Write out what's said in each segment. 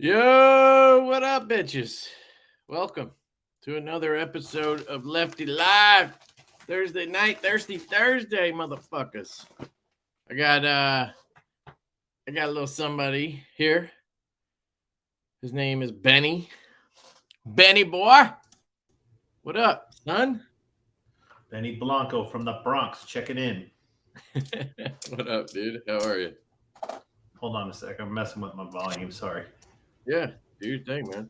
Yo, what up, bitches? Welcome to another episode of Lefty Live. Thursday night, Thirsty Thursday, motherfuckers. I got a little somebody here. His name is Benny. Benny boy. What up, son? Benny Blanco from the Bronx checking in. What up, dude? How are you? Hold on a sec. I'm messing with my volume. Sorry. Yeah, do your thing, man.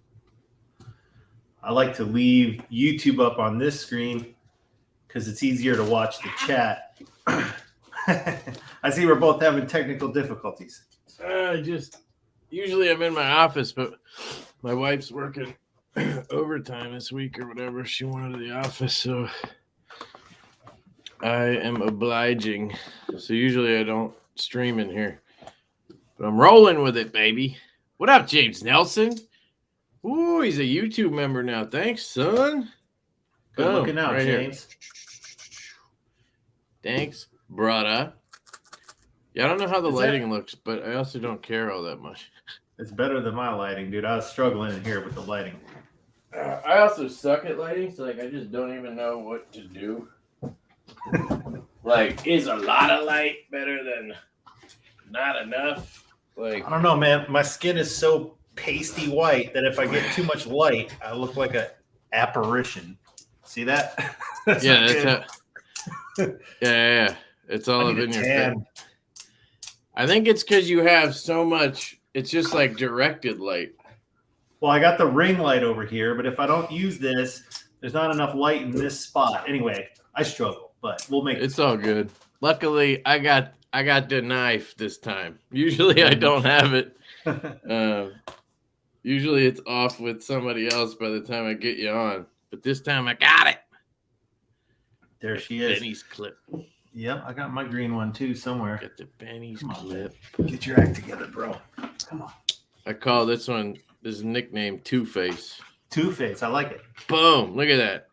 I like to leave YouTube up on this screen because it's easier to watch the chat. I see we're both having technical difficulties. Usually I'm in my office, but my wife's working overtime this week or whatever. She wanted to the office, so I am obliging. So usually I don't stream in here, but I'm rolling with it, baby. What up, James Nelson? Ooh, he's a YouTube member now. Thanks, son. Good looking out, right James. Here. Thanks, brother. Yeah, I don't know how the lighting looks, but I also don't care all that much. It's better than my lighting, dude. I was struggling in here with the lighting. I also suck at lighting, so I just don't even know what to do. Is a lot of light better than not enough? I don't know, man. My skin is so pasty white that if I get too much light, I look like an apparition. See that? Yeah, yeah. It's all up in your face. I think it's because you have so much. It's just like directed light. Well, I got the ring light over here, but if I don't use this, there's not enough light in this spot. Anyway, I struggle, but we'll make it. It's all good. Luckily, I got the knife this time. Usually, I don't have it. Usually, it's off with somebody else by the time I get you on. But this time, I got it. There she is. Benny's clip. Yep, I got my green one too somewhere. Get the Benny's clip. Get your act together, bro. Come on. I call this nickname Two-Face. Two-Face, I like it. Boom! Look at that.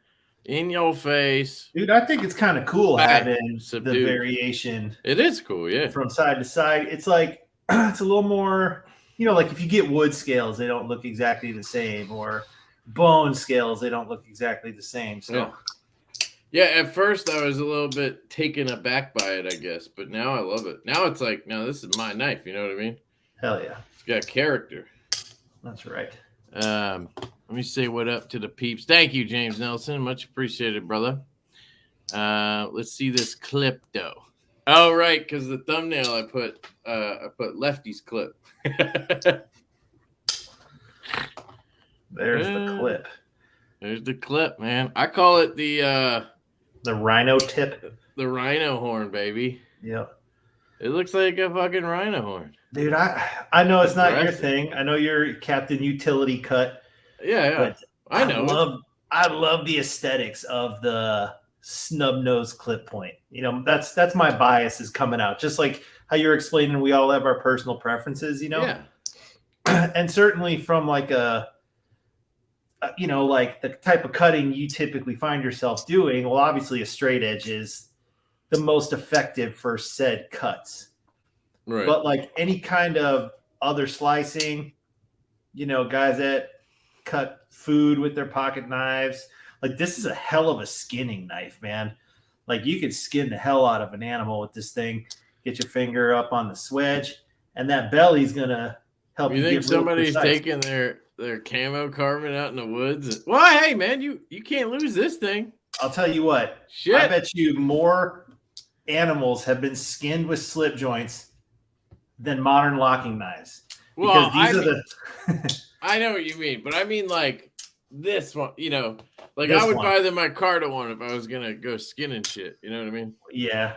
In your face. Dude, I think it's kind of cool having the variation. It is cool, yeah. From side to side. It's like, it's a little more, like if you get wood scales, they don't look exactly the same, or bone scales, they don't look exactly the same. So, yeah, at first I was a little bit taken aback by it, I guess, but now I love it. Now it's like, no, this is my knife, you know what I mean? Hell yeah. It's got character. That's right. Let me say what up to the peeps. Thank you, James Nelson. Much appreciated, brother. Let's see this clip, though. Oh, right, because the thumbnail I put Lefty's clip. There's the clip. There's the clip, man. I call it the Rhino tip. The Rhino horn, baby. Yep. It looks like a fucking Rhino horn. Dude, I know it's not your thing. I know you're Captain Utility Cut. Yeah. But I know. I love the aesthetics of the snub nose clip point. That's my bias is coming out. Just like how you're explaining, we all have our personal preferences. Yeah. And certainly from like the type of cutting you typically find yourself doing. Well, obviously a straight edge is the most effective for said cuts. Right. But like any kind of other slicing, guys that cut food with their pocket knives, like this is a hell of a skinning knife, man. Like you could skin the hell out of an animal with this thing. Get your finger up on the swedge, and that belly's gonna help you. You think somebody's taking their camo carbon out in the woods? Well, hey man, you can't lose this thing. I'll tell you what. Shit. I bet you more animals have been skinned with slip joints than modern locking knives. Well, because I know what you mean, but I mean like this one, I would buy the micarta one if I was gonna go skinning shit. You know what I mean? Yeah,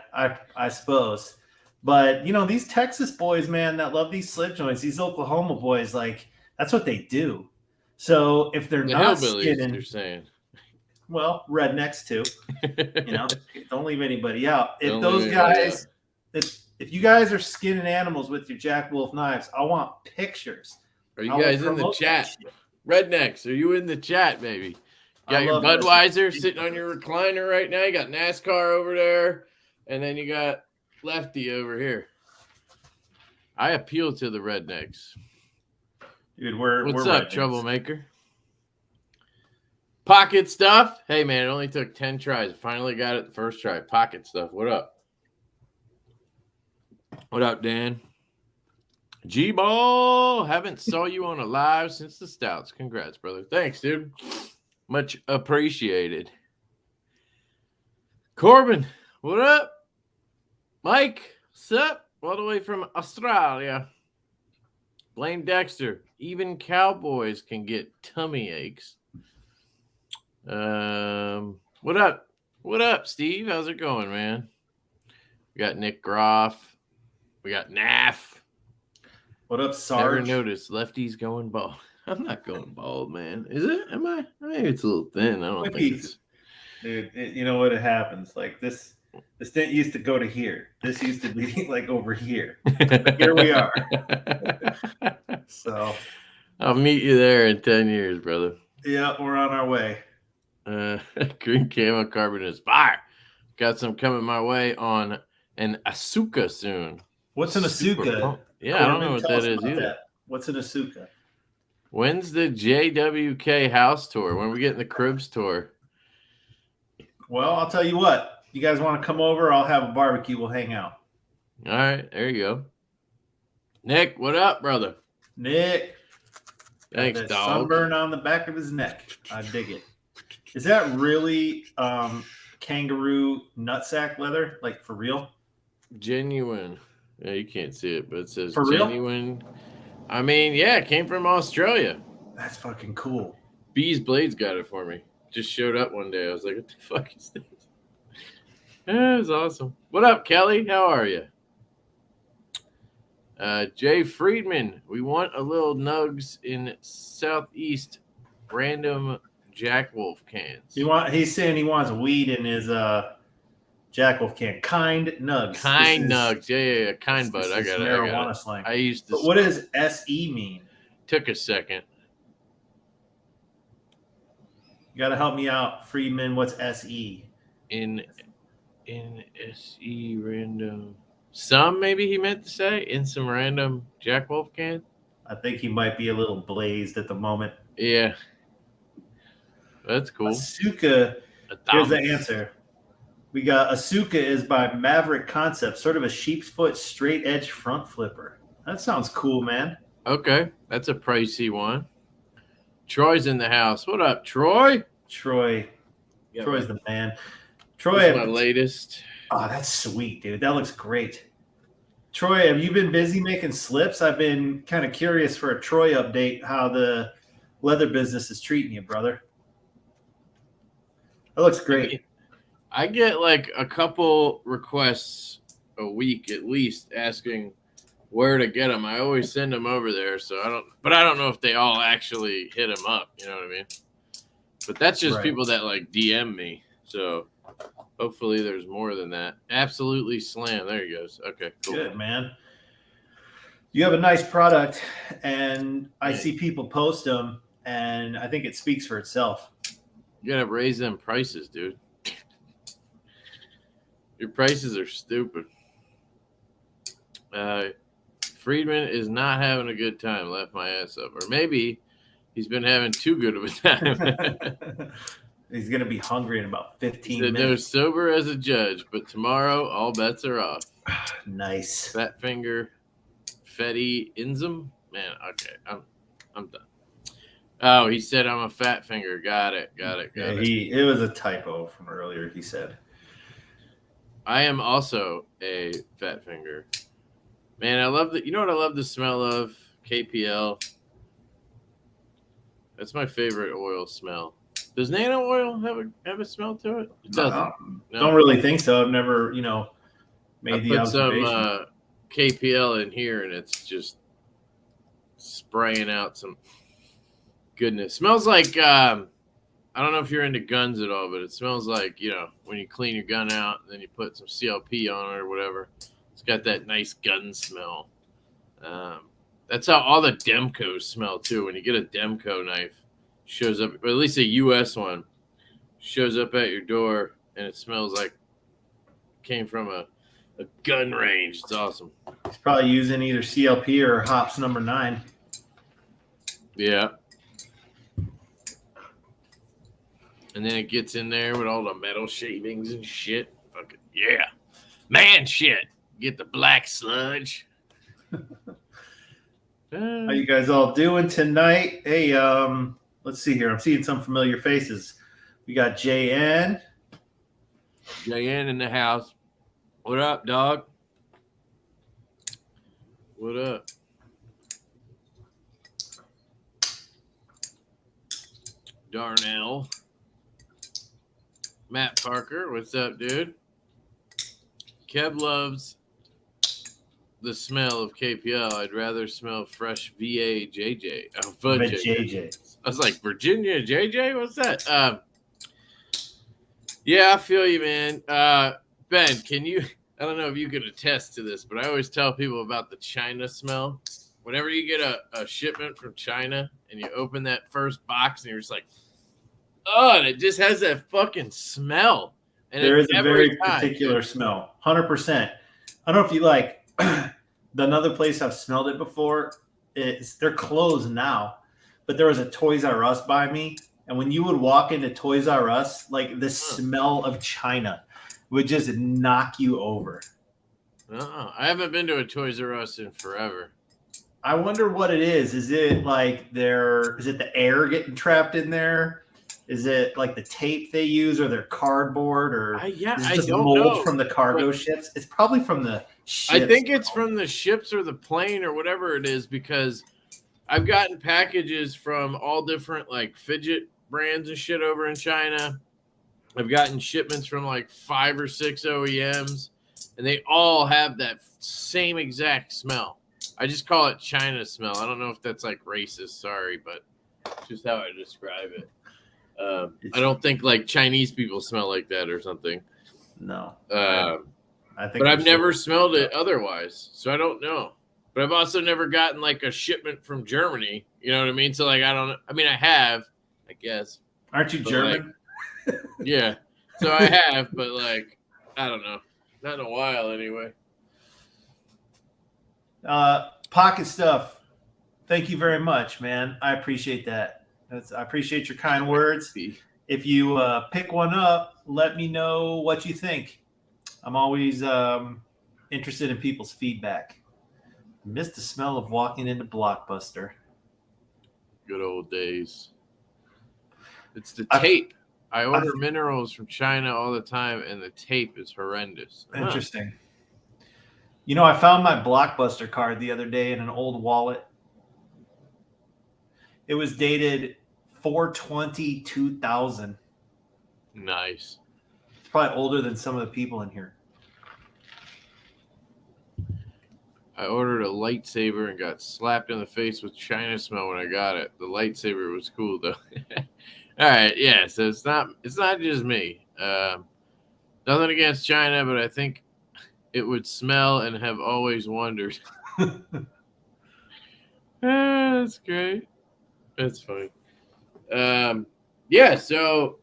I suppose. But these Texas boys, man, that love these slip joints, these Oklahoma boys, like that's what they do. So if they're not skinning, you're saying. Well, rednecks too. Don't leave anybody out. If those guys, if you guys are skinning animals with your Jack Wolf knives, I want pictures. Are you guys in the chat? Rednecks, are you in the chat, baby? You got your Budweiser sitting on your recliner right now. You got NASCAR over there, and then you got Lefty over here. I appeal to the rednecks. Dude, What's we're up, rednecks. troublemaker? Pocket stuff. Hey, man, it only took 10 tries. Finally got it the first try. Pocket stuff. What up? What up, Dan? G-Ball. Haven't saw you on a live since the Stouts. Congrats, brother. Thanks, dude. Much appreciated. Corbin, what up? Mike, what's up? All the way from Australia. Blame Dexter. Even cowboys can get tummy aches. What up? What up, Steve? How's it going, man? We got Nick Groff. We got Naff. What up, Sarge? Never noticed Lefty's going bald. I'm not going bald, man. Is it? Am I? Maybe it's a little thin. I don't think it's. Dude, you know what? It happens. Like this didn't used to go to here. This used to be like over here. But here we are. So I'll meet you there in 10 years, brother. Yeah, we're on our way. Green camo carbon is fire. Got some coming my way on an Asuka soon. What's an Asuka? Yeah, I don't know what that is either. That. What's an Asuka? When's the JWK house tour? When are we getting the Cribs tour? Well, I'll tell you what. You guys want to come over? I'll have a barbecue. We'll hang out. All right, there you go. Nick, what up, brother? Nick. Thanks, that dog. Sunburn on the back of his neck. I dig it. Is that really kangaroo nutsack leather? Like for real? Genuine. Yeah, you can't see it, but it says for genuine. Real? I mean, yeah, it came from Australia. That's fucking cool. Bees Blades got it for me. Just showed up one day. I was like, what the fuck is this? Yeah, it was awesome. What up, Kelly? How are you? Jay Friedman, we want a little nugs in Southeast random Jack Wolf cans. He's saying he wants weed in his Jack Wolf can. Kind nugs. Kind nugs. Yeah. Kind bud. I got it. Marijuana slang. I used to. But what does SE mean? Took a second. You got to help me out, Friedman. What's SE? In SE random. Some maybe he meant to say in some random Jack Wolf can. I think he might be a little blazed at the moment. Yeah. That's cool. Asuka. Here's the answer. We got Asuka is by Maverick Concept, sort of a sheep's foot straight edge front flipper. That sounds cool, man. Okay. That's a pricey one. Troy's in the house. What up, Troy? Troy's the man. Troy, that's my latest. Oh, that's sweet, dude. That looks great. Troy, have you been busy making slips? I've been kind of curious for a Troy update, how the leather business is treating you, brother. That looks great. I get like a couple requests a week at least asking where to get them. I always send them over there, so I don't know if they all actually hit them up. You know what I mean? But that's just people that like DM me. So hopefully there's more than that. Absolutely slam. There he goes. Okay, cool. Good, man. You have a nice product, and I see people post them, and I think it speaks for itself. You gotta raise them prices, dude. Your prices are stupid. Friedman is not having a good time. Left my ass up. Or maybe he's been having too good of a time. He's going to be hungry in about 15 minutes. They're sober as a judge, but tomorrow all bets are off. Nice. Fat finger, Fetty Inzum. Man, okay. I'm done. Oh, he said I'm a fat finger. Got it. It was a typo from earlier, he said. I am also a fat finger. Man, I love you know what I love the smell of? KPL. That's my favorite oil smell. Does nano oil have a smell to it? It doesn't. No. Don't really think so. I've never, made the observation. I put some KPL in here, and it's just spraying out some goodness. Smells like I don't know if you're into guns at all, but it smells like when you clean your gun out, and then you put some CLP on it or whatever. It's got that nice gun smell. That's how all the Demcos smell too. When you get a Demco knife. Shows up, or at least a U.S. one, shows up at your door, and it smells like it came from a gun range. It's awesome. He's probably using either CLP or Hops number 9. Yeah. And then it gets in there with all the metal shavings and shit. Fucking yeah. Man shit. Get the black sludge. How you guys all doing tonight? Hey, let's see here. I'm seeing some familiar faces. We got JN. JN in the house. What up, dog? What up? Darnell. Matt Parker. What's up, dude? Kev loves the smell of KPL. I'd rather smell fresh VA JJ. Oh, JJ. I was like, Virginia JJ? What's that? Yeah, I feel you, man. Ben, can you? I don't know if you could attest to this, but I always tell people about the China smell. Whenever you get a shipment from China and you open that first box and you're just like, oh, and it just has that fucking smell. And there is a very particular smell. 100%. I don't know if you like another place I've smelled it before. They're closed now, but there was a Toys R Us by me. And when you would walk into Toys R Us, like the smell of China would just knock you over. I haven't been to a Toys R Us in forever. I wonder what it is. Is it like is it the air getting trapped in there? Is it like the tape they use or their cardboard or is it just mold from the cargo ships? It's probably from the ships. I think it's from the ships or the plane or whatever it is, because I've gotten packages from all different like fidget brands and shit over in China. I've gotten shipments from like 5 or 6 OEMs, and they all have that same exact smell. I just call it China smell. I don't know if that's like racist, sorry, but just how I describe it. I don't think like Chinese people smell like that or something. No. I think, but I've never smelled it otherwise, so I don't know. But I've also never gotten like a shipment from Germany. You know what I mean? So like I don't. I mean I have, I guess. Aren't you German? Like, yeah. So I have, but like I don't know. Not in a while anyway. Pocket stuff. Thank you very much, man. I appreciate that. I appreciate your kind words. If you pick one up, let me know what you think. I'm always interested in people's feedback. Missed the smell of walking into Blockbuster. Good old days. It's the tape. I order minerals from China all the time, and the tape is horrendous. Interesting. You know, I found my Blockbuster card the other day in an old wallet. It was dated 4/20/2000. Nice. It's probably older than some of the people in here. I ordered a lightsaber and got slapped in the face with China smell when I got it. The lightsaber was cool though. All right, yeah. So it's not just me. Nothing against China, but I think it would smell and have always wondered. That's great. That's funny. Yeah, so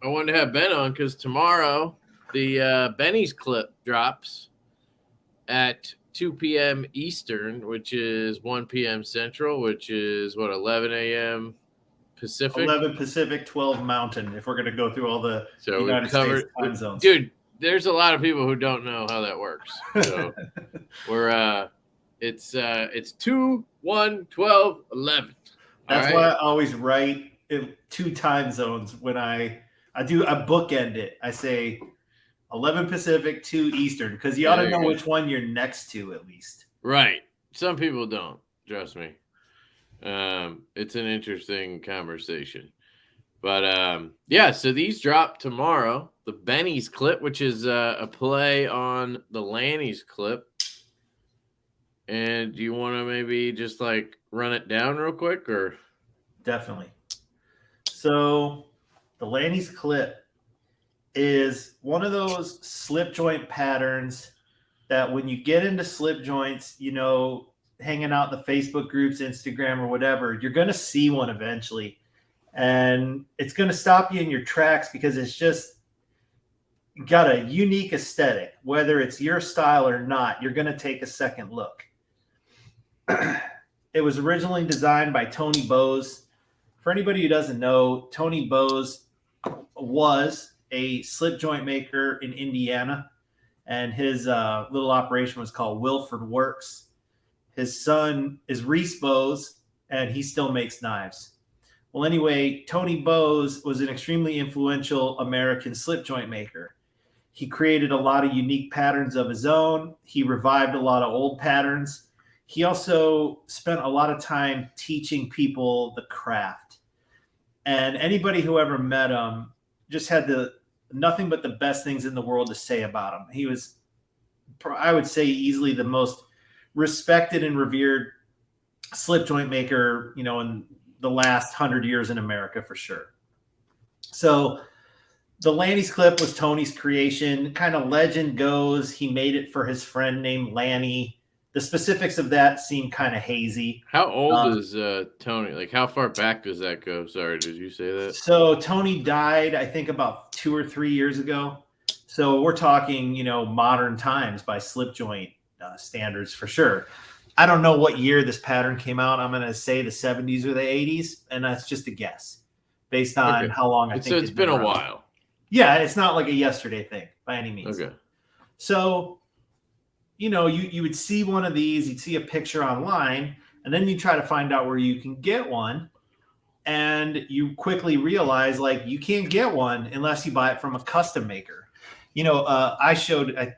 I wanted to have Ben on because tomorrow the Benny's clip drops at 2 p.m. Eastern, which is 1 p.m. Central, which is 11 a.m. Pacific. 11 Pacific, 12 Mountain. If we're going to go through all the United States time zones, dude. There's a lot of people who don't know how that works. So we're it's 2, 1, 12, 11. That's why I always write 2 time zones when I bookend it. I say 11 Pacific, 2 Eastern, because you ought to know which one you're next to at least. Right. Some people don't. Trust me. It's an interesting conversation. But yeah, so these drop tomorrow. The Benny's clip, which is a play on the Lanny's clip. And do you want to maybe just like run it down real quick or? Definitely. So the Lanny's clip is one of those slip joint patterns that when you get into slip joints, you know, hanging out in the Facebook groups, Instagram or whatever, you're going to see one eventually. And it's going to stop you in your tracks because it's just got a unique aesthetic. Whether it's your style or not, you're going to take a second look. It was originally designed by Tony Bowes. For anybody who doesn't know, Tony Bowes was a slip joint maker in Indiana, and his little operation was called Wilford Works. His son is Reese Bowes, and he still makes knives. Well, anyway, Tony Bowes was an extremely influential American slip joint maker. He created a lot of unique patterns of his own. He revived a lot of old patterns. He also spent a lot of time teaching people the craft. And anybody who ever met him just had nothing but the best things in the world to say about him. He was, I would say, easily the most respected and revered slip joint maker, in the last 100 years in America for sure. So the Lanny's clip was Tony's creation. Kind of legend goes he made it for his friend named Lanny. The specifics of that seem kind of hazy. How old is Tony? Like, how far back does that go? Sorry, did you say that? So Tony died, I think, about 2 or 3 years ago. So we're talking, modern times by slip joint standards for sure. I don't know what year this pattern came out. I'm going to say the 70s or the 80s, and that's just a guess based on how long I think it's been a while. Yeah, it's not like a yesterday thing by any means. Okay. So, you would see one of these, you'd see a picture online, and then you try to find out where you can get one, and you quickly realize, you can't get one unless you buy it from a custom maker. I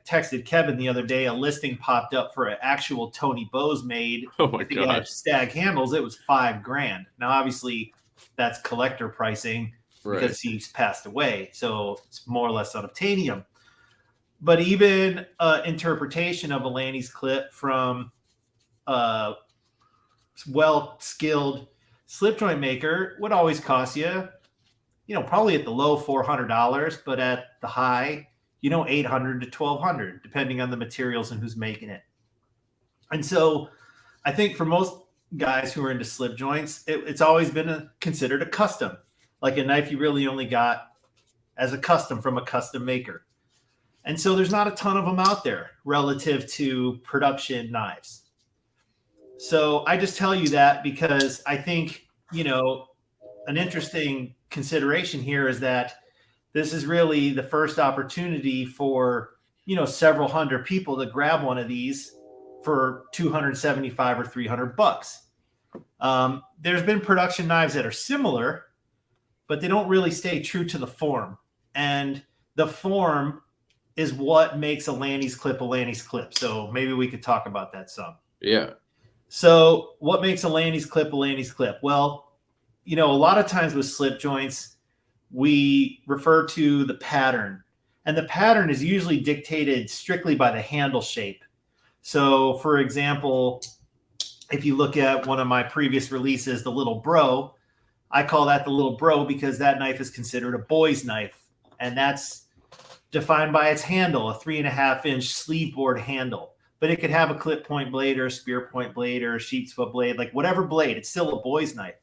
texted Kevin the other day, a listing popped up for an actual Tony Bowes made. Oh my God. Stag handles. It was $5,000. Now, obviously, that's collector pricing because he's passed away. So it's more or less unobtainium. But even interpretation of a Lanny's clip from a well-skilled slip joint maker would always cost you, probably at the low $400, but at the high, $800 to $1,200, depending on the materials and who's making it. And so I think for most guys who are into slip joints, it's always been considered a custom, like a knife you really only got as a custom from a custom maker. And so there's not a ton of them out there relative to production knives. So I just tell you that because I think, an interesting consideration here is that this is really the first opportunity for, several hundred people to grab one of these for $275 or $300. There's been production knives that are similar, but they don't really stay true to the form. And the form is what makes a Lanny's clip a Lanny's clip. So maybe we could talk about that some. Yeah. So what makes a Lanny's clip a Lanny's clip? Well, a lot of times with slip joints, we refer to the pattern. And the pattern is usually dictated strictly by the handle shape. So, for example, if you look at one of my previous releases, the Little Bro, I call that the Little Bro because that knife is considered a boy's knife. And that's defined by its handle, a 3.5-inch sleeve board handle. But it could have a clip point blade or a spear point blade or a sheep's foot blade, like whatever blade. It's still a boy's knife.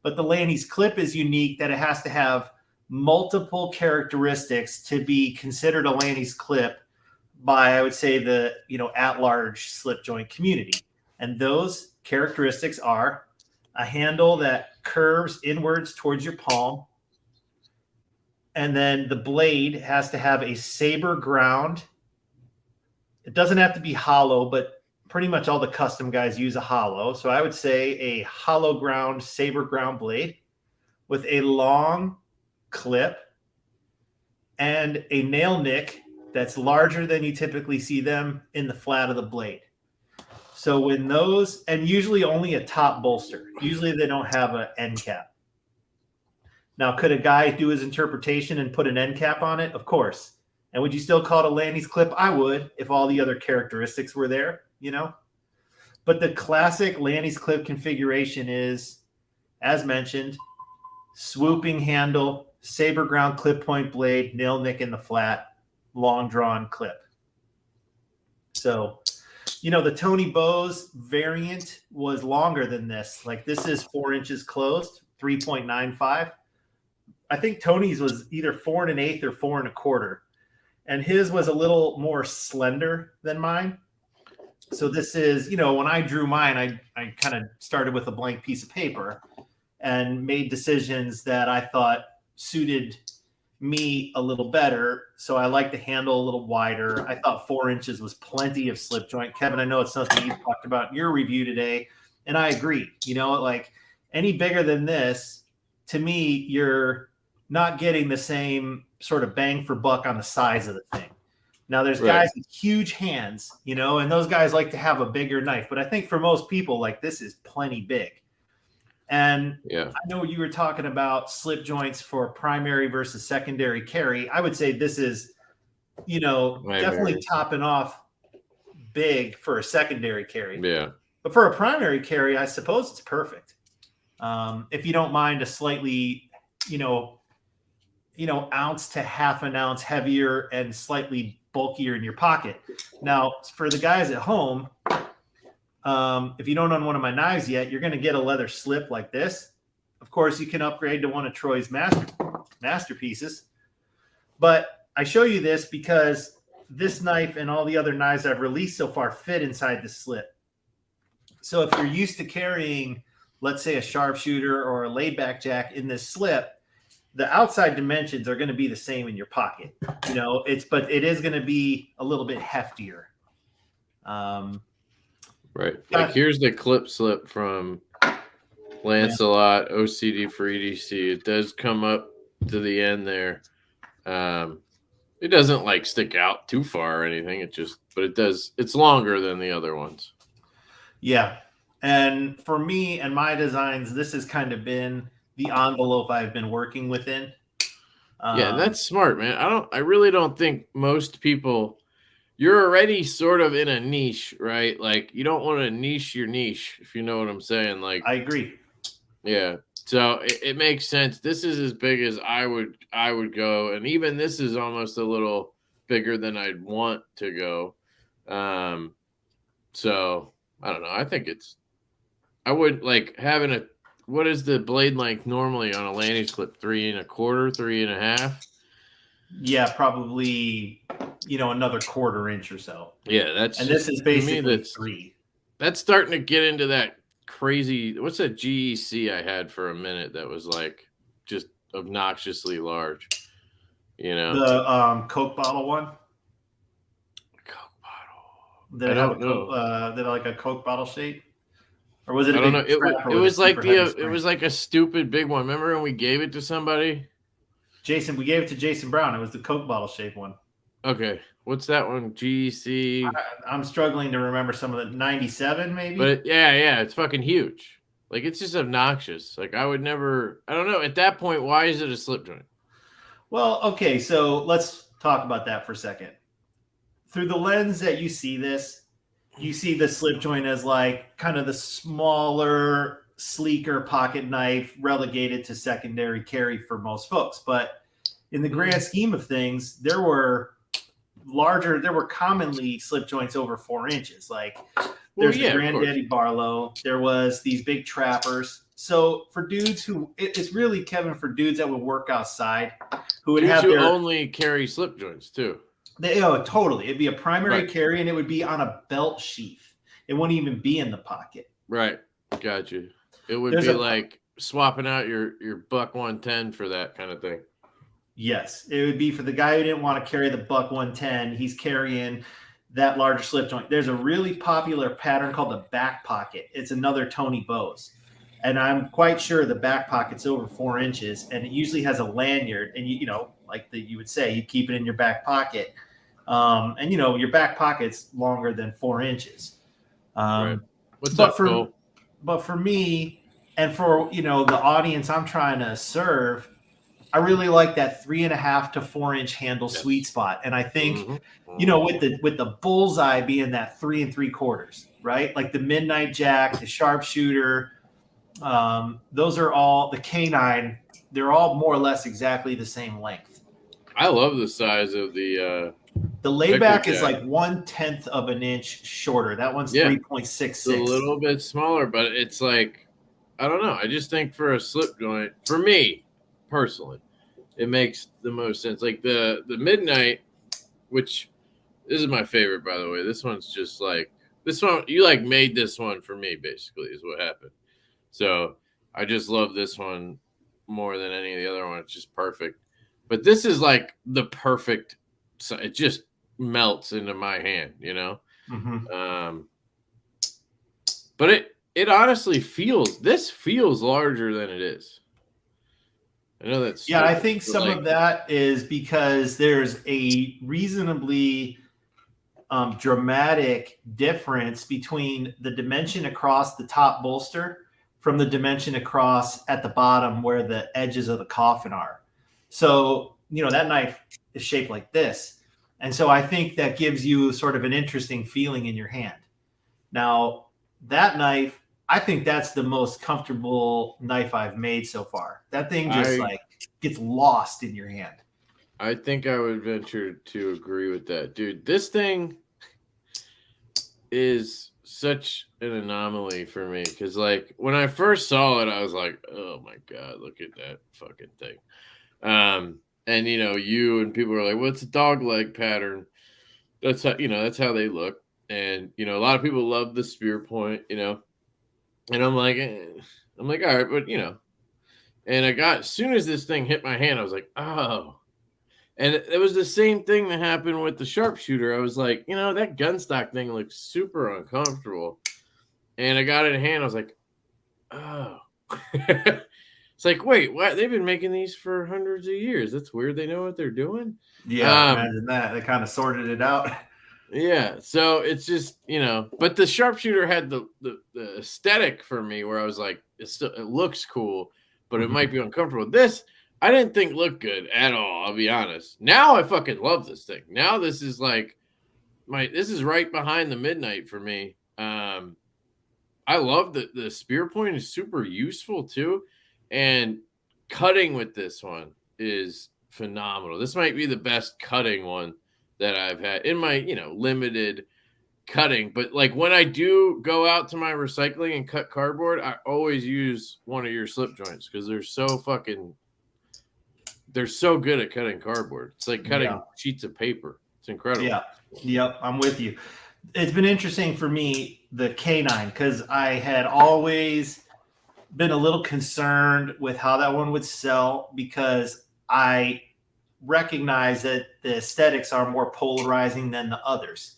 But the Lanny's clip is unique that it has to have multiple characteristics to be considered a Lanny's clip by, I would say, the at-large slip joint community. And those characteristics are a handle that curves inwards towards your palm, and then the blade has to have a saber ground. It doesn't have to be hollow, but pretty much all the custom guys use a hollow. So I would say a hollow ground, saber ground blade with a long clip and a nail nick that's larger than you typically see them in the flat of the blade. So when those, and usually only a top bolster, usually they don't have an end cap. Now, could a guy do his interpretation and put an end cap on it? Of course. And would you still call it a Lanny's clip? I would, if all the other characteristics were there, But the classic Lanny's clip configuration is, as mentioned, swooping handle, saber ground clip point blade, nail nick in the flat, long drawn clip. So, the Tony Bowes variant was longer than this. Like this is 4 inches closed, 3.95. I think Tony's was either 4 1/8 or 4 1/4. And his was a little more slender than mine. So this is, you know, when I drew mine, I kind of started with a blank piece of paper and made decisions that I thought suited me a little better. So I like the handle a little wider. I thought 4 inches was plenty of slip joint. Kevin, I know it's something you talked about in your review today, and I agree. You know, like any bigger than this, to me, you're not getting the same sort of bang for buck on the size of the thing. Now, there's guys with huge hands, you know, and those guys like to have a bigger knife. But I think for most people, like, this is plenty big. And I know you were talking about slip joints for primary versus secondary carry. I would say this is, you know, definitely topping off big for a secondary carry. Yeah. But for a primary carry, I suppose it's perfect. If you don't mind a slightly, you know, ounce to half an ounce heavier and slightly bulkier in your pocket. Now, for the guys at home, if you don't own one of my knives yet, you're going to get a leather slip like this. Of course, you can upgrade to one of Troy's masterpieces. But I show you this because this knife and all the other knives I've released so far fit inside the slip. So if you're used to carrying, let's say, a sharpshooter or a laid back jack in this slip, the outside dimensions are going to be the same in your pocket. You know, but it is going to be a little bit heftier. Right. Like here's the clip slip from Lancelot OCD for EDC. It does come up to the end there. It doesn't like stick out too far or anything. But it does. It's longer than the other ones. Yeah. And for me and my designs, this has kind of been the envelope I've been working within. Yeah, that's smart, man. I really don't think most people, you're already sort of in a niche, right? Like you don't want to niche your niche, if you know what I'm saying. Like I agree. Yeah. So it makes sense. This is as big as I would go. And even this is almost a little bigger than I'd want to go. So I don't know. I think I would like having what is the blade length normally on a Lanny's clip? 3 1/4, 3.5? Yeah, probably, you know, another 1/4 inch or so. Yeah, this is basically 3. That's starting to get into that crazy. What's that GEC I had for a minute that was like just obnoxiously large? You know, the Coke bottle one. Coke bottle. Did I don't know. Did it like a Coke bottle shape? Or was it? I don't know. It was like it was like a stupid big one. Remember when we gave it to somebody? Jason, we gave it to Jason Brown. It was the Coke bottle shape one. Okay, what's that one? GEC. I'm struggling to remember some of the 97 maybe. But yeah, it's fucking huge. Like it's just obnoxious. Like I would never. I don't know. At that point, why is it a slip joint? Well, okay, so let's talk about that for a second. Through the lens that you see this, you see the slip joint as like kind of the smaller, sleeker pocket knife relegated to secondary carry for most folks. But in the grand scheme of things, there were commonly slip joints over 4 inches. Like there's the Granddaddy Barlow. There was these big trappers. So for dudes it's really, Kevin, for dudes that would work outside, who would have only carry slip joints too. Totally. It'd be a primary carry, and it would be on a belt sheath. It wouldn't even be in the pocket. Right. Got you. It would be like swapping out your buck 110 for that kind of thing. Yes. It would be for the guy who didn't want to carry the buck 110. He's carrying that larger slip joint. There's a really popular pattern called the back pocket. It's another Tony Bowes. And I'm quite sure the back pocket's over 4 inches, and it usually has a lanyard. And you know, like you would say, you keep it in your back pocket. And you know, your back pocket's longer than 4 inches. Right. But for me, and for, you know, the audience I'm trying to serve, I really like that 3.5 to 4 inch handle sweet spot. And I think, you know, with the bullseye being that 3 3/4, right? Like the Midnight Jack, the sharpshooter, those are all the canine. They're all more or less exactly the same length. I love the size of the layback is like 1/10 of an inch shorter. That one's 3.66. It's a little bit smaller, but it's like, I don't know. I just think for a slip joint, for me personally, it makes the most sense. Like the Midnight, which this is my favorite, by the way. This one's just like This one, you like made this one for me, basically, is what happened. So I just love this one more than any of the other ones. It's just perfect. But this is like the perfect. So it just melts into my hand, you know. Mm-hmm. But it honestly feels larger than it is. I know that's Yeah, I stupid, think but some like of that is because there's a reasonably dramatic difference between the dimension across the top bolster from the dimension across at the bottom where the edges of the coffin are. So, that knife is shaped like this. And so I think that gives you sort of an interesting feeling in your hand. Now, that knife, I think that's the most comfortable knife I've made so far. That thing just I like gets lost in your hand. I think I would venture to agree with that, dude. This thing is such an anomaly for me because, like, when I first saw it, I was like, "Oh my god, look at that fucking thing!" And you and people are like, "What's a dog leg pattern?" That's how they look, and a lot of people love the spear point, and I'm like, all right, but and as soon as this thing hit my hand, I was like, oh. And it was the same thing that happened with the sharpshooter. I was like, that gun stock thing looks super uncomfortable. And I got it in hand. I was like, oh. It's like, wait, what? They've been making these for hundreds of years. That's weird. They know what they're doing. Yeah, imagine that. They kind of sorted it out. Yeah. So it's just, but the sharpshooter had the aesthetic for me where I was like, it looks cool, but it might be uncomfortable. This, I didn't think looked good at all. I'll be honest. Now I fucking love this thing. Now this is like this is right behind the midnight for me. I love that the spear point is super useful too, and cutting with this one is phenomenal. This might be the best cutting one that I've had in my limited cutting. But like when I do go out to my recycling and cut cardboard, I always use one of your slip joints because they're so good at cutting cardboard. It's like cutting sheets of paper. It's incredible. Yeah. Yep. I'm with you. It's been interesting for me, the K9, because I had always been a little concerned with how that one would sell because I recognize that the aesthetics are more polarizing than the others.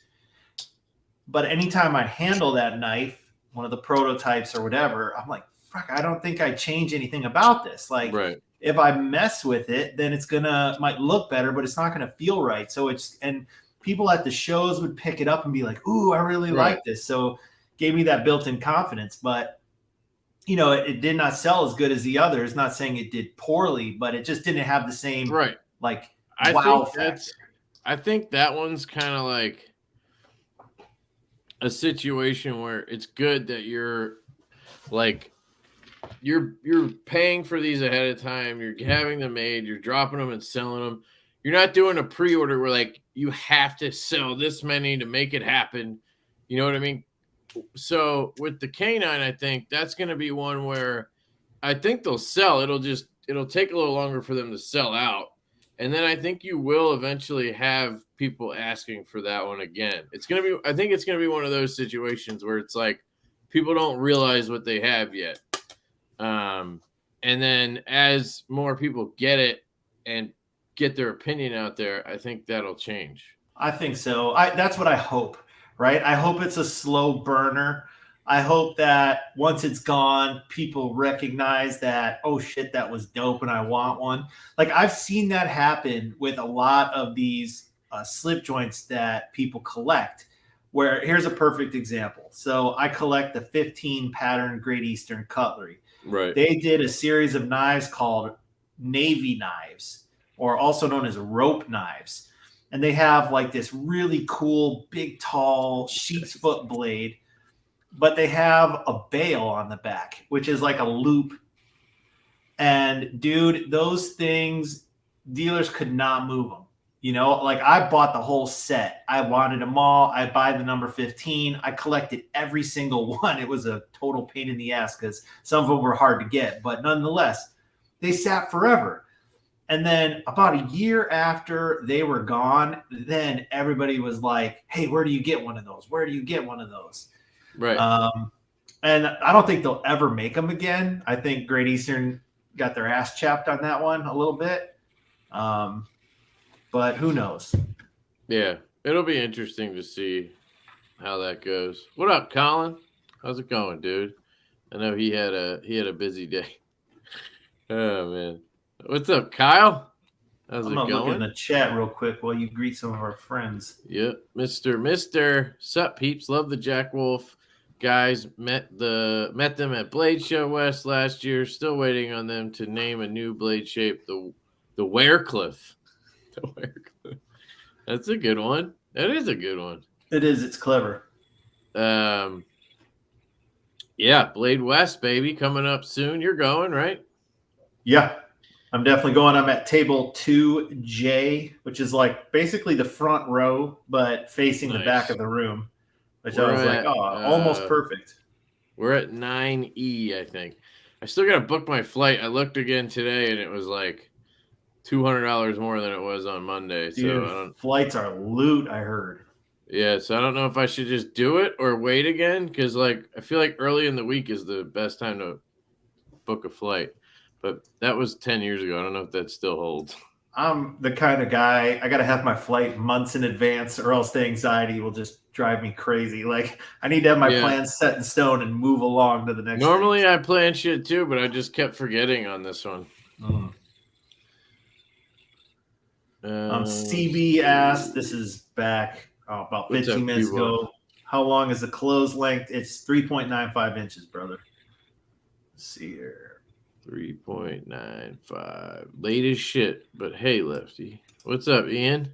But anytime I handle that knife, one of the prototypes or whatever, I'm like, fuck, I don't think I change anything about this. Like, if I mess with it, then might look better, but it's not gonna feel right. So and people at the shows would pick it up and be like, ooh, I really like this. So gave me that built-in confidence. But it did not sell as good as the others. Not saying it did poorly, but it just didn't have the same like wow factor. I think that one's kind of like a situation where it's good that you're paying for these ahead of time. You're having them made. You're dropping them and selling them. You're not doing a pre-order where like you have to sell this many to make it happen. You know what I mean? So with the K9, I think that's going to be one where I think they'll sell. It'll take a little longer for them to sell out. And then I think you will eventually have people asking for that one again. I think it's going to be one of those situations where it's like people don't realize what they have yet. And then as more people get it and get their opinion out there, I think that'll change. I think so. That's what I hope, right? I hope it's a slow burner. I hope that once it's gone, people recognize that, oh shit, that was dope and I want one. Like I've seen that happen with a lot of these slip joints that people collect, where here's a perfect example. So I collect the 15 pattern Great Eastern cutlery. Right. They did a series of knives called Navy knives, or also known as rope knives. And they have like this really cool, big, tall sheep's foot blade, but they have a bail on the back, which is like a loop. And dude, those things, dealers could not move them. Like I bought the whole set. I wanted them all. I buy the number 15. I collected every single one. It was a total pain in the ass because some of them were hard to get, but nonetheless, they sat forever. And then about a year after they were gone, then everybody was like, hey, where do you get one of those? Where do you get one of those? Right. And I don't think they'll ever make them again. I think Great Eastern got their ass chapped on that one a little bit. But who knows? Yeah. It'll be interesting to see how that goes. What up, Colin? How's it going, dude? I know he had a busy day. Oh man. What's up, Kyle? How's I'm it going to look in going? the chat real quick while you greet some of our friends. Yep. Mr. Sup peeps. Love the Jack Wolf guys. Met them at Blade Show West last year. Still waiting on them to name a new blade shape, the Werecliff. The Werecliff. That's a good one. That is a good one. It is. It's clever. Yeah, Blade West, baby, coming up soon. You're going, right? Yeah, I'm definitely going. I'm at table 2J, which is like basically the front row, but facing the back of the room, which I was like, oh, almost perfect. We're at 9E, I think. I still got to book my flight. I looked again today, and it was like $200 more than it was on Monday. Dude, so flights are loot, I heard. Yeah, so I don't know if I should just do it or wait again, because like I feel like early in the week is the best time to book a flight. But that was 10 years ago. I don't know if that still holds. I'm the kind of guy, I got to have my flight months in advance or else the anxiety will just drive me crazy. Like, I need to have my plans set in stone and move along to the next Normally, I plan shit too, but I just kept forgetting on this one. CB asked, this is back about 15 minutes ago. How long is the close length? It's 3.95 inches, brother. Let's see here. 3.95. Late as shit, but hey, Lefty. What's up, Ian?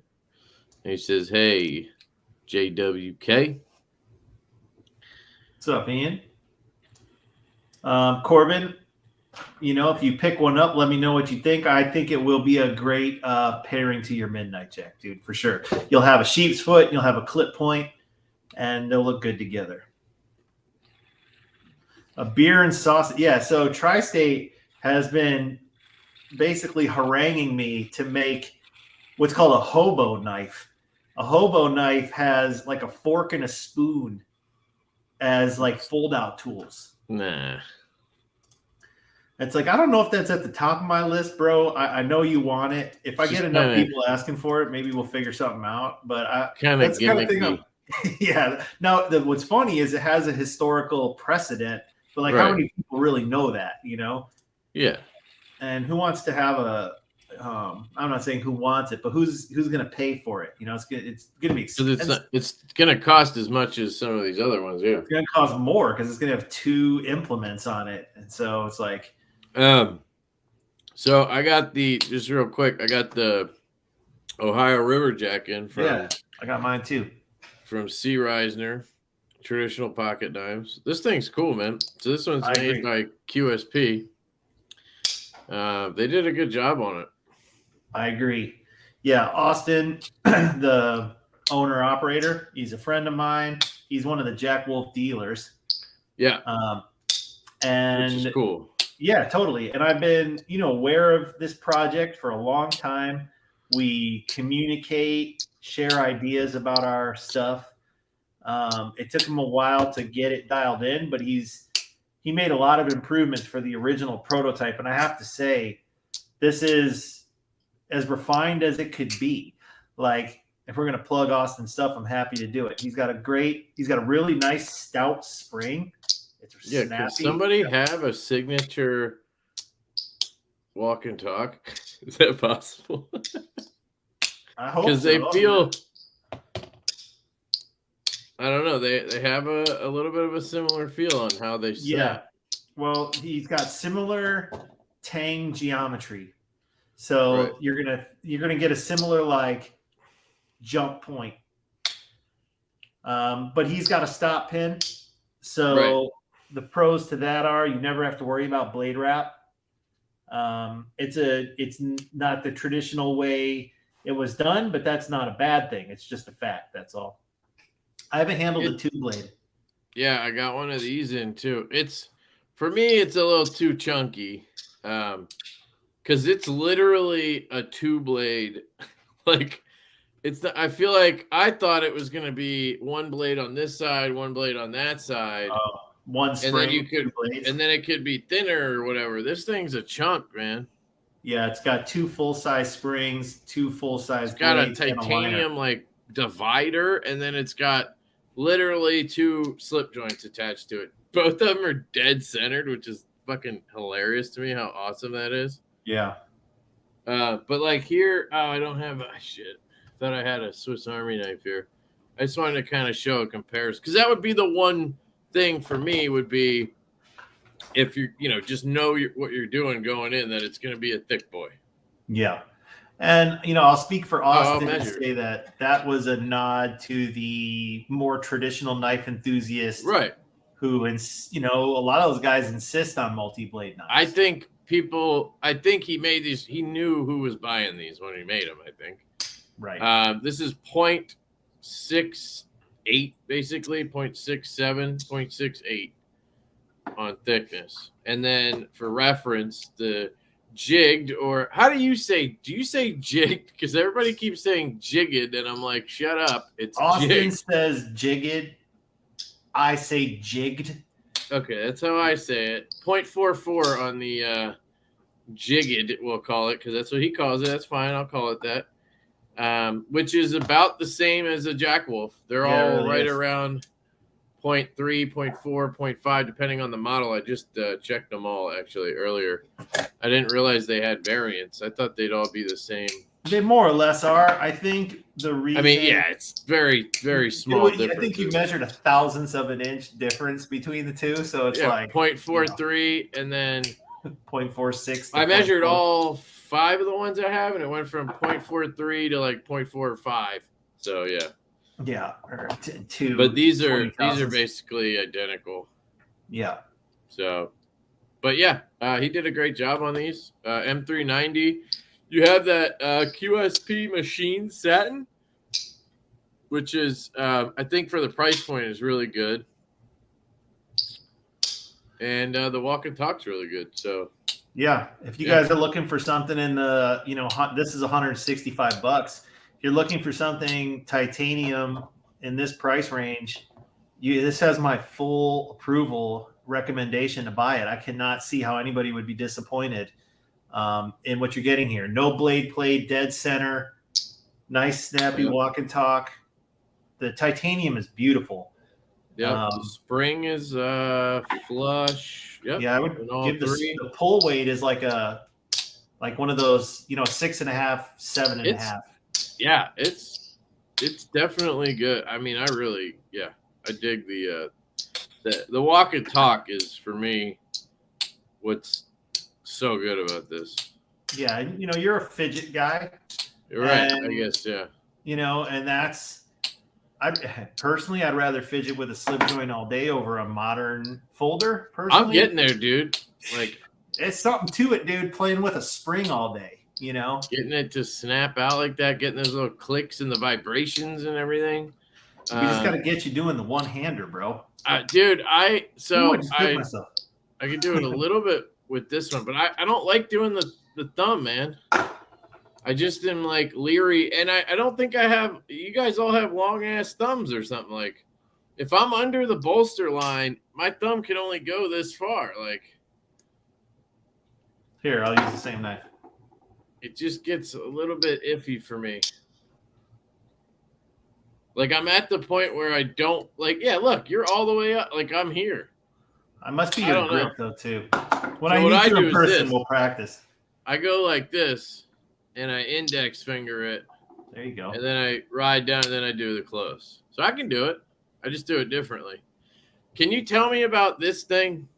And he says, hey, JWK. What's up, Ian? Corbin, if you pick one up, let me know what you think. I think it will be a great pairing to your Midnight Jack, dude, for sure. You'll have a sheep's foot, you'll have a clip point, and they'll look good together. A beer and sausage. Yeah, so Tri-State has been basically haranguing me to make what's called a hobo knife. A hobo knife has like a fork and a spoon as like fold-out tools. Nah. It's like, I don't know if that's at the top of my list, bro. I know you want it. If I get enough people asking for it, maybe we'll figure something out. But that's the kind of thing. Yeah. Now, what's funny is it has a historical precedent, but like, how many people really know that? Yeah. And who wants to have a? I'm not saying who wants it, but who's going to pay for it? It's going to be expensive. It's going to cost as much as some of these other ones. Yeah. It's going to cost more because it's going to have 2 implements on it, and so it's like. So I got just real quick. I got the Ohio River Jack in from. Yeah, I got mine too. From C. Reisner, traditional pocket knives. This thing's cool, man. So this one's made by QSP. They did a good job on it. I agree. Yeah, Austin, the owner operator, he's a friend of mine. He's one of the Jack Wolf dealers. Yeah. And which is cool. Yeah, totally. And I've been, aware of this project for a long time. We communicate, share ideas about our stuff. It took him a while to get it dialed in, but he made a lot of improvements for the original prototype. And I have to say, this is as refined as it could be. Like, if we're going to plug Austin stuff, I'm happy to do it. He's got a really nice stout spring. It's snappy. Can somebody have a signature walk and talk? Is that possible? I hope because they feel. I don't know. They have a little bit of a similar feel on how they set. Yeah. Well, he's got similar tang geometry, so you're gonna get a similar like jump point. But he's got a stop pin, so the pros to that are you never have to worry about blade wrap. It's not the traditional way it was done, but that's not a bad thing. It's just a fact. That's all. I haven't handled the 2-blade. Yeah, I got one of these in too. For me, it's a little too chunky. Because because it's literally a 2-blade. Like, it's not, I feel like I thought it was going to be 1 blade on this side, 1 blade on that side. One spring, and then you could, 2 blades. and then it could be thinner or whatever. This thing's a chunk, man. Yeah, it's got 2 full-size springs, 2 full-size It's got a blades, and titanium like divider, and then it's got literally 2 slip joints attached to it. Both of them are dead centered, which is fucking hilarious to me how awesome that is. Yeah. But like here, I don't have shit. Thought I had a Swiss Army knife here. I just wanted to kind of show a comparison, because that would be the one thing for me would be if you just know what you're doing going in, that it's going to be a thick boy. Yeah. And, I'll speak for Austin and measure. say that was a nod to the more traditional knife enthusiast. Right. Who, a lot of those guys insist on multi-blade knives. I think he made these, he knew who was buying these when he made them, I think. Right. This is 0.68, basically, 0.67, 0.68 on thickness. And then for reference, the jigged, or how do you say jigged? Because everybody keeps saying jigged, and I'm like, shut up. It's Austin jigged. says jigged. I say jigged. Okay, that's how I say it. 0.44 on the jigged, we'll call it, because that's what he calls it. That's fine. I'll call it that. Which is about the same as a Jack Wolf. They're all right around 0.3, 0.4, 0.5, depending on the model. I just checked them all actually earlier. I didn't realize they had variants. I thought they'd all be the same. They more or less are. I think the reason. I mean, yeah, it's very, very small difference. I think you measured 1/1000th of an inch difference between the two, so it's like 0.43 and then 0.46. I measured all 5 of the ones I have, and it went from 0.43 to like 0.45. So yeah. Yeah, or 2. But these are basically identical. Yeah. So, but yeah, he did a great job on these. M390. You have that QSP machine satin, which is I think for the price point is really good. And the walk and talk's really good. So yeah, if you guys are looking for something in the, this is $165. If you're looking for something titanium in this price range, this has my full approval recommendation to buy it. I cannot see how anybody would be disappointed in what you're getting here. No blade play, dead center, nice snappy walk and talk. The titanium is beautiful. Yeah, the spring is flush. Yep. Yeah, I would give the pull weight is like one of those, 6.5, 7.5. Yeah, it's definitely good. I mean, I dig the walk and talk is for me what's so good about this. Yeah, you're a fidget guy. You're right, I guess, yeah. And that's I'd rather fidget with a slip joint all day over a modern folder. Personally, I'm getting there, dude. Like, it's something to it, dude. Playing with a spring all day, getting it to snap out like that, getting those little clicks and the vibrations and everything. We just got to get you doing the one-hander, bro. Dude, I could do it a little bit with this one, but I don't like doing the thumb, man. I just am like leery, and I don't think I have. You guys all have long ass thumbs or something. Like, if I'm under the bolster line, my thumb can only go this far. Like, here, I'll use the same knife. It just gets a little bit iffy for me. Like, I'm at the point where I don't like. Yeah, look, you're all the way up. Like, I'm here. I must be your grip though too. When I meet you in person, we'll practice. I go like this. And I index finger it. There you go. And then I ride down, and then I do the close. So I can do it. I just do it differently. Can you tell me about this thing?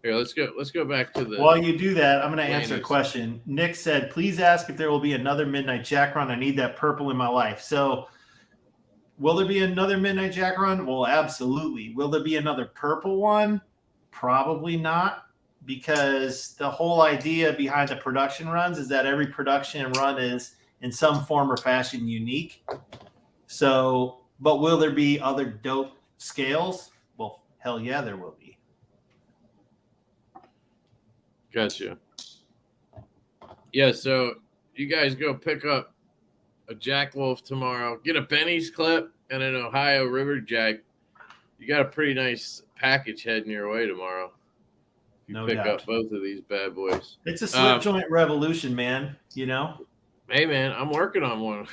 Here, let's go back to the. While you do that, I'm going to answer a question. Nick said, "Please ask if there will be another Midnight Jack run. I need that purple in my life." So, will there be another Midnight Jack run? Well, absolutely. Will there be another purple one? Probably not. Because the whole idea behind the production runs is that every production run is in some form or fashion unique. So, but will there be other dope scales? Well, hell yeah, there will be. Gotcha. Yeah, so you guys go pick up a Jack Wolf tomorrow. Get a Benny's clip and an Ohio River Jack. You got a pretty nice package heading your way tomorrow. You No pick doubt. up both of these bad boys. It's a slip joint revolution, man. You know? Hey, man, I'm working on one.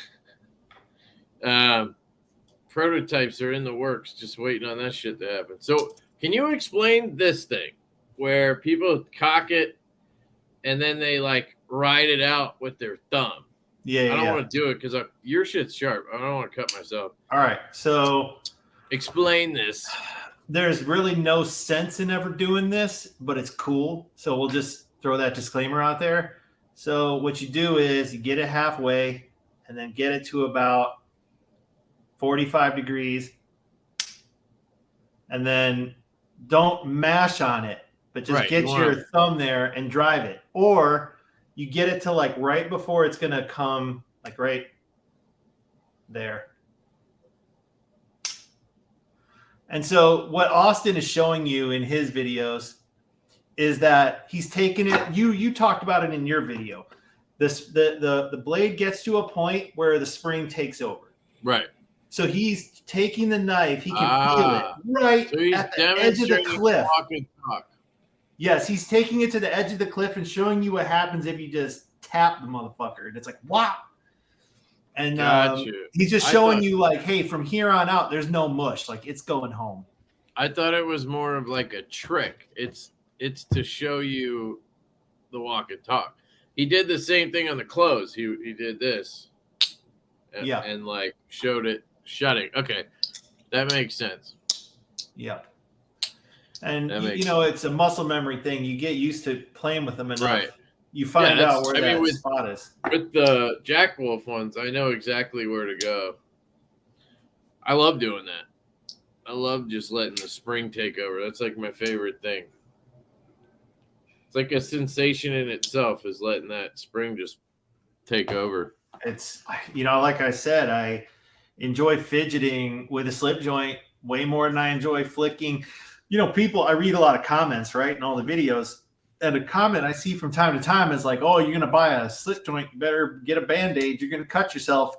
Prototypes are in the works, just waiting on that shit to happen. So, can you explain this thing where people cock it and then they like ride it out with their thumb? Yeah. I don't want to do it because your shit's sharp. I don't want to cut myself. All right. So, explain this. There's really no sense in ever doing this, but it's cool. So, we'll just throw that disclaimer out there. So, what you do is you get it halfway and then get it to about 45 degrees, and then don't mash on it, but just get your thumb there and drive it. Or you get it to like right before it's going to come, like right there. And so what Austin is showing you in his videos is that he's taken it. You talked about it in your video. The blade gets to a point where the spring takes over. Right. So he's taking the knife. He can feel it right at the edge of the cliff. Yes, he's taking it to the edge of the cliff and showing you what happens if you just tap the motherfucker. And it's like, wow. And he's just showing you like, hey, from here on out, there's no mush. Like, it's going home. I thought it was more of like a trick. It's to show you the walk and talk. He did the same thing on the clothes. He did this. And like showed it shutting. Okay. That makes sense. Yeah. And it's a muscle memory thing. You get used to playing with them enough. Right. You find out where that spot is. With the Jack Wolf ones, I know exactly where to go. I love doing that. I love just letting the spring take over. That's like my favorite thing. It's like a sensation in itself is letting that spring just take over. It's, like I said, I enjoy fidgeting with a slip joint way more than I enjoy flicking. I read a lot of comments, right, in all the videos. And a comment I see from time to time is like, oh, you're going to buy a slip joint. You better get a Band-Aid. You're going to cut yourself.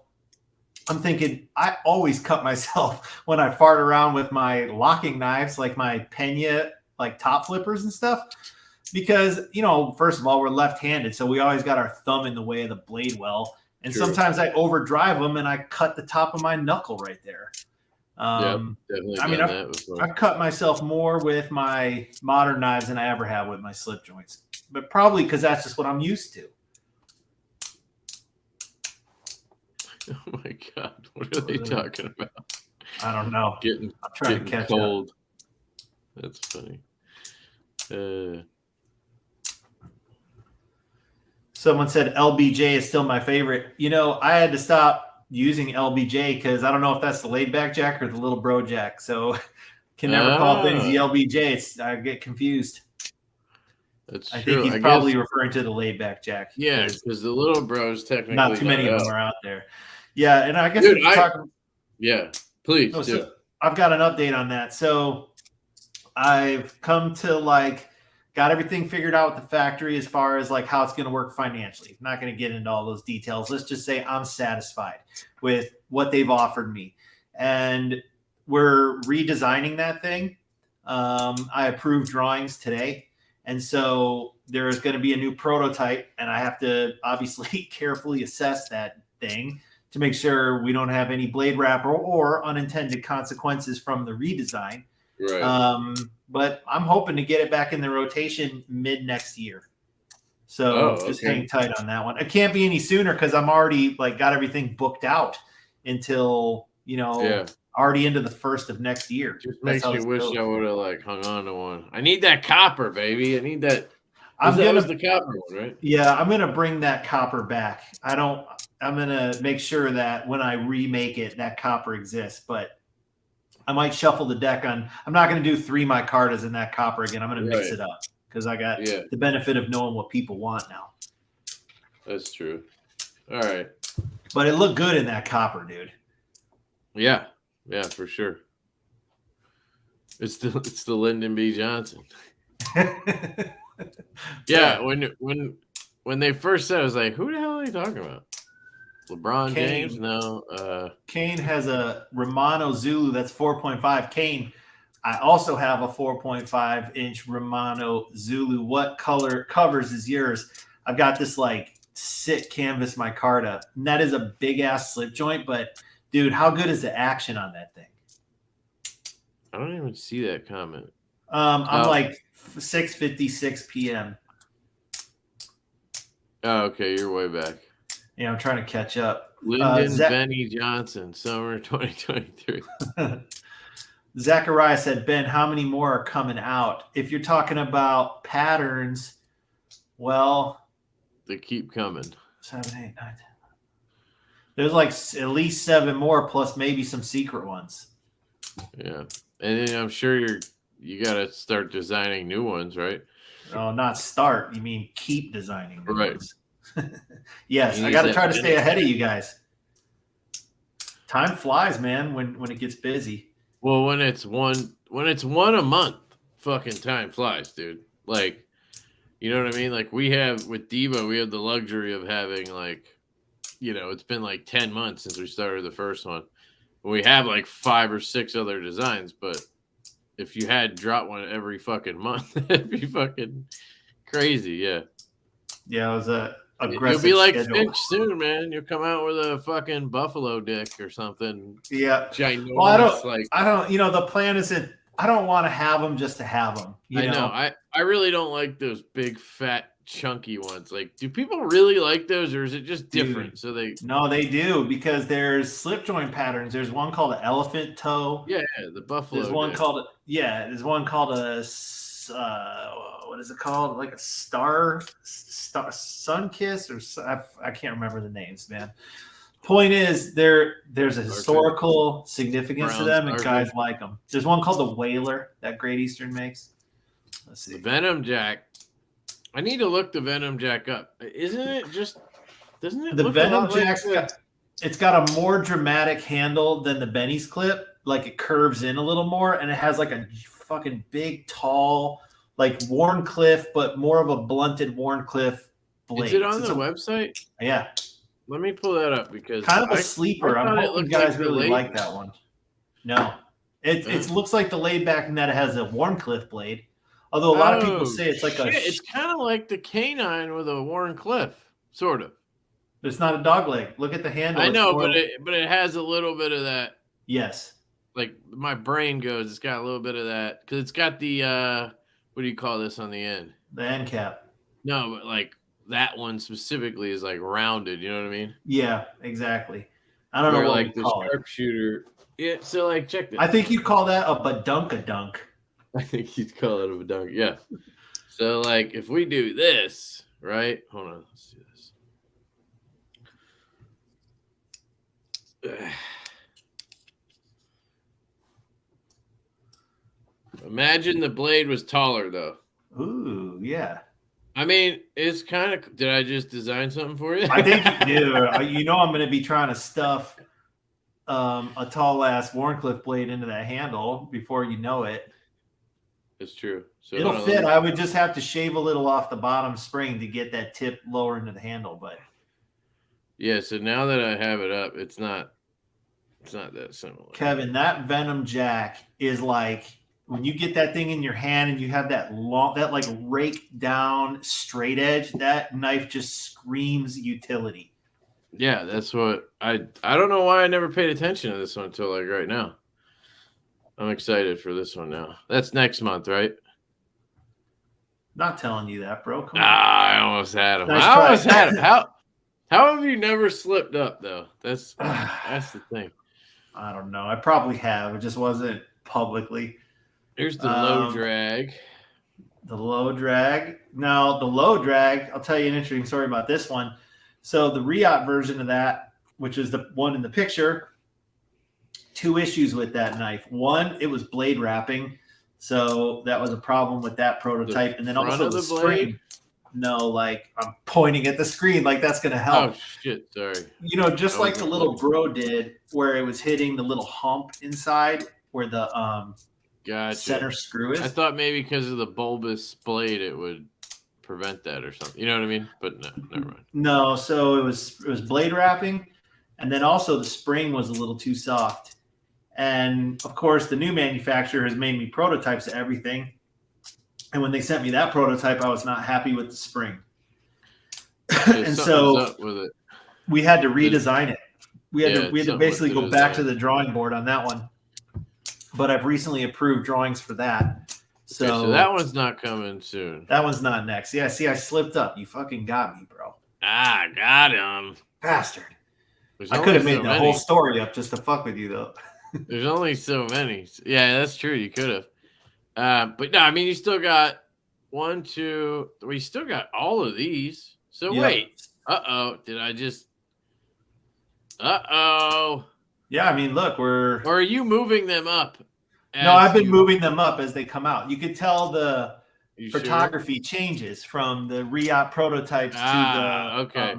I'm thinking I always cut myself when I fart around with my locking knives, like my Pena, like top flippers and stuff. Because, first of all, we're left-handed. So we always got our thumb in the way of the blade well. And sometimes I overdrive them and I cut the top of my knuckle right there. Definitely I've cut myself more with my modern knives than I ever have with my slip joints, but probably because that's just what I'm used to. Oh my God. What are they talking about? I don't know. I'm trying to catch cold. Up. That's funny. Someone said LBJ is still my favorite. I had to stop using LBJ because I don't know if that's the laid back jack or the little bro jack. So can never call things the LBJ. I get confused. I think he's probably referring to the laid back jack. Yeah, because the little bros technically not too many of them are out there. Yeah, and I guess please. So I've got an update on that. So I've come to got everything figured out with the factory as far as how it's going to work financially. I'm not going to get into all those details. Let's just say I'm satisfied with what they've offered me. And we're redesigning that thing. I approved drawings today. And so there is going to be a new prototype, and I have to obviously carefully assess that thing to make sure we don't have any blade wrap or unintended consequences from the redesign. Right. But I'm hoping to get it back in the rotation mid next year. So just hang tight on that one. It can't be any sooner because I'm already got everything booked out until, already into the first of next year. Just makes me wish I would have hung on to one. I need that copper, baby. I need that. That was the copper one, right? Yeah, I'm going to bring that copper back. I'm going to make sure that when I remake it, that copper exists, but I might shuffle the deck on. I'm not going to do 3 micartas in that copper again. I'm going to mix it up because I got the benefit of knowing what people want now. That's true. All right. But it looked good in that copper, dude. Yeah. Yeah, for sure. It's the Lyndon B. Johnson. Yeah, when when they first said, I was like, who the hell are they talking about? LeBron James? No. Kane has a Romano Zulu that's 4.5. Kane, I also have a 4.5-inch Romano Zulu. What color covers is yours? I've got this like sick canvas micarta, and that is a big ass slip joint. But dude, how good is the action on that thing? I don't even see that comment. I'm like 6:56 p.m. Oh, okay, you're way back. Yeah, I'm trying to catch up. Lyndon Benny Johnson, summer 2023. Zachariah said, Ben, how many more are coming out? If you're talking about patterns, well, they keep coming. 7, 8, 9, 10. There's like at least 7 more, plus maybe some secret ones. Yeah, and then I'm sure you got to start designing new ones, right? Oh, not start. You mean keep designing new right. ones. Yes, I got to try to stay ahead of you guys. Time flies, man, when it gets busy. Well, when it's one a month, fucking time flies, dude. Like, you know what I mean? Like we have with Diva, we have the luxury of having like, you know, it's been like 10 months since we started the first one. We have like 5 or 6 other designs, but if you had drop one every fucking month, it'd be fucking crazy. Yeah. Yeah, it was a aggressive You'll be like schedule. Finch soon, man. You'll come out with a fucking buffalo dick or something. Yeah. Ginormous, Well, I don't, you know, the plan isn't, I don't want to have them just to have them. I know. I really don't like those big, fat, chunky ones. Like, do people really like those, or is it just different? No, they do, because there's slip joint patterns. There's one called an elephant toe. Yeah, the buffalo. There's one called there's one called a what is it called? Like a star sun kiss, or I can't remember the names, man. Point is, there's a historical significance to them, and guys like them. There's one called the Whaler that Great Eastern makes. Let's see. The Venom Jack. I need to look the Venom Jack up. Isn't it just? Doesn't it? The Venom Jack's it's got a more dramatic handle than the Benny's clip. Like it curves in a little more, and it has like a fucking big, tall, like Warncliffe, but more of a blunted Warncliffe blade. Is it on the website? Yeah. Let me pull that up, because kind of a sleeper. I'm hoping you guys really like that one. No, it looks like the laid back net has a Warncliffe blade. Although a lot of people say it's like it's kind of like the canine with a Warncliffe, sort of. It's not a dog leg. Look at the handle. I know, but it has a little bit of that. Yes. Like my brain goes, it's got a little bit of that, because it's got the what do you call this on the end? The end cap. No, but like that one specifically is like rounded. You know what I mean? Yeah, exactly. I don't know what like we the call sharpshooter. Yeah. So like, check this. I think you call that a badunk-a-dunk. I think you'd call it a badunk. Yeah. So like, if we do this, right? Hold on. Let's do this. Imagine the blade was taller, though. Ooh, yeah. I mean, it's kind of. Did I just design something for you? I think you do. You know, I'm going to be trying to stuff a tall ass Warncliffe blade into that handle before you know it. It's true. So it'll fit. I would just have to shave a little off the bottom spring to get that tip lower into the handle. But yeah, so now that I have it up, it's not that similar. Kevin, that Venom Jack is like, when you get that thing in your hand and you have that like rake down straight edge, that knife just screams utility. Yeah, that's what I don't know why I never paid attention to this one until like right now. I'm excited for this one now. That's next month, right? Not telling you that, bro. Come on. I almost had him. Nice I almost had him. How have you never slipped up though? That's the thing. I don't know. I probably have. It just wasn't publicly. Here's the low drag. The low drag. Now, the low drag, I'll tell you an interesting story about this one. So the Riot version of that, which is the one in the picture, 2 issues with that knife. One, it was blade wrapping. So that was a problem with that prototype. And then also the spring. No, like I'm pointing at the screen like that's going to help. Oh, shit. Sorry. You know, just like the little bro did, where it was hitting the little hump inside where the center screw is. I thought maybe because of the bulbous blade it would prevent that or something. You know what I mean? But no, never mind. No, so it was blade wrapping, and then also the spring was a little too soft. And of course, the new manufacturer has made me prototypes of everything. And when they sent me that prototype, I was not happy with the spring. And so up with it. we had to redesign it. We had to basically go back to design. the drawing board on that one. But I've recently approved drawings for that. So that one's not coming soon. That one's not next. Yeah, see, I slipped up. You fucking got me, bro. Ah, got him. Bastard. There's I could have made the whole story up just to fuck with you, though. There's only so many. Yeah, that's true. You could have. But no, I mean, you still got 1, 2. We still got all of these. So Yep. wait. Uh-oh. Did I just... Uh-oh. Yeah, I mean, look, Or are you moving them up? No, I've been moving them up as they come out. You could tell the photography sure? changes from the re-op prototypes to the... Okay.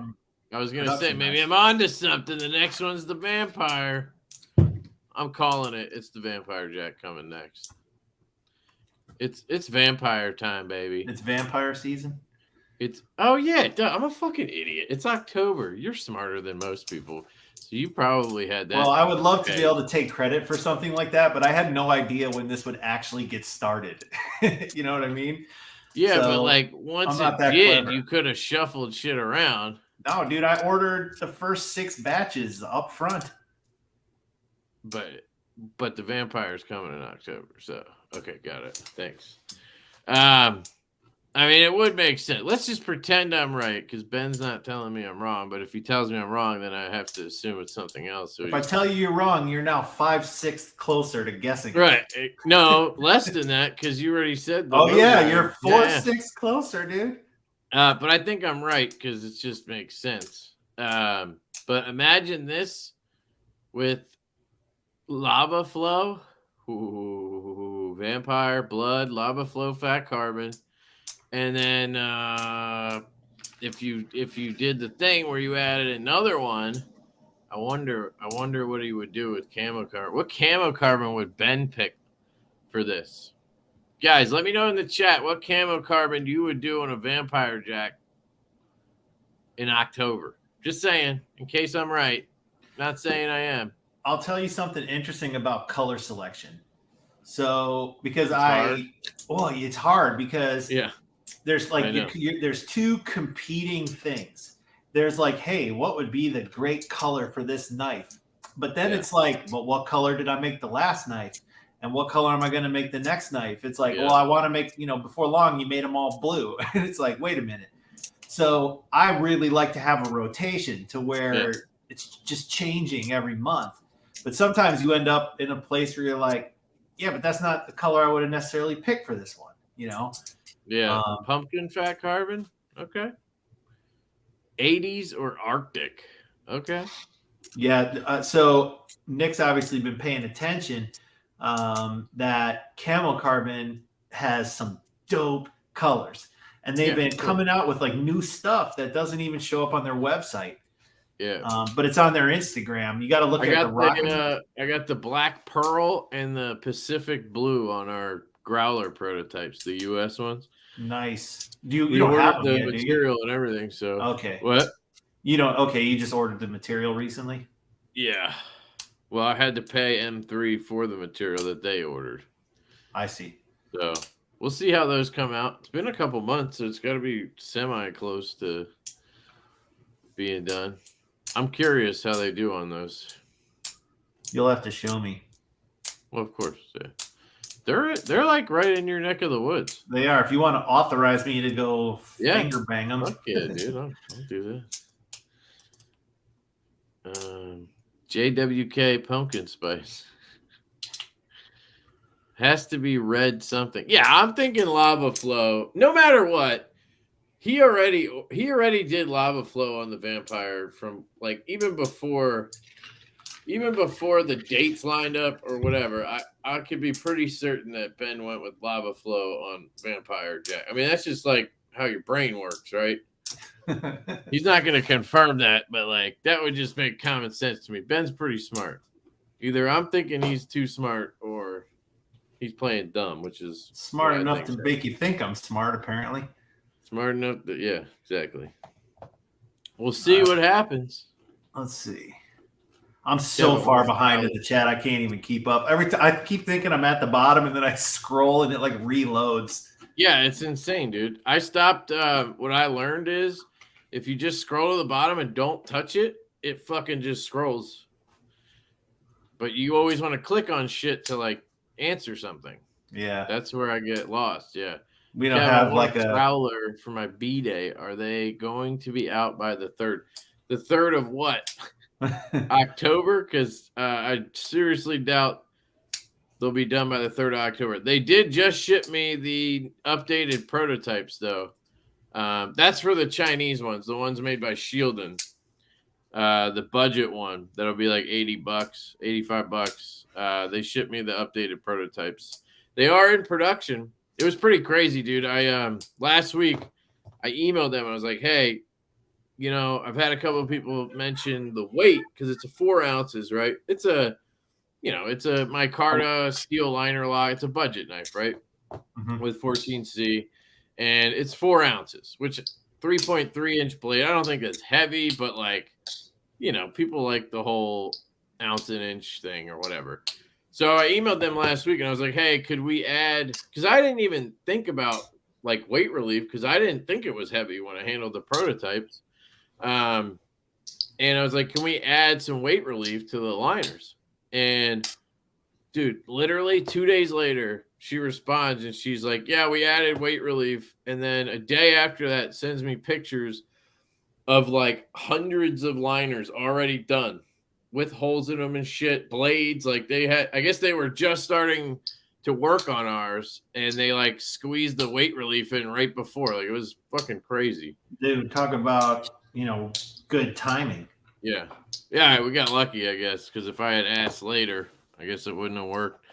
I was going to say, maybe I'm onto something. The next one's the vampire. I'm calling it. It's the Vampire Jack coming next. It's vampire time, baby. It's vampire season? Oh yeah, I'm a fucking idiot. It's October. You're smarter than most people. So you probably had that. Well, I would love to be able to take credit for something like that, but I had no idea when this would actually get started. You know what I mean? Yeah, so, but like once it did, you could have shuffled shit around. No, dude, I ordered the first 6 batches up front. But the vampire's coming in October, so okay, got it. Thanks. I mean, it would make sense. Let's just pretend I'm right, because Ben's not telling me I'm wrong. But if he tells me I'm wrong, then I have to assume it's something else. So if I tell you you're wrong, you're now 5/6 closer to guessing. Right? No, less than that, because you already said. You're 4/6 closer, dude. But I think I'm right because it just makes sense. But imagine this with lava flow, vampire blood, lava flow, fat carbon. And then if you did the thing where you added another one, I wonder what he would do with camo carbon. What camo carbon would Ben pick for this? Guys, let me know in the chat what camo carbon you would do on a Vampire Jack in October. Just saying, in case I'm right. Not saying I am. I'll tell you something interesting about color selection. So because it's hard because there's like there's 2 competing things. There's like, hey, what would be the great color for this knife? But then it's like, but what color did I make the last knife? And what color am I going to make the next knife? It's like, well, I want to make, before long you made them all blue. And it's like, wait a minute. So I really like to have a rotation to where it's just changing every month. But sometimes you end up in a place where you're like, yeah, but that's not the color I would have necessarily picked for this one, Yeah, pumpkin fat carbon. Okay. 80s or Arctic. Okay. Yeah. So Nick's obviously been paying attention that camo carbon has some dope colors, and they've been coming out with like new stuff that doesn't even show up on their website. Yeah. But it's on their Instagram. You got to look at the rock. I got the black pearl and the Pacific blue on our growler prototypes, the US ones. Nice. You don't have the material and everything, so okay. What? You don't you just ordered the material recently? Yeah. Well, I had to pay M3 for the material that they ordered. I see. So we'll see how those come out. It's been a couple months, so it's got to be semi-close to being done. I'm curious how they do on those. You'll have to show me. Well, of course, yeah. They're like right in your neck of the woods. They are. If you want to authorize me to go finger bang them. Fuck yeah, dude. I'll do that. JWK pumpkin spice. Has to be red something. Yeah, I'm thinking lava flow. No matter what, he already did lava flow on the vampire from like even before the dates lined up or whatever. I could be pretty certain that Ben went with lava flow on Vampire Jack. I mean, that's just like how your brain works, right? He's not going to confirm that, but like that would just make common sense to me. Ben's pretty smart. Either I'm thinking he's too smart or he's playing dumb, which is smart enough to make you think I'm smart, apparently. Smart enough that, yeah, exactly. We'll see what happens. Let's see. I'm so far behind in the chat, I can't even keep up. Every time I keep thinking I'm at the bottom, and then I scroll and it like reloads. Yeah, it's insane, dude. I stopped. What I learned is if you just scroll to the bottom and don't touch it, it fucking just scrolls. But you always want to click on shit to like answer something. Yeah, that's where I get lost. Yeah, we don't have like a growler for my B-Day. Are they going to be out by the 3rd? The 3rd of what? October? Because I seriously doubt they'll be done by the 3rd of October. They did just ship me the updated prototypes, though. That's for the Chinese ones, the ones made by Shieldon. The budget one that'll be like $80, $85. They shipped me the updated prototypes. They are in production. It was pretty crazy, dude. I last week I emailed them. I was like, hey, I've had a couple of people mention the weight because it's a 4 ounces, right? It's a micarta steel liner lock. It's a budget knife, right? Mm-hmm. With 14C, and it's 4 ounces, which 3.3 inch blade. I don't think it's heavy, but like, people like the whole ounce and inch thing or whatever. So I emailed them last week and I was like, hey, could we add, because I didn't even think about like weight relief because I didn't think it was heavy when I handled the prototypes. And I was like, can we add some weight relief to the liners? And dude, literally 2 days later, she responds and she's like, yeah, we added weight relief. And then a day after that sends me pictures of like hundreds of liners already done with holes in them and shit, blades. Like I guess they were just starting to work on ours and they like squeezed the weight relief in right before. Like it was fucking crazy. Dude, talk about, good timing. Yeah. Yeah, we got lucky, I guess, because if I had asked later, I guess it wouldn't have worked.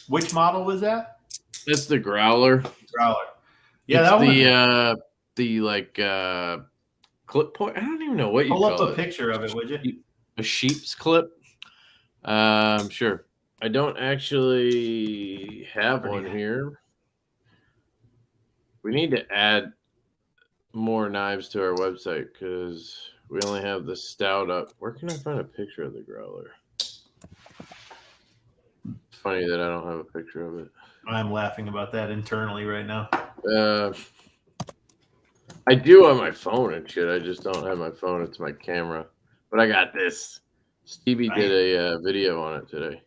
Which model was that? That's the Growler. Yeah, it's that one. The clip point. I don't even know what you call it. Pull up a picture of it, would you? A sheep's clip. Sure. I don't actually have one here. We need to add more knives to our website because we only have the stout up. Where can I find a picture of the Growler? It's funny that I don't have a picture of it. I'm laughing about that internally right now. I do on my phone and shit. I just don't have my phone. It's my camera. But I got this. Stevie did a video on it today.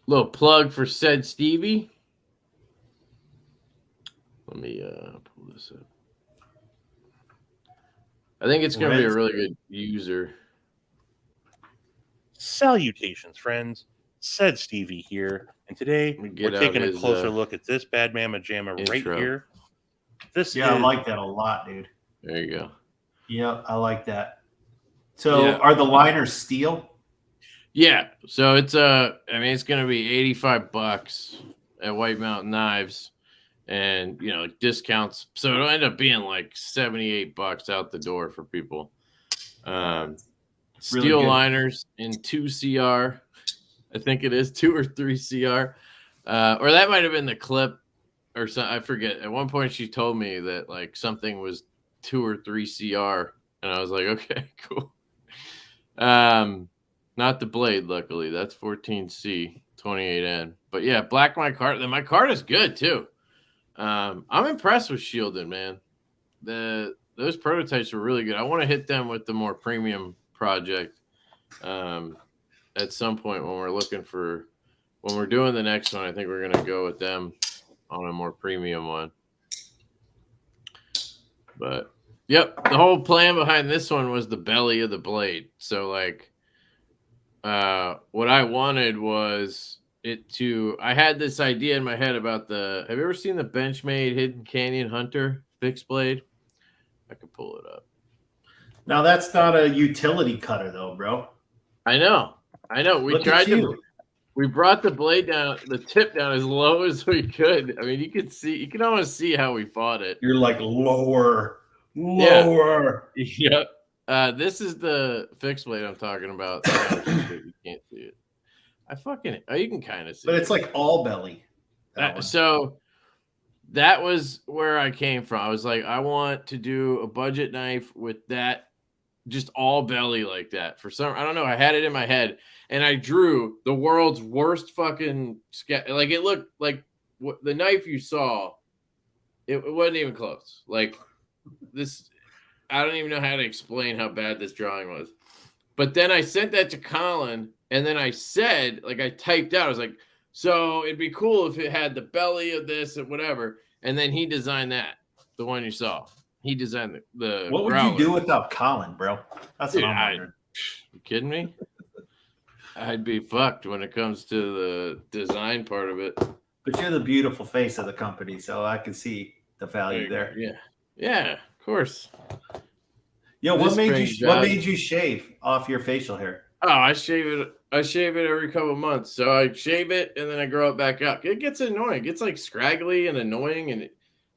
Little plug for said Stevie. Let me pull this up. I think it's going to be a really good user. Salutations, friends. Said Stevie here. And today we're taking a closer look at this Bad Mama Jamma right here. I like that a lot, dude. There you go. Yeah, I like that. So are the liners steel? Yeah. So it's it's going to be $85 at White Mountain Knives. And, discounts. So it'll end up being like $78 out the door for people. Steel really liners in 2 CR. I think it is 2 or 3 CR. Or that might have been the clip or something. I forget. At one point she told me that like something was 2 or 3 CR. And I was like, okay, cool. Not the blade, luckily. That's 14C, 28N. But yeah, black micarta. My card is good too. I'm impressed with Shieldon, man. Those prototypes were really good. I want to hit them with the more premium project at some point when we're doing the next one. I think we're gonna go with them on a more premium one. But yep, the whole plan behind this one was the belly of the blade. So like, what I wanted was I had this idea in my head about have you ever seen the Benchmade Hidden Canyon Hunter fixed blade? I could pull it up. Now that's not a utility cutter though, bro. I know. We brought the blade down, the tip down as low as we could. I mean, you can almost see how we fought it. You're like lower. Yep. This is the fixed blade I'm talking about. You can't see it. You can kind of see but it's like all belly. So that was where I came from. I was like, I want to do a budget knife with that, just all belly like that. For some, I don't know. I had it in my head, and I drew the world's worst fucking sketch. Like it looked like the knife you saw. It wasn't even close. Like this, I don't even know how to explain how bad this drawing was. But then I sent that to Colin, and then I said, like, I typed out, I was like, so it'd be cool if it had the belly of this and whatever. And then he designed that, the one you saw. He designed the What would growler. you do without Colin, bro? That's what I'm wondering. You kidding me? I'd be fucked when it comes to the design part of it. But you're the beautiful face of the company, so I can see the value there. Yeah, of course. Yo, what made you shave off your facial hair? Oh, I shave it every couple of months. So I shave it and then I grow it back up. It gets annoying. It gets like scraggly and annoying, and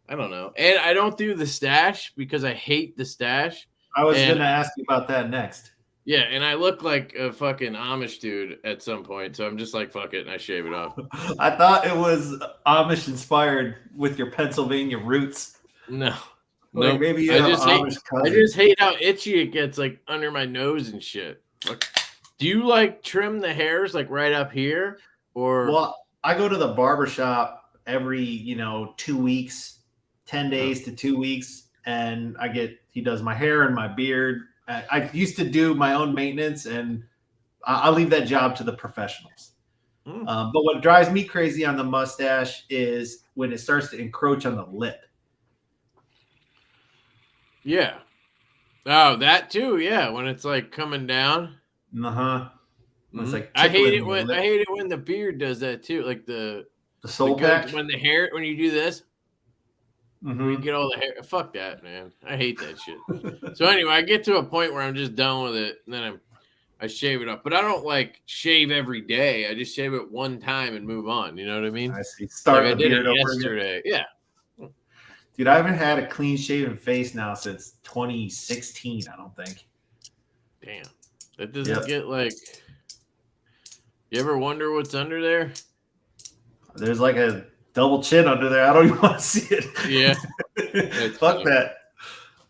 I don't know. And I don't do the stash because I hate the stash. I was going to ask you about that next. Yeah, and I look like a fucking Amish dude at some point, so I'm just like, fuck it, and I shave it off. I thought it was Amish inspired with your Pennsylvania roots. No. Like maybe I just hate how itchy it gets, like under my nose and shit. Like, do you like trim the hairs like right up here, or? Well, I go to the barber shop every 2 weeks, 10 days to 2 weeks, and he does my hair and my beard. I used to do my own maintenance, and I'll leave that job to the professionals. But what drives me crazy on the mustache is when it starts to encroach on the lip. Yeah. Oh, that too. Yeah, when it's like coming down. It's like I hate it when the beard does that too, like the soul patch. When you do this. You get all the hair. Fuck that, man. I hate that shit. So anyway, I get to a point where I'm just done with it, and then I shave it up. But I don't like shave every day. I just shave it one time and move on. You know what I mean? I see. Start the beard over yesterday. Yeah. Dude, I haven't had a clean shaven face now since 2016. I don't think. Damn, that doesn't get like. You ever wonder what's under there? There's like a double chin under there. I don't even want to see it. Yeah. Fuck that.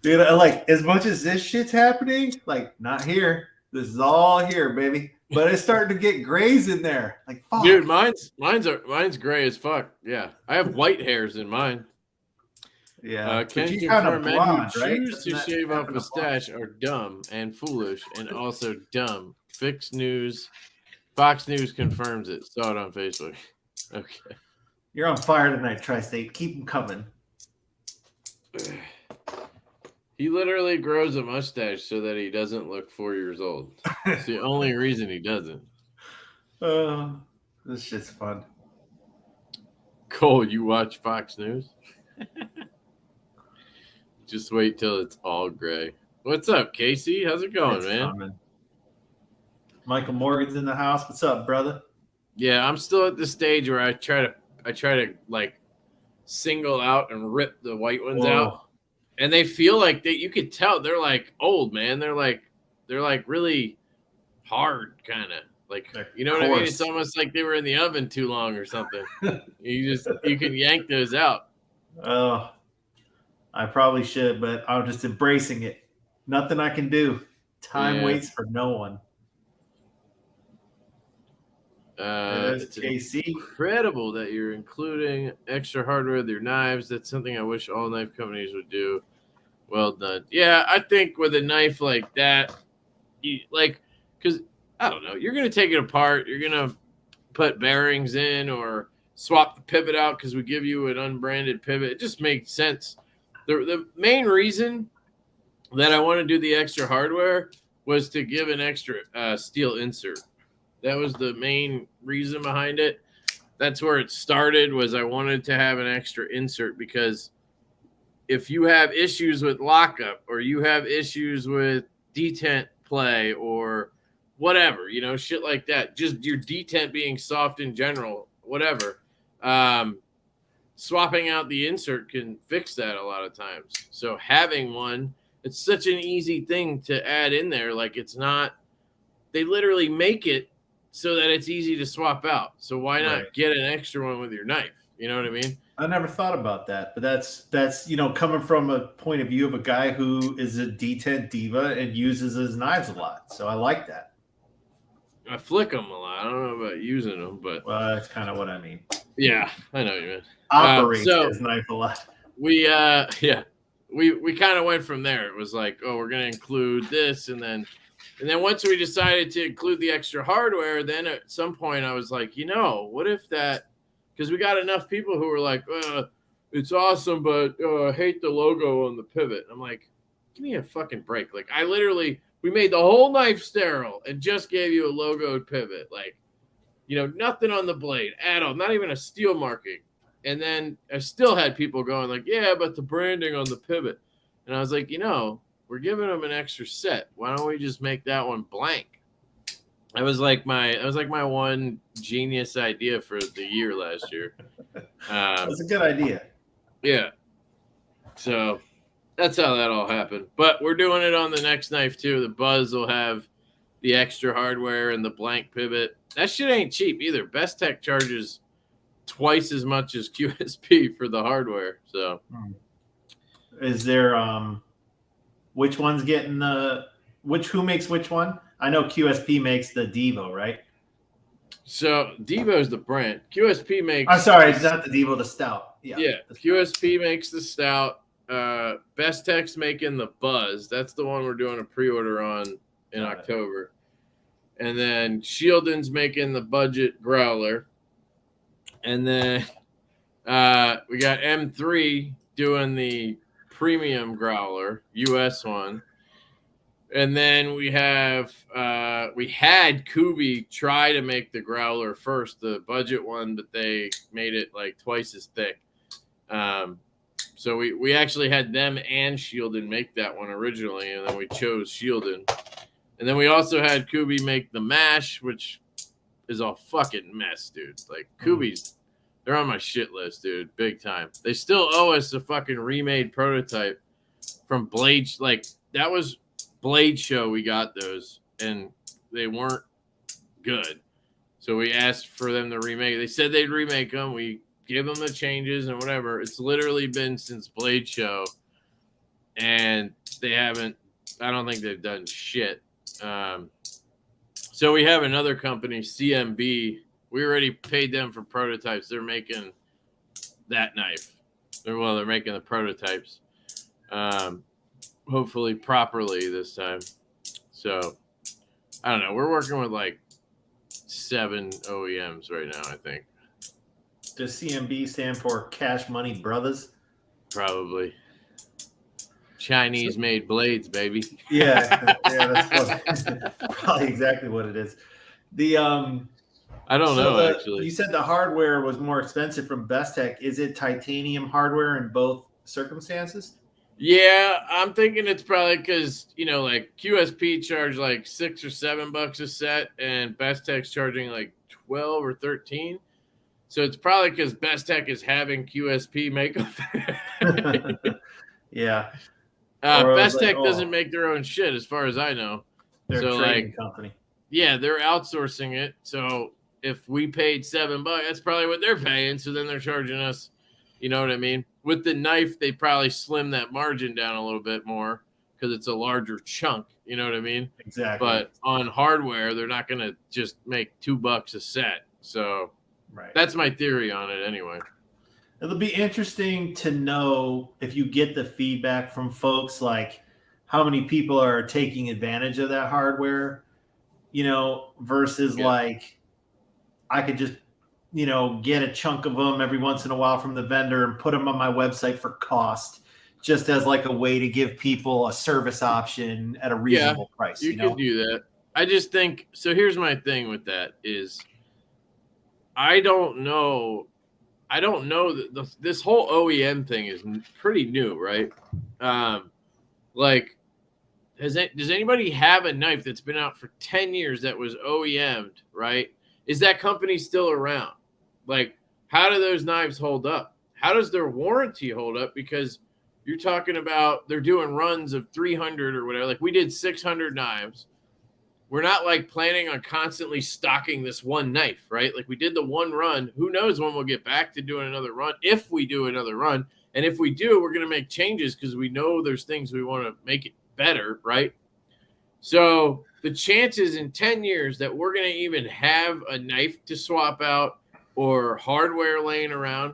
Dude, I like as much as this shit's happening, like not here. This is all here, baby. But it's starting to get grays in there. Like fuck. Dude, mine's gray as fuck. Yeah. I have white hairs in mine. Yeah. Can you kind of blonde, right? Choose to shave off a stash are dumb and foolish and also dumb. Fox News confirms it. Saw it on Facebook. Okay. You're on fire tonight, Tri-State. Keep them coming. He literally grows a mustache so that he doesn't look 4 years old. It's the only reason he doesn't. This shit's fun. Cole, you watch Fox News? Just wait till it's all gray. What's up, Casey? How's it going, man? Coming. Michael Morgan's in the house. What's up, brother? Yeah, I'm still at the stage where I try to like single out and rip the white ones out, and they feel like you could tell they're like old, man. They're like really hard, kind of like, you know what I mean? It's almost like they were in the oven too long or something. You can yank those out. Oh, I probably should, but I'm just embracing it. Nothing I can do. Time waits for no one. It's incredible that you're including extra hardware with your knives. That's something I wish all knife companies would do. Well done. Yeah, I think with a knife like that, because I don't know, you're going to take it apart. You're going to put bearings in or swap the pivot out because we give you an unbranded pivot. It just makes sense. The main reason that I want to do the extra hardware was to give an extra steel insert. That was the main reason behind it. That's where it started, was I wanted to have an extra insert, because if you have issues with lockup or you have issues with detent play or whatever, shit like that, just your detent being soft in general, whatever, swapping out the insert can fix that a lot of times. So having one, it's such an easy thing to add in there. Like, it's not, they literally make it so that it's easy to swap out. So why not get an extra one with your knife? You know what I mean? I never thought about that, but that's coming from a point of view of a guy who is a detent diva and uses his knives a lot. So I like that. I flick them a lot. I don't know about using them, but that's kind of what I mean. Yeah, I know what you mean. Operates his knife a lot. We we kind of went from there. It was like, oh, we're gonna include this, and then once we decided to include the extra hardware, then at some point I was like, what if that? Because we got enough people who were like, it's awesome, but I hate the logo on the pivot. I'm like, give me a fucking break. Like, we made the whole knife sterile and just gave you a logoed pivot. Like, nothing on the blade at all, not even a steel marking. And then I still had people going like, yeah, but the branding on the pivot. And I was like, we're giving them an extra set. Why don't we just make that one blank? That was like my one genius idea for the year last year. That's a good idea. Yeah. So that's how that all happened. But we're doing it on the next knife too. The Buzz will have the extra hardware and the blank pivot. That shit ain't cheap either. Best Tech charges twice as much as QSP for the hardware. So is there which one's getting who makes which one? I know QSP makes the Devo, right? So Devo's the brand. QSP makes. I'm sorry, it's not the Devo, the Stout. Yeah. QSP makes the Stout. Best Tech's making the Buzz. That's the one we're doing a pre-order on in October. And then Shieldon's making the budget growler. And then we got M3 doing the premium growler, US one. And then we had Kubi try to make the growler first, the budget one, but they made it like twice as thick. So we actually had them and Shieldon make that one originally, and then we chose Shieldon. And then we also had Kubi make the Mash, which is a fucking mess, dude. Like, Kubi's, they're on my shit list, dude, big time. They still owe us a fucking remade prototype from Blade. Like, that was Blade Show we got those, and they weren't good. So we asked for them to remake. They said they'd remake them. We gave them the changes and whatever. It's literally been since Blade Show, and they haven't. I don't think they've done shit. So we have another company, CMB. We already paid them for prototypes. They're making that knife. They're making the prototypes. Hopefully properly this time. So I don't know. We're working with like 7 OEMs right now, I think. Does CMB stand for Cash Money Brothers? Probably. Chinese made blades, baby. Yeah, that's probably exactly what it is. I don't know, actually. You said the hardware was more expensive from Best Tech. Is it titanium hardware in both circumstances? Yeah, I'm thinking it's probably because, like QSP charged like $6 or $7 a set, and Best Tech's charging like 12 or 13. So it's probably because Best Tech is having QSP make them. Yeah. Best Tech doesn't make their own shit, as far as I know. They're a trading company. Yeah, they're outsourcing it. So if we paid $7, that's probably what they're paying. So then they're charging us. You know what I mean? With the knife, they probably slim that margin down a little bit more because it's a larger chunk. You know what I mean? Exactly. But on hardware, they're not going to just make $2 a set. So that's my theory on it anyway. It'll be interesting to know if you get the feedback from folks, like how many people are taking advantage of that hardware, versus like I could just, get a chunk of them every once in a while from the vendor and put them on my website for cost, just as like a way to give people a service option at a reasonable price. You could do that. I just think, so here's my thing with that is I don't know that this whole OEM thing is pretty new, right? Like, does anybody have a knife that's been out for 10 years that was OEM'd, right? Is that company still around? Like, how do those knives hold up? How does their warranty hold up? Because you're talking about they're doing runs of 300 or whatever. Like, we did 600 knives. we're not like planning on constantly stocking this one knife, right? Like we did the one run. Who knows when we'll get back to doing another run, if we do another run. And if we do, we're going to make changes because we know there's things we want to make it better, right? So the chances in 10 years that we're going to even have a knife to swap out or hardware laying around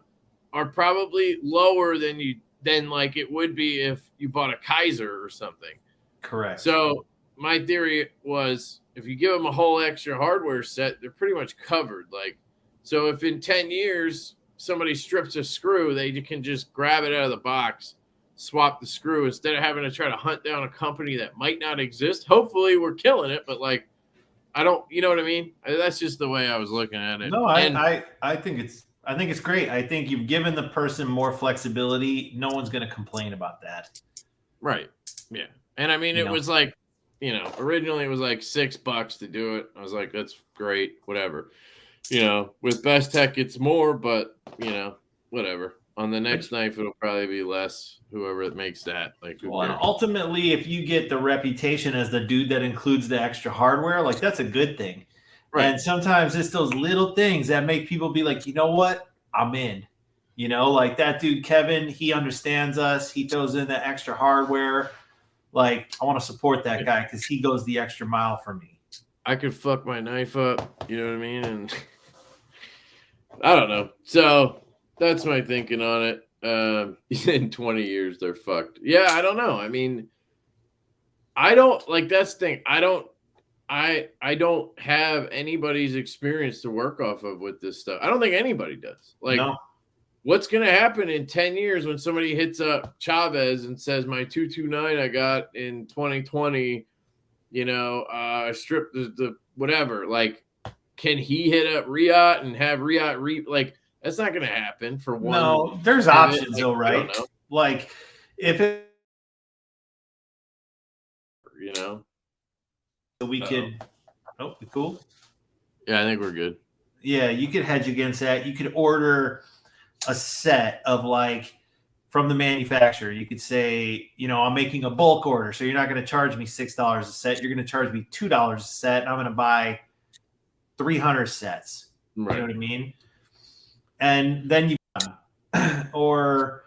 are probably lower than like it would be if you bought a Kaiser or something. Correct. So my theory was if you give them a whole extra hardware set, they're pretty much covered. Like, so if in 10 years somebody strips a screw, they can just grab it out of the box, swap the screw instead of having to try to hunt down a company that might not exist. Hopefully we're killing it, but like, I don't, you know what I mean? That's just the way I was looking at it. No, I think it's great. I think you've given the person more flexibility. No one's going to complain about that. Right. Yeah. And I mean, it was like, originally it was like $6 to do it. I was like, that's great, whatever. With Best Tech, it's more, but whatever. On the next knife, it'll probably be less. Whoever makes that, like, well, and ultimately, if you get the reputation as the dude that includes the extra hardware, like that's a good thing. Right. And sometimes it's those little things that make people be like, you know what, I'm in. Like that dude Kevin, he understands us. He throws in the extra hardware. Like, I want to support that guy because he goes the extra mile for me. I could fuck my knife up, you know what I mean? And I don't know. So that's my thinking on it. In 20 years, they're fucked. Yeah, I don't know. I mean, I don't like that's the thing. I don't have anybody's experience to work off of with this stuff. I don't think anybody does. Like, no. What's going to happen in 10 years when somebody hits up Chavez and says, my 229 I got in 2020, stripped the whatever. Like, can he hit up Riot and have Riot like, that's not going to happen for one. No, there's options though, right? Like, if it, we could, cool. Yeah, I think we're good. Yeah, you could hedge against that. You could order a set of like from the manufacturer. You could say, I'm making a bulk order, so you're not going to charge me $6 a set. You're going to charge me $2 a set, and I'm going to buy 300 sets. Right. You know what I mean? And then or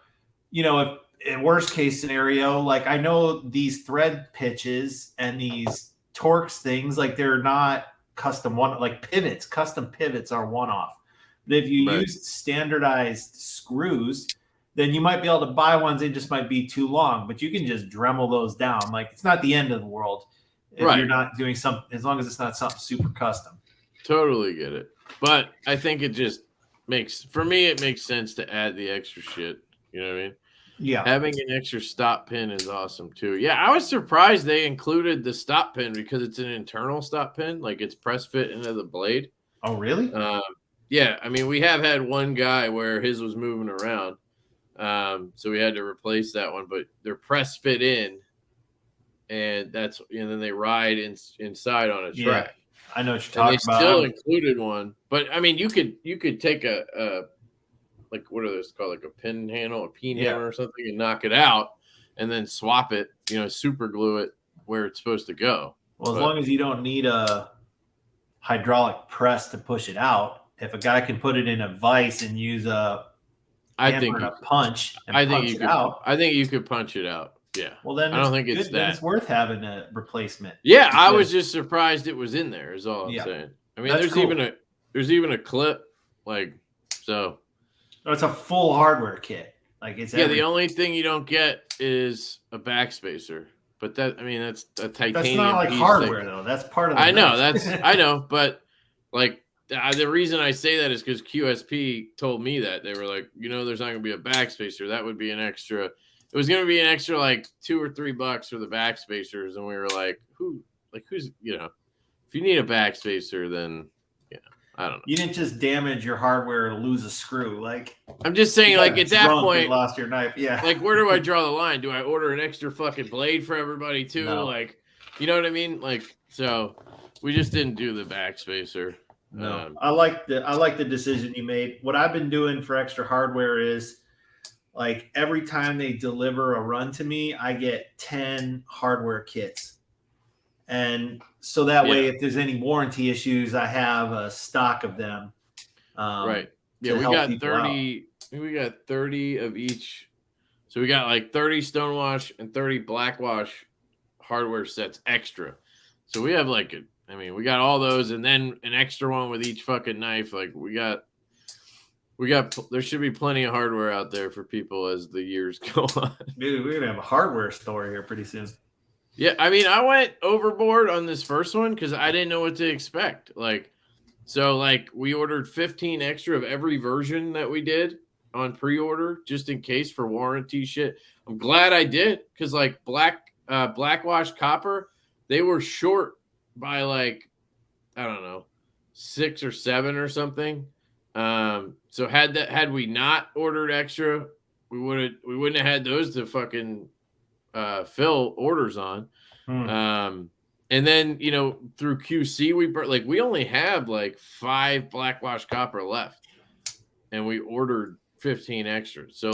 if in worst case scenario, like I know these thread pitches and these Torx things, like they're not custom one, like pivots. Custom pivots are one-off. But if you use standardized screws, then you might be able to buy ones. They just might be too long, but you can just Dremel those down. Like it's not the end of the world if you're not doing something, as long as it's not something super custom. Totally get it. But I think it just makes sense to add the extra shit. You know what I mean? Yeah. Having an extra stop pin is awesome too. Yeah, I was surprised they included the stop pin because it's an internal stop pin, like it's press fit into the blade. Oh, really? Yeah, I mean, we have had one guy where his was moving around, so we had to replace that one. But they're press fit in, and then they ride inside on a track. Yeah, I know what you're talking about. They still included one, but I mean, you could take a like what are those called, like a pin handle, a peen hammer or something, and knock it out, and then swap it, super glue it where it's supposed to go. Well, as long as you don't need a hydraulic press to push it out. If a guy can put it in a vise and use a hammer and a punch and punch it out. I think you could punch it out. Yeah. Well, then I don't think it's that. Then it's worth having a replacement. Yeah, I was just surprised it was in there. Is all I'm saying. I mean, there's even a clip, like so. No, it's a full hardware kit. Like it's the only thing you don't get is a backspacer. But that's a titanium. That's not like hardware though. That's part of the I know, but like the reason I say that is because QSP told me that. They were like, there's not gonna be a backspacer. That would be an extra. It was gonna be an extra like $2 or $3 for the backspacers, and we were like, who's if you need a backspacer, then I don't know. You didn't just damage your hardware to lose a screw. Like I'm just saying, like at that point, you lost your knife. Yeah. Like where do I draw the line? Do I order an extra fucking blade for everybody too? No. Like, you know what I mean? Like, so we just didn't do the backspacer. No, I like the decision you made. What I've been doing for extra hardware is like every time they deliver a run to me, I get 10 hardware kits. And so that way, if there's any warranty issues, I have a stock of them. Right. Yeah, we got 30. We got 30 of each. So we got like 30 stonewash and 30 blackwash hardware sets extra. So we have like we got all those and then an extra one with each fucking knife. Like we got there should be plenty of hardware out there for people as the years go on. Dude, we're gonna have a hardware store here pretty soon. Yeah, I went overboard on this first one because I didn't know what to expect. So we ordered 15 extra of every version that we did on pre-order just in case for warranty shit. I'm glad I did because blackwash copper, they were short by I don't know, 6 or 7 or something. So had we not ordered extra, we wouldn't have had those to fucking fill orders on. And then through QC we only have 5 blackwash copper left, and we ordered 15 extra. So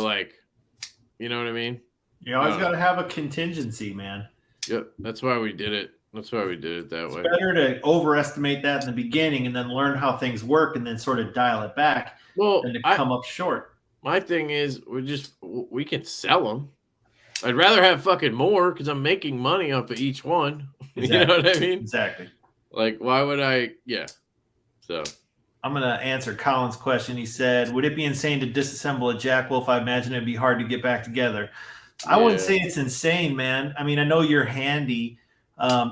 you know what I mean? You always got to have a contingency, man. Yep, that's why we did it. That's why we did it that way. It's better to overestimate that in the beginning and then learn how things work and then sort of dial it back than to come up short. My thing is we can sell them. I'd rather have fucking more because I'm making money off of each one. Exactly. You know what I mean? Exactly. Why would I? Yeah. So I'm going to answer Colin's question. He said, would it be insane to disassemble a Jack Wolf? I imagine it'd be hard to get back together. I wouldn't say it's insane, man. I mean, I know you're handy.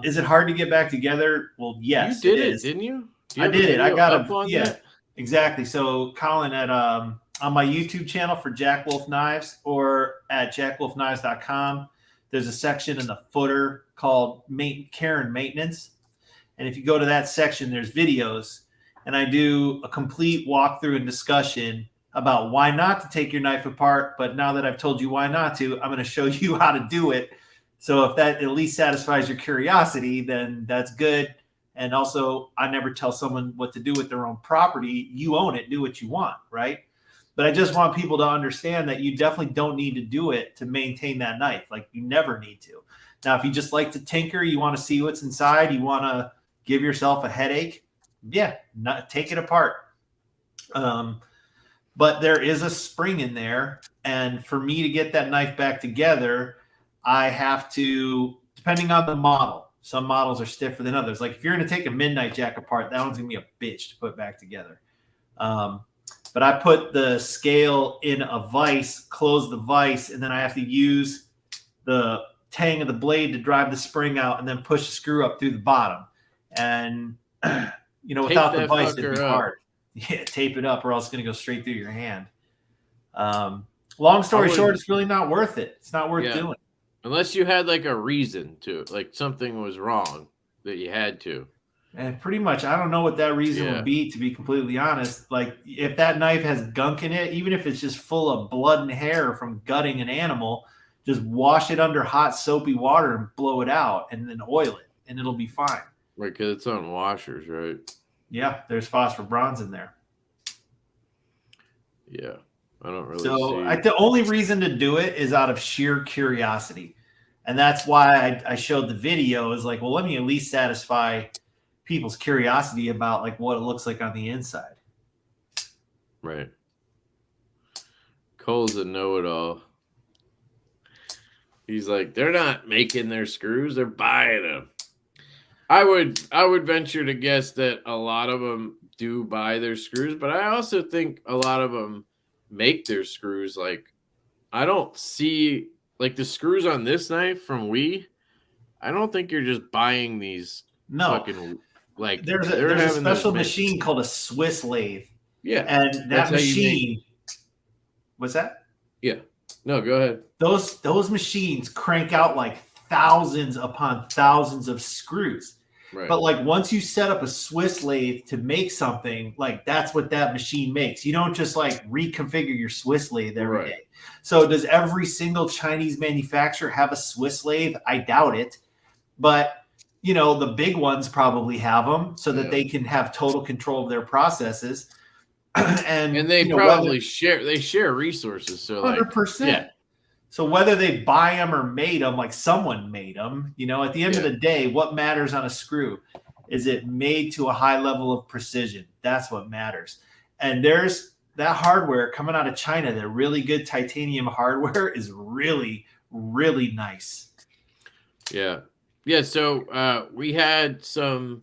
Is it hard to get back together? Well, yes. You did it, didn't you? I did it. I got that? Exactly. So Colin on my YouTube channel for Jack Wolf Knives or at jackwolfknives.com, there's a section in the footer called Care and Maintenance. And if you go to that section, there's videos. And I do a complete walkthrough and discussion about why not to take your knife apart. But now that I've told you why not to, I'm going to show you how to do it. So if that at least satisfies your curiosity, then that's good. And also, I never tell someone what to do with their own property. You own it. Do what you want, right? But I just want people to understand that you definitely don't need to do it to maintain that knife. You never need to. Now, if you just like to tinker, you want to see what's inside, you want to give yourself a headache, take it apart. But there is a spring in there. And for me to get that knife back together, I have to, depending on the model, some models are stiffer than others. If you're going to take a Midnight Jack apart, that one's going to be a bitch to put back together. But I put the scale in a vise, close the vise, and then I have to use the tang of the blade to drive the spring out and then push the screw up through the bottom. And, without the vise, it'd be hard. Yeah, tape it up or else it's going to go straight through your hand. Long story short, it's really not worth it. It's not worth doing. Unless you had a reason to, something was wrong that you had to. And pretty much, I don't know what that reason would be, to be completely honest. If that knife has gunk in it, even if it's just full of blood and hair from gutting an animal, just wash it under hot, soapy water and blow it out and then oil it, and it'll be fine. Right, because it's on washers, right? Yeah, there's phosphor bronze in there. Yeah, I don't really see. The only reason to do it is out of sheer curiosity. And that's why I showed the video is let me at least satisfy people's curiosity about what it looks like on the inside. Right. Cole's a know-it-all. He's they're not making their screws, they're buying them. I would venture to guess that a lot of them do buy their screws, but I also think a lot of them make their screws. I don't see the screws on this knife from I don't think you're just buying these. No. Fucking, there's a special machine called a Swiss lathe. Yeah. And that machine. What's that? Yeah. No, go ahead. Those machines crank out thousands upon thousands of screws. Right. But once you set up a Swiss lathe to make something, that's what that machine makes. You don't just reconfigure your Swiss lathe every day. So does every single Chinese manufacturer have a Swiss lathe? I doubt it. But the big ones probably have them so that they can have total control of their processes. and they probably share resources. So 100%. So whether they buy them or made them, like someone made them, at the end of the day, what matters on a screw? Is it made to a high level of precision? That's what matters. And there's that hardware coming out of China. The really good titanium hardware is really, really nice. Yeah. Yeah. So we had some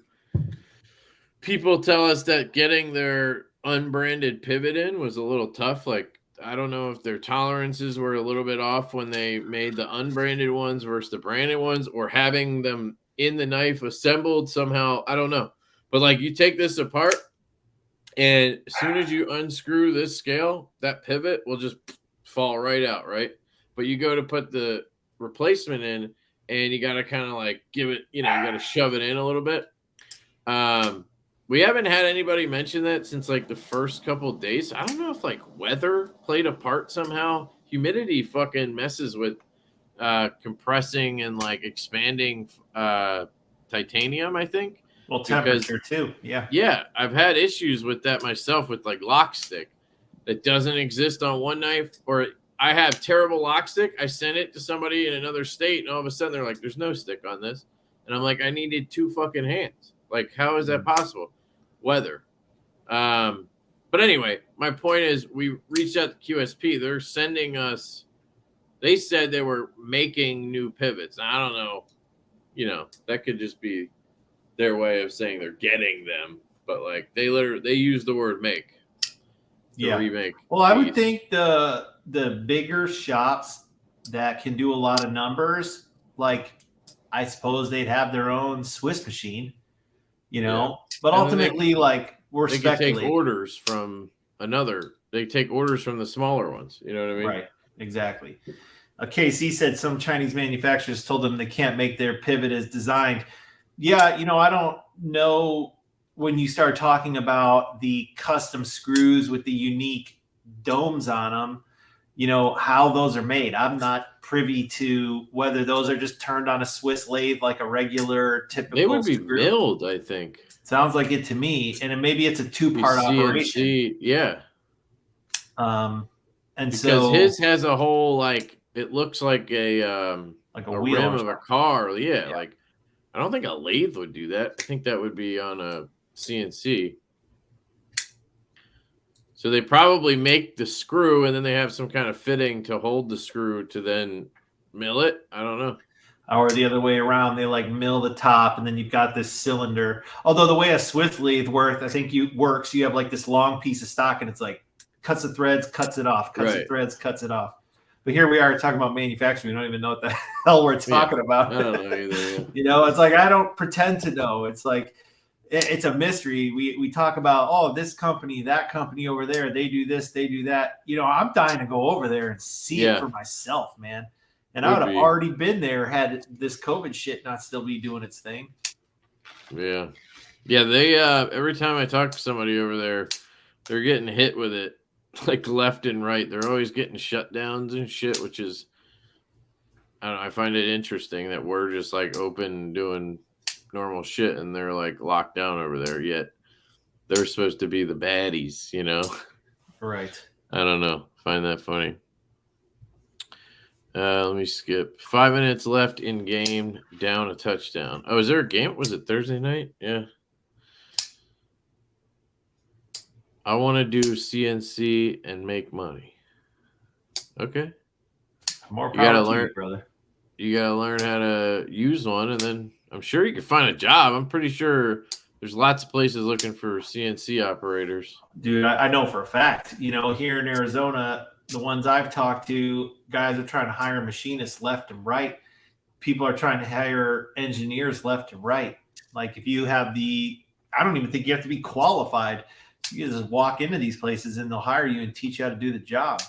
people tell us that getting their unbranded pivot in was a little tough. Like, I don't know if their tolerances were a little bit off when they made the unbranded ones versus the branded ones, or having them in the knife assembled somehow. I don't know. But like, you take this apart, and as soon as you unscrew this scale, that pivot will just fall right out, right? But you go to put the replacement in, and you got to kind of like give it, you got to shove it in a little bit. We haven't had anybody mention that since like the first couple of days. I don't know if like weather played a part somehow. Humidity fucking messes with compressing and like expanding titanium, I think. Well, temperature too. Yeah. Yeah. I've had issues with that myself with like lock stick that doesn't exist on one knife, or I have terrible lock stick. I sent it to somebody in another state, and all of a sudden they're like, there's no stick on this. And I'm like, I needed 2 fucking hands. Like, how is that possible? Weather. But anyway, my point is, we reached out to QSP. They're sending us, they said they were making new pivots. Now, I don't know, that could just be their way of saying they're getting them. But like, they use the word make. Remake. Well, I would think the bigger shops that can do a lot of numbers, like, I suppose they'd have their own Swiss machine, but ultimately, we're speculating. They take orders from they take orders from the smaller ones. You know what I mean? Right. Exactly. KC said some Chinese manufacturers told them they can't make their pivot as designed. Yeah. I don't know when you start talking about the custom screws with the unique domes on them, how those are made. I'm not privy to whether those are just turned on a Swiss lathe like a regular typical They would be screw. milled, I think. Sounds like it to me. And maybe it's a 2-part operation. Yeah. And because so his has a whole, like, it looks like a wheel rim of a car. Yeah. Like, I don't think a lathe would do that. I think that would be on a CNC. So they probably make the screw, and then they have some kind of fitting to hold the screw to then mill it. I don't know. Or the other way around, they like mill the top, and then you've got this cylinder. Although the way a Swiss lathe works, you have like this long piece of stock, and it's like cuts the threads, cuts it off, cuts the threads, cuts it off. But here we are talking about manufacturing. We don't even know what the hell we're talking about. I don't know either. It's like I don't pretend to know. It's like it's a mystery. We talk about, this company, that company over there, they do this, they do that. I'm dying to go over there and see it for myself, man. And I would have already been there had this COVID shit not still be doing its thing. Yeah. Yeah, they every time I talk to somebody over there, they're getting hit with it like left and right. They're always getting shutdowns and shit, which is, I don't know, I find it interesting that we're just like open doing normal shit and they're like locked down over there, yet they're supposed to be the baddies, Right. I don't know. Find that funny. Let me skip. 5 minutes left in game, down a touchdown. Oh, is there a game? Was it Thursday night? Yeah. I want to do CNC and make money. Okay. More power to you, brother. You gotta learn how to use one, and then I'm sure you can find a job. I'm pretty sure there's lots of places looking for CNC operators. Dude, I know for a fact. Here in Arizona, the ones I've talked to, guys are trying to hire machinists left and right. People are trying to hire engineers left and right. Like, if you have I don't even think you have to be qualified. You can just walk into these places and they'll hire you and teach you how to do the job.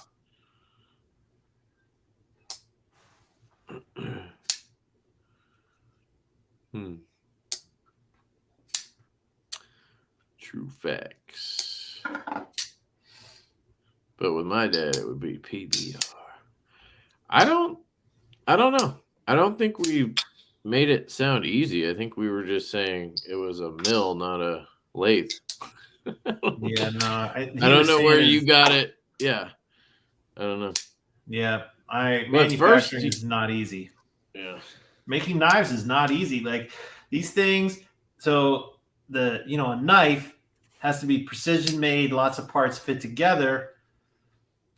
True facts. But with my dad, it would be PBR. I don't know. I don't think we made it sound easy. I think we were just saying it was a mill, not a lathe. Yeah, no. I don't know where you got it. Yeah. I don't know. Yeah. Manufacturing is not easy. Yeah. Making knives is not easy. Like these things, so a knife has to be precision made, lots of parts fit together,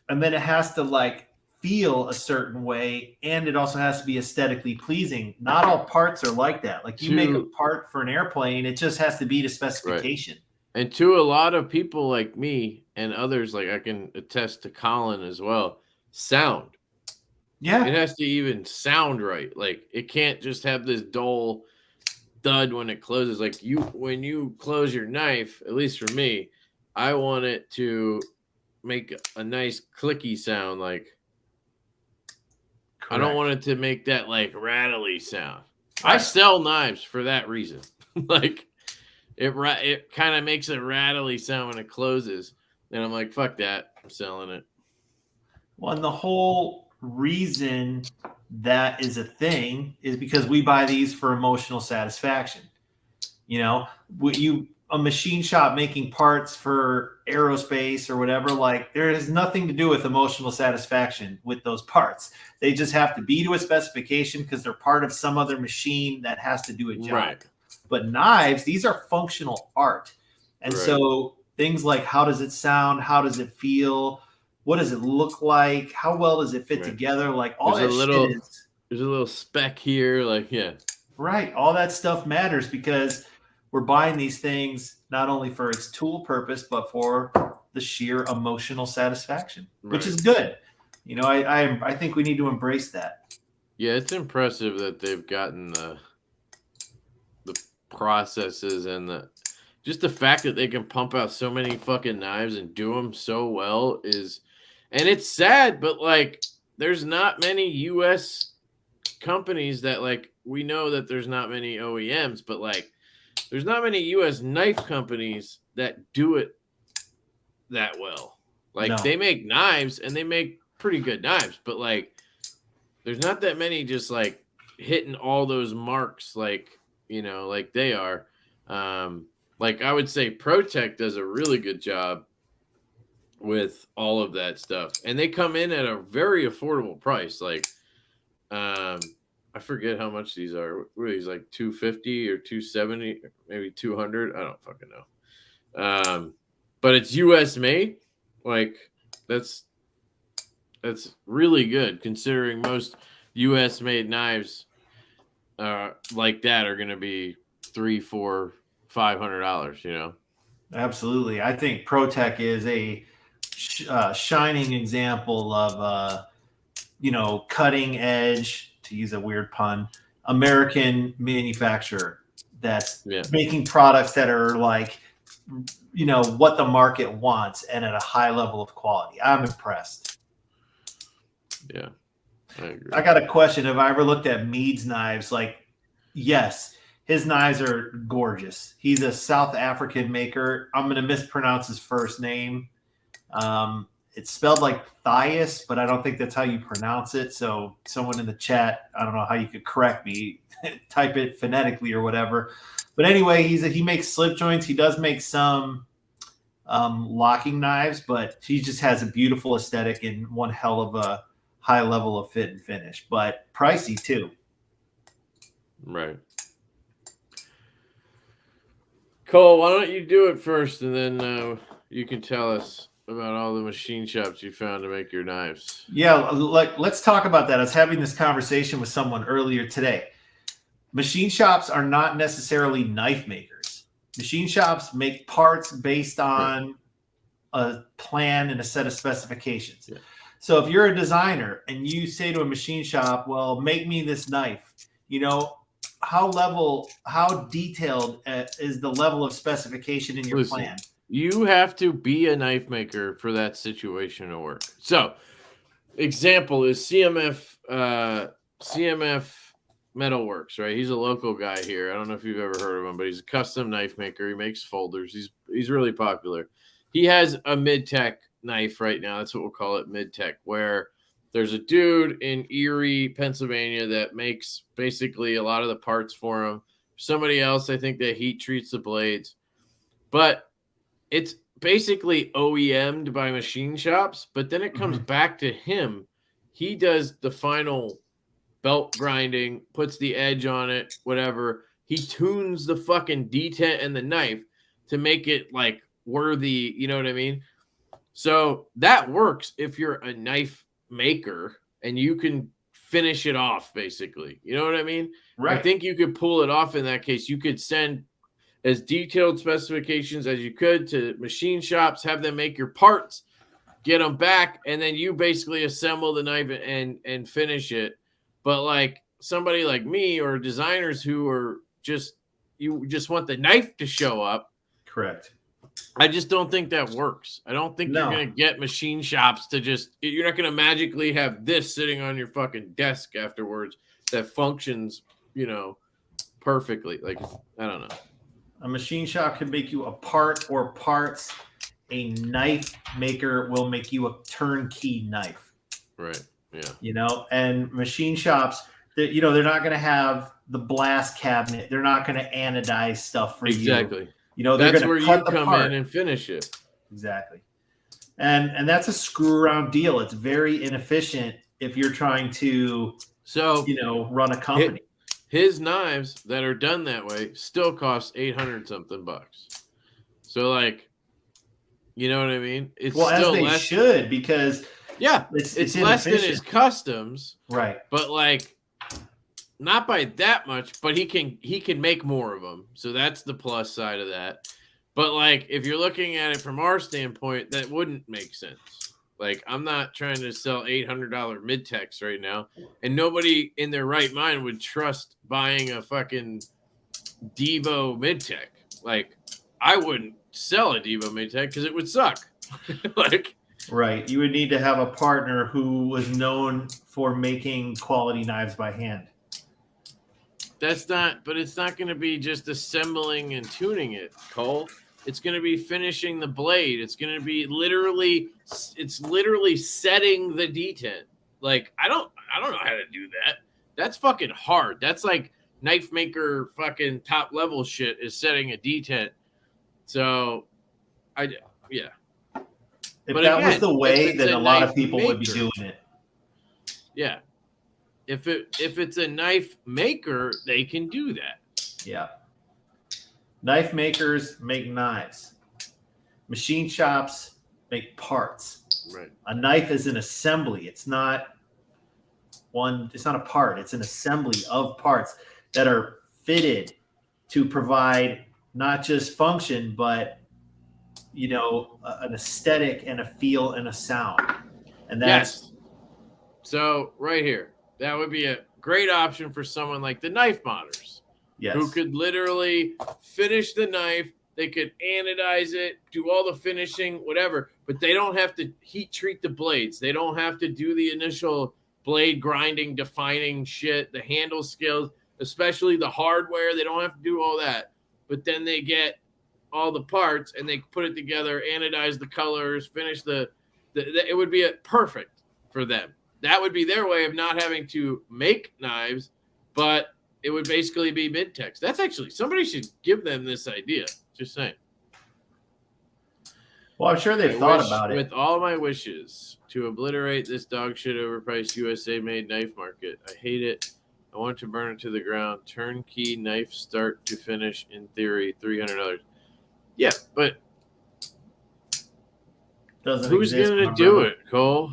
and then it has to like feel a certain way, and it also has to be aesthetically pleasing. Not all parts are like that. Like you make a part for an airplane, it just has to be to specification. Right. And to a lot of people like me and others, like I can attest to Colin as well, sound. Yeah. It has to even sound right. Like it can't just have this dull thud when it closes. Like when you close your knife, at least for me, I want it to make a nice clicky sound. Like correct. I don't want it to make that like rattly sound. Right. I sell knives for that reason. Like it kind of makes a rattly sound when it closes, and I'm like, fuck that, I'm selling it. Well, and the whole reason that is a thing is because we buy these for emotional satisfaction. A machine shop making parts for aerospace or whatever, like there has nothing to do with emotional satisfaction with those parts. They just have to be to a specification because they're part of some other machine that has to do a job. Right. But knives, these are functional art. And right. So things like how does it sound? How does it feel? What does it look like? How well does it fit right. together? Like all there's that shit is. There's a little speck here. Like, yeah. Right. All that stuff matters because we're buying these things not only for its tool purpose, but for the sheer emotional satisfaction, right. which is good. I think we need to embrace that. Yeah, it's impressive that they've gotten the processes and just the fact that they can pump out so many fucking knives and do them so well is, and it's sad, but like there's not many U.S. companies that like we know that there's not many OEMs, but like there's not many U.S. knife companies that do it that well. Like they make knives and they make pretty good knives, but like there's not that many just like hitting all those marks like like they are. Like I would say ProTech does a really good job with all of that stuff, and they come in at a very affordable price. Like I forget how much these are. What are these, like $250 or $270, maybe $200? I don't fucking know. But it's US made. Like that's really good considering most US made knives like that are going to be $300, $400, $500. Absolutely. I think ProTech is a shining example of cutting edge, to use a weird pun, American manufacturer that's making products that are like what the market wants and at a high level of quality. I'm impressed. Yeah, I agree. I got a question. Have I ever looked at Mead's knives? Like, yes, his knives are gorgeous. He's a South African maker. I'm going to mispronounce his first name. It's spelled like Thias, but I don't think that's how you pronounce it. So someone in the chat, I don't know how you could correct me, type it phonetically or whatever. But anyway, he makes slip joints. He does make some locking knives, but he just has a beautiful aesthetic and one hell of a high level of fit and finish, but pricey too. Right. Cole, why don't you do it first, and then you can tell us about all the machine shops you found to make your knives. Yeah, let's talk about that. I was having this conversation with someone earlier today. Machine shops are not necessarily knife makers. Machine shops make parts based on a plan and a set of specifications. Yeah. So if you're a designer and you say to a machine shop, well, make me this knife, how detailed is the level of specification in your plan? You have to be a knife maker for that situation to work. So, example is CMF Metalworks, right? He's a local guy here. I don't know if you've ever heard of him, but he's a custom knife maker. He makes folders. He's really popular. He has a mid-tech knife right now. That's what we'll call it, mid-tech, where there's a dude in Erie, Pennsylvania that makes basically a lot of the parts for him. Somebody else, I think, that heat treats the blades. But it's basically OEM'd by machine shops, but then it comes back to him. he does the final belt grinding, puts the edge on it, whatever. He tunes the fucking detent and the knife to make it like worthy, you know what I mean? So that works if you're a knife maker and you can finish it off, basically. You know what I mean? Right. I think you could pull it off in that case. You could send as detailed specifications as you could to machine shops, have them make your parts, get them back, and then you basically assemble the knife and finish it. But like somebody like me or designers who are you just want the knife to show up. Correct. I just don't think that works. I don't think you're going to get machine shops to you're not going to magically have this sitting on your fucking desk afterwards that functions, perfectly. Like, I don't know. A machine shop can make you a part or parts. A knife maker will make you a turnkey knife. Right. Yeah. And machine shops, they're not going to have the blast cabinet. They're not going to anodize stuff for you. Exactly. They're where you come in and finish it. Exactly. And that's a screw around deal. It's very inefficient if you're trying to, run a company. His knives that are done that way still cost $800 something bucks. So like, you know what I mean? It's still as they should, because it's less than his customs, right? But like, not by that much. But he can make more of them, so that's the plus side of that. But like, if you're looking at it from our standpoint, that wouldn't make sense. Like, I'm not trying to sell $800 mid-techs right now, and nobody in their right mind would trust buying a fucking Devo mid-tech. Like, I wouldn't sell a Devo mid-tech because it would suck. Right. You would need to have a partner who was known for making quality knives by hand. But it's not going to be just assembling and tuning it, Cole. It's going to be finishing the blade. It's going to be literally setting the detent. Like, I don't know how to do that. That's fucking hard. That's like knife maker fucking top level shit is setting a detent. So, If that was the way, then a lot of people would be doing it. Yeah. If it's a knife maker, they can do that. Yeah. Knife makers make knives. Machine shops make parts. Right. A knife is an assembly. It's not a part. It's an assembly of parts that are fitted to provide not just function, but an aesthetic and a feel and a sound. And that's So right here, that would be a great option for someone like the knife modders. Yes. Who could literally finish the knife. They could anodize it, do all the finishing, whatever, but they don't have to heat treat the blades. They don't have to do the initial blade grinding, defining shit, the handle skills, especially the hardware. They don't have to do all that. But then they get all the parts and they put it together, anodize the colors, finish it would be perfect for them. That would be their way of not having to make knives, but it would basically be mid-techs. That's actually, somebody should give them this idea. Just saying. Well, I'm sure they've thought about it. With all my wishes to obliterate this dog shit overpriced USA-made knife market. I hate it. I want to burn it to the ground. Turnkey knife start to finish, in theory, $300. Yeah, but who's going to do it, Cole?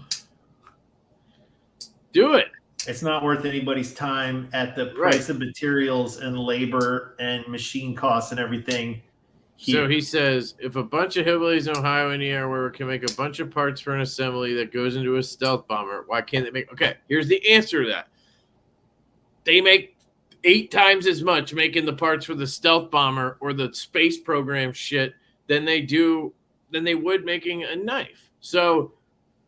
Do it. It's not worth anybody's time at the price of materials and labor and machine costs and everything. So he says, if a bunch of hillbillies in Ohio, Indiana, where we can make a bunch of parts for an assembly that goes into a stealth bomber, why can't they make? Okay, here's the answer to that. They make 8 times as much making the parts for the stealth bomber or the space program shit than they would making a knife. So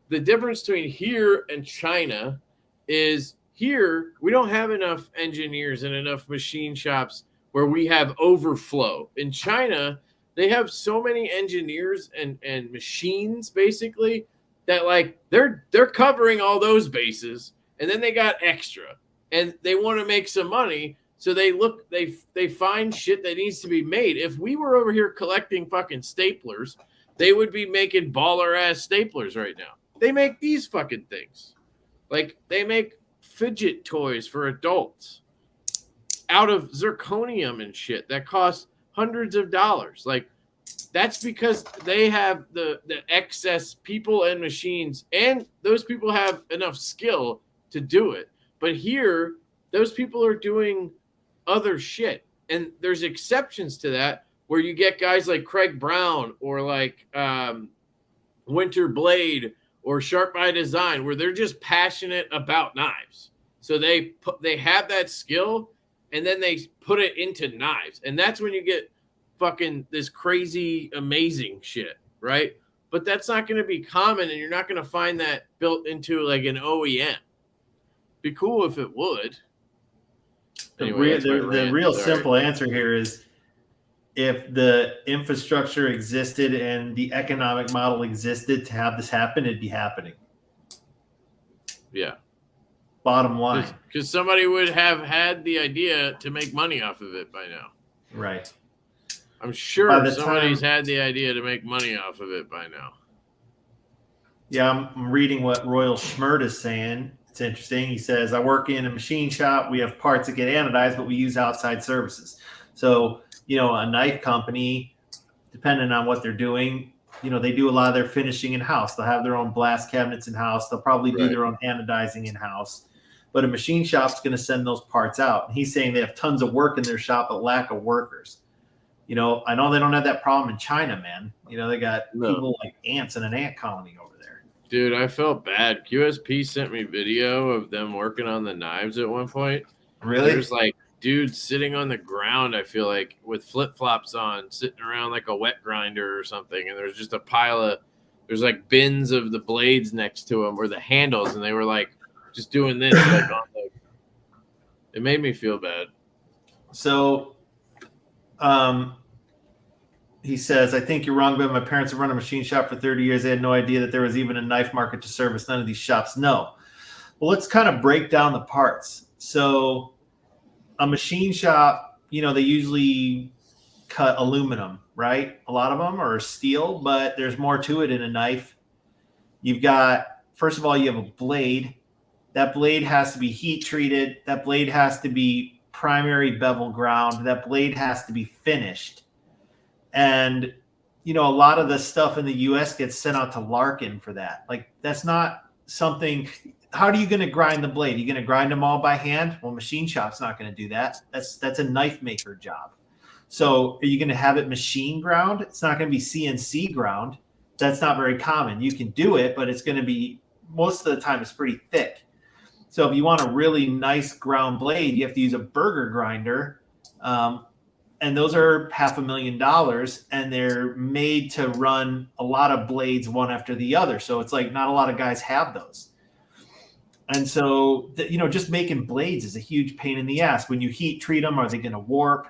the difference between here and China is here we don't have enough engineers and enough machine shops where we have overflow. In China, they have so many engineers and machines basically that like they're covering all those bases, and then they got extra and they want to make some money. So they find shit that needs to be made. If we were over here collecting fucking staplers, they would be making baller ass staplers right now. They make these fucking things. Like they make fidget toys for adults out of zirconium and shit that cost hundreds of dollars. Like that's because they have the excess people and machines, and those people have enough skill to do it. But here, those people are doing other shit, and there's exceptions to that where you get guys like Craig Brown or like Winter Blade or Sharp by Design, where they're just passionate about knives. So they have that skill, and then they put it into knives, and that's when you get fucking this crazy amazing shit, right? But that's not going to be common, and you're not going to find that built into like an OEM. Be cool if it would. Anyway, the real simple answer here is if the infrastructure existed and the economic model existed to have this happen, it'd be happening. Yeah. Bottom line. Because somebody would have had the idea to make money off of it by now. Right. I'm sure somebody's had the idea to make money off of it by now. Yeah, I'm reading what Royal Schmert is saying. It's interesting. He says, I work in a machine shop. We have parts that get anodized, but we use outside services. So, a knife company, depending on what they're doing, they do a lot of their finishing in-house. They'll have their own blast cabinets in-house. They'll probably do their own anodizing in-house. But a machine shop's going to send those parts out. And he's saying they have tons of work in their shop, but lack of workers. I know they don't have that problem in China, man. They got people like ants in an ant colony over there. Dude, I felt bad. QSP sent me video of them working on the knives at one point. Really? There's like dudes sitting on the ground, I feel like, with flip-flops on, sitting around like a wet grinder or something. And there's just a pile of, there's like bins of the blades next to them or the handles. And they were like just doing this. Like on the, it made me feel bad. So, he says, I think you're wrong, but my parents have run a machine shop for 30 years. They had no idea that there was even a knife market to service. None of these shops know. Well, let's kind of break down the parts. So a machine shop, they usually cut aluminum, right? A lot of them are steel, but there's more to it in a knife. You've got, first of all, you have a blade. That blade has to be heat treated. That blade has to be primary bevel ground. That blade has to be finished. And, a lot of the stuff in the U.S. gets sent out to Larkin for that. Like, that's not something. How are you going to grind the blade? Are you going to grind them all by hand? Well, machine shop's not going to do that. That's a knife maker job. So are you going to have it machine ground? It's not going to be CNC ground. That's not very common. You can do it, but it's going to be, most of the time, it's pretty thick. So if you want a really nice ground blade, you have to use a burger grinder. And those are $500,000, and they're made to run a lot of blades one after the other. So it's like not a lot of guys have those. And so, just making blades is a huge pain in the ass. When you heat treat them, are they going to warp?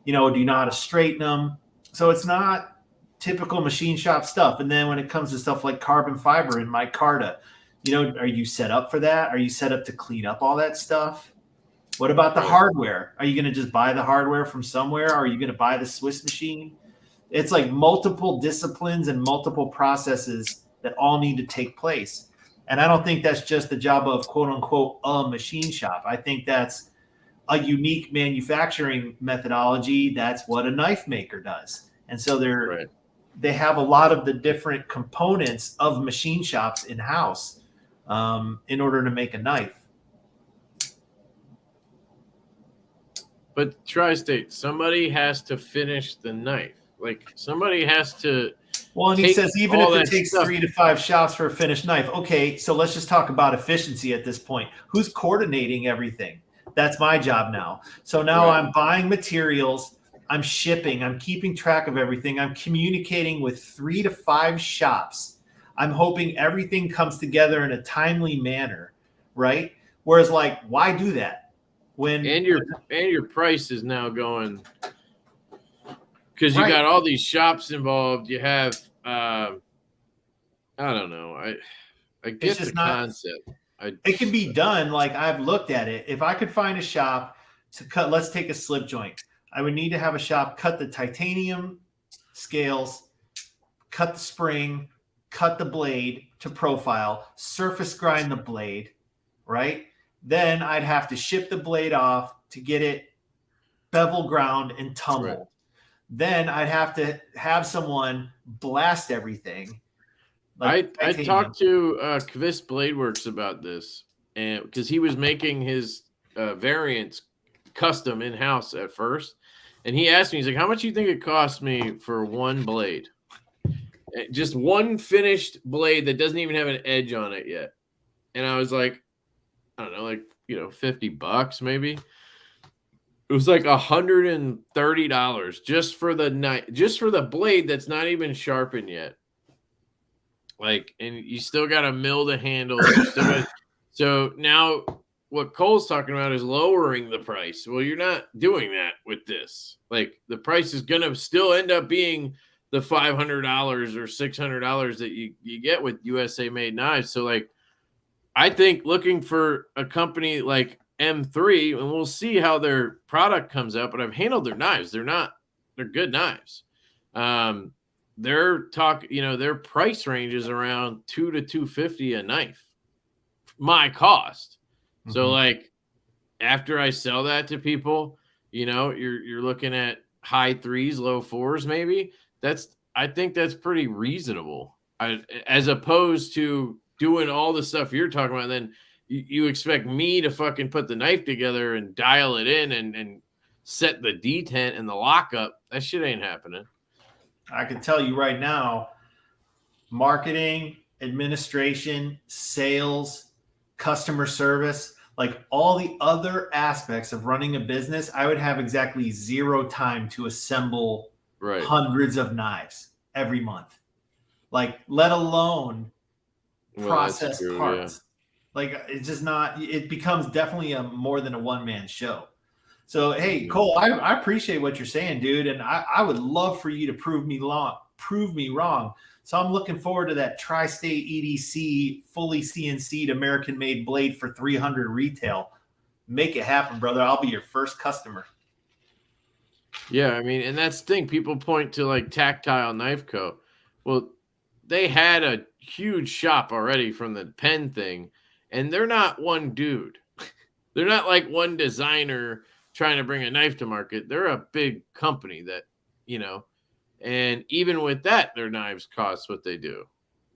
Do you know how to straighten them? So it's not typical machine shop stuff. And then when it comes to stuff like carbon fiber and micarta, are you set up for that? Are you set up to clean up all that stuff? What about the hardware? Are you going to just buy the hardware from somewhere? Or are you going to buy the Swiss machine? It's like multiple disciplines and multiple processes that all need to take place. And I don't think that's just the job of quote unquote a machine shop. I think that's a unique manufacturing methodology. That's what a knife maker does. And so they have a lot of the different components of machine shops in-house in order to make a knife. But Tri-State, somebody has to finish the knife. Like somebody has to. Well, and he says even if it takes 3 to 5 shops for a finished knife. Okay, so let's just talk about efficiency at this point. Who's coordinating everything? That's my job now. So now I'm buying materials, I'm shipping, I'm keeping track of everything. I'm communicating with 3 to 5 shops. I'm hoping everything comes together in a timely manner, right? Whereas, like, why do that? And your price is now going because you got all these shops involved. You have I don't know. I get the concept. It can be done. Like I've looked at it. If I could find a shop to cut, let's take a slip joint. I would need to have a shop cut the titanium scales, cut the spring, cut the blade to profile, surface grind the blade, right? Then I'd have to ship the blade off to get it bevel ground and tumbled. Right. Then I'd have to have someone blast everything. I talked to Kvist Blade Works about this, and because he was making his variants custom in house at first, and he asked me, he's like, "How much do you think it cost me for one blade? Just one finished blade that doesn't even have an edge on it yet?" And I was like, I don't know, like $50 maybe. It was like $130 just for the blade that's not even sharpened yet. Like, and you still got to mill the handles. So now what Cole's talking about is lowering the price. Well, you're not doing that with this. Like, the price is going to still end up being the $500 or $600 that you get with USA made knives. So, like, I think looking for a company like M3, and we'll see how their product comes out, but I've handled their knives. They're good knives. Their price range is around $200 to $250 a knife. My cost. Mm-hmm. So, like, after I sell that to people, you're looking at high 3s, low 4s, maybe. I think that's pretty reasonable. As opposed to doing all the stuff you're talking about, then you expect me to fucking put the knife together and dial it in and set the detent and the lockup. That shit ain't happening. I can tell you right now, marketing, administration, sales, customer service, like all the other aspects of running a business, I would have exactly zero time to assemble hundreds of knives every month. Like, let alone process parts. Yeah. Like, it's just not, it becomes definitely more than a one-man show. So, hey, Cole, I appreciate what you're saying, dude. And I would love for you to prove me wrong. So I'm looking forward to that Tri-State EDC, fully CNC'd American-made blade for $300 retail. Make it happen, brother. I'll be your first customer. Yeah, I mean, and that's the thing. People point to, like, Tactile Knife Co. Well, they had a huge shop already from the pen thing, and they're not one dude. They're not like one designer trying to bring a knife to market. They're a big company that, and even with that, their knives cost what they do.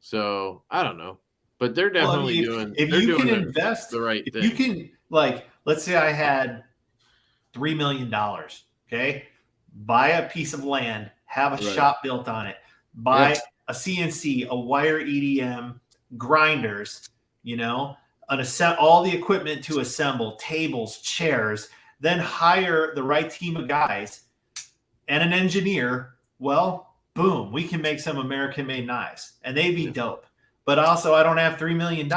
So I don't know, but they're definitely doing the right thing. You can, like, let's say I had $3 million. Okay. Buy a piece of land, have a shop built on it, buy a CNC, a wire EDM, grinders, all the equipment to assemble, tables, chairs, then hire the right team of guys and an engineer. Well, boom, we can make some American-made knives, and they'd be dope. But also, I don't have $3 million,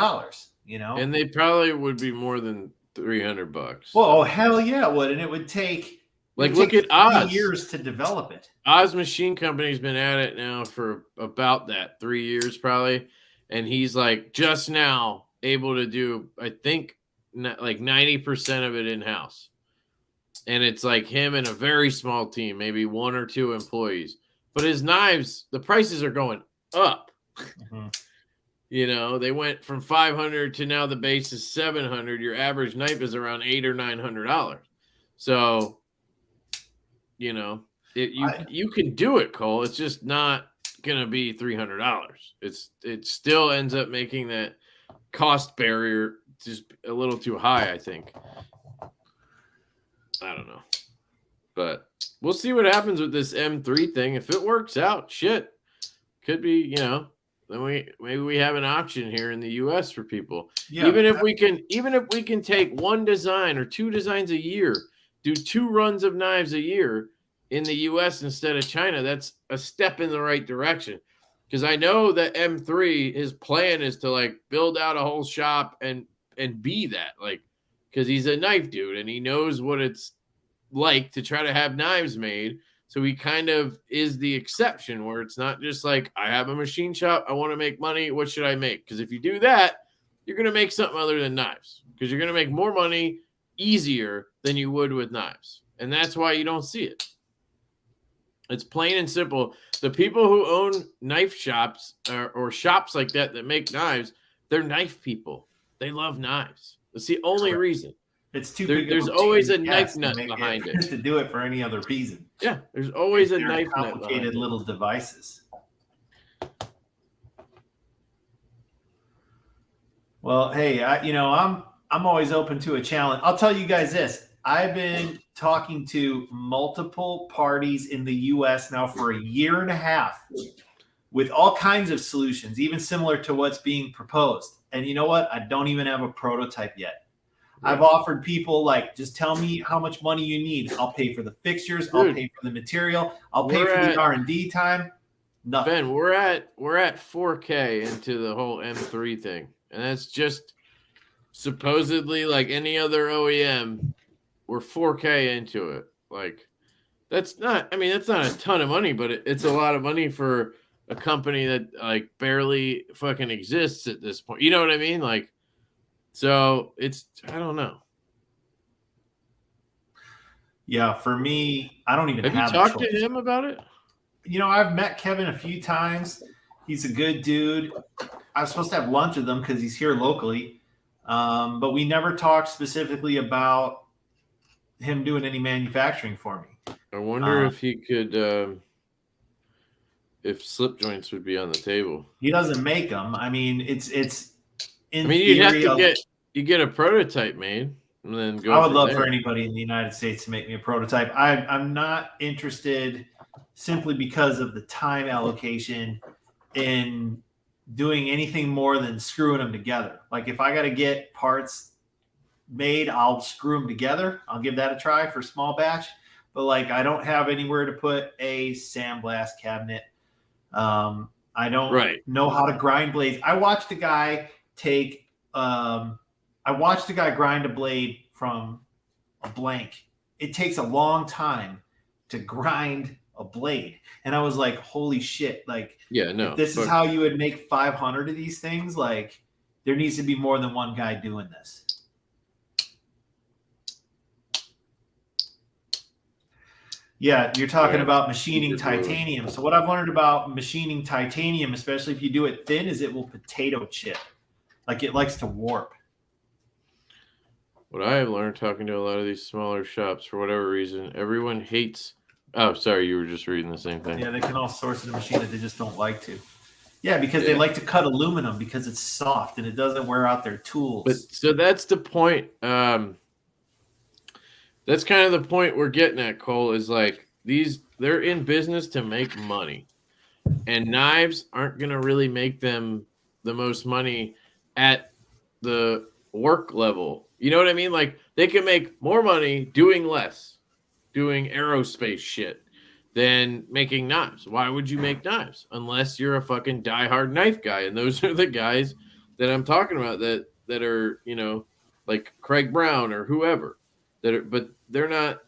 And they probably would be more than $300. Well, hell yeah, it would, and it would take look at Oz. Years to develop it. Oz Machine Company's been at it now for about 3 years probably, and he's like just now able to do, I think, like 90% of it in house. And it's like him and a very small team, maybe 1 or 2 employees. But his knives, the prices are going up. Mm-hmm. They went from $500 to now the base is $700. Your average knife is around $800 or $900. So, you can do it, Cole. It's just not gonna be $300. It still ends up making that cost barrier just a little too high, I think. I don't know, but we'll see what happens with this M3 thing. If it works out, shit, could be, then maybe we have an option here in the US for people. Yeah, even if we can take one design or 2 designs a year, do 2 runs of knives a year in the US instead of China, that's a step in the right direction. Because I know that M3, his plan is to, like, build out a whole shop and be that, like, because he's a knife dude and he knows what it's like to try to have knives made. So he kind of is the exception where it's not just like, I have a machine shop, I want to make money, what should I make? Because if you do that, you're going to make something other than knives, because you're going to make more money easier than you would with knives. And that's why you don't see it. It's plain and simple. The people who own knife shops or shops like that make knives, they're knife people. They love knives. That's the only reason. It's too big. There's always a knife nut behind it. To do it for any other reason. Yeah, there's always a knife nut. Complicated little devices. Well, hey, I'm always open to a challenge. I'll tell you guys this. I've been talking to multiple parties in the U.S. now for a year and a half with all kinds of solutions, even similar to what's being proposed. And you know what? I don't even have a prototype yet. Right. I've offered people, like, just tell me how much money you need. I'll pay for the fixtures. Dude, I'll pay for the material. I'll pay for the R&D time. Nothing. Ben, we're at 4K into the whole M3 thing. And that's just supposedly like any other OEM. We're 4K into it. Like, that's not a ton of money, but it's a lot of money for a company that like barely fucking exists at this point. You know what I mean? Like, so I don't know. Yeah, for me, I don't even have you talked to him about it? I've met Kevin a few times. He's a good dude. I was supposed to have lunch with him because he's here locally. But we never talked specifically about him doing any manufacturing for me. I wonder if he could, if slip joints would be on the table. He doesn't make them. I mean, it's you'd have to get a prototype made and then go. I would love for anybody in the United States to make me a prototype. I'm not interested simply because of the time allocation in doing anything more than screwing them together. Like, if I got to get parts made, I'll screw them together. I'll give that a try for small batch. But like, I don't have anywhere to put a sandblast cabinet. I don't know how to grind blades. I watched a guy grind a blade from a blank. It takes a long time to grind a blade. And I was like, holy shit. Like, yeah, no, if this is how you would make 500 of these things. Like, there needs to be more than one guy doing this. Yeah, you're talking about machining titanium. So what I've learned about machining titanium, especially if you do it thin, is it will potato chip. Like, it likes to warp. What I have learned talking to a lot of these smaller shops, for whatever reason, everyone hates. Oh, sorry, you were just reading the same thing. Yeah, they can all source in a machine that they just don't like to. Yeah, because they like to cut aluminum because it's soft and it doesn't wear out their tools. But so that's the point. That's kind of the point we're getting at, Cole, is like they're in business to make money. And knives aren't going to really make them the most money at the work level. You know what I mean? Like, they can make more money doing less, doing aerospace shit, than making knives. Why would you make knives unless you're a fucking diehard knife guy? And those are the guys that I'm talking about that are, like Craig Brown or whoever but they're not,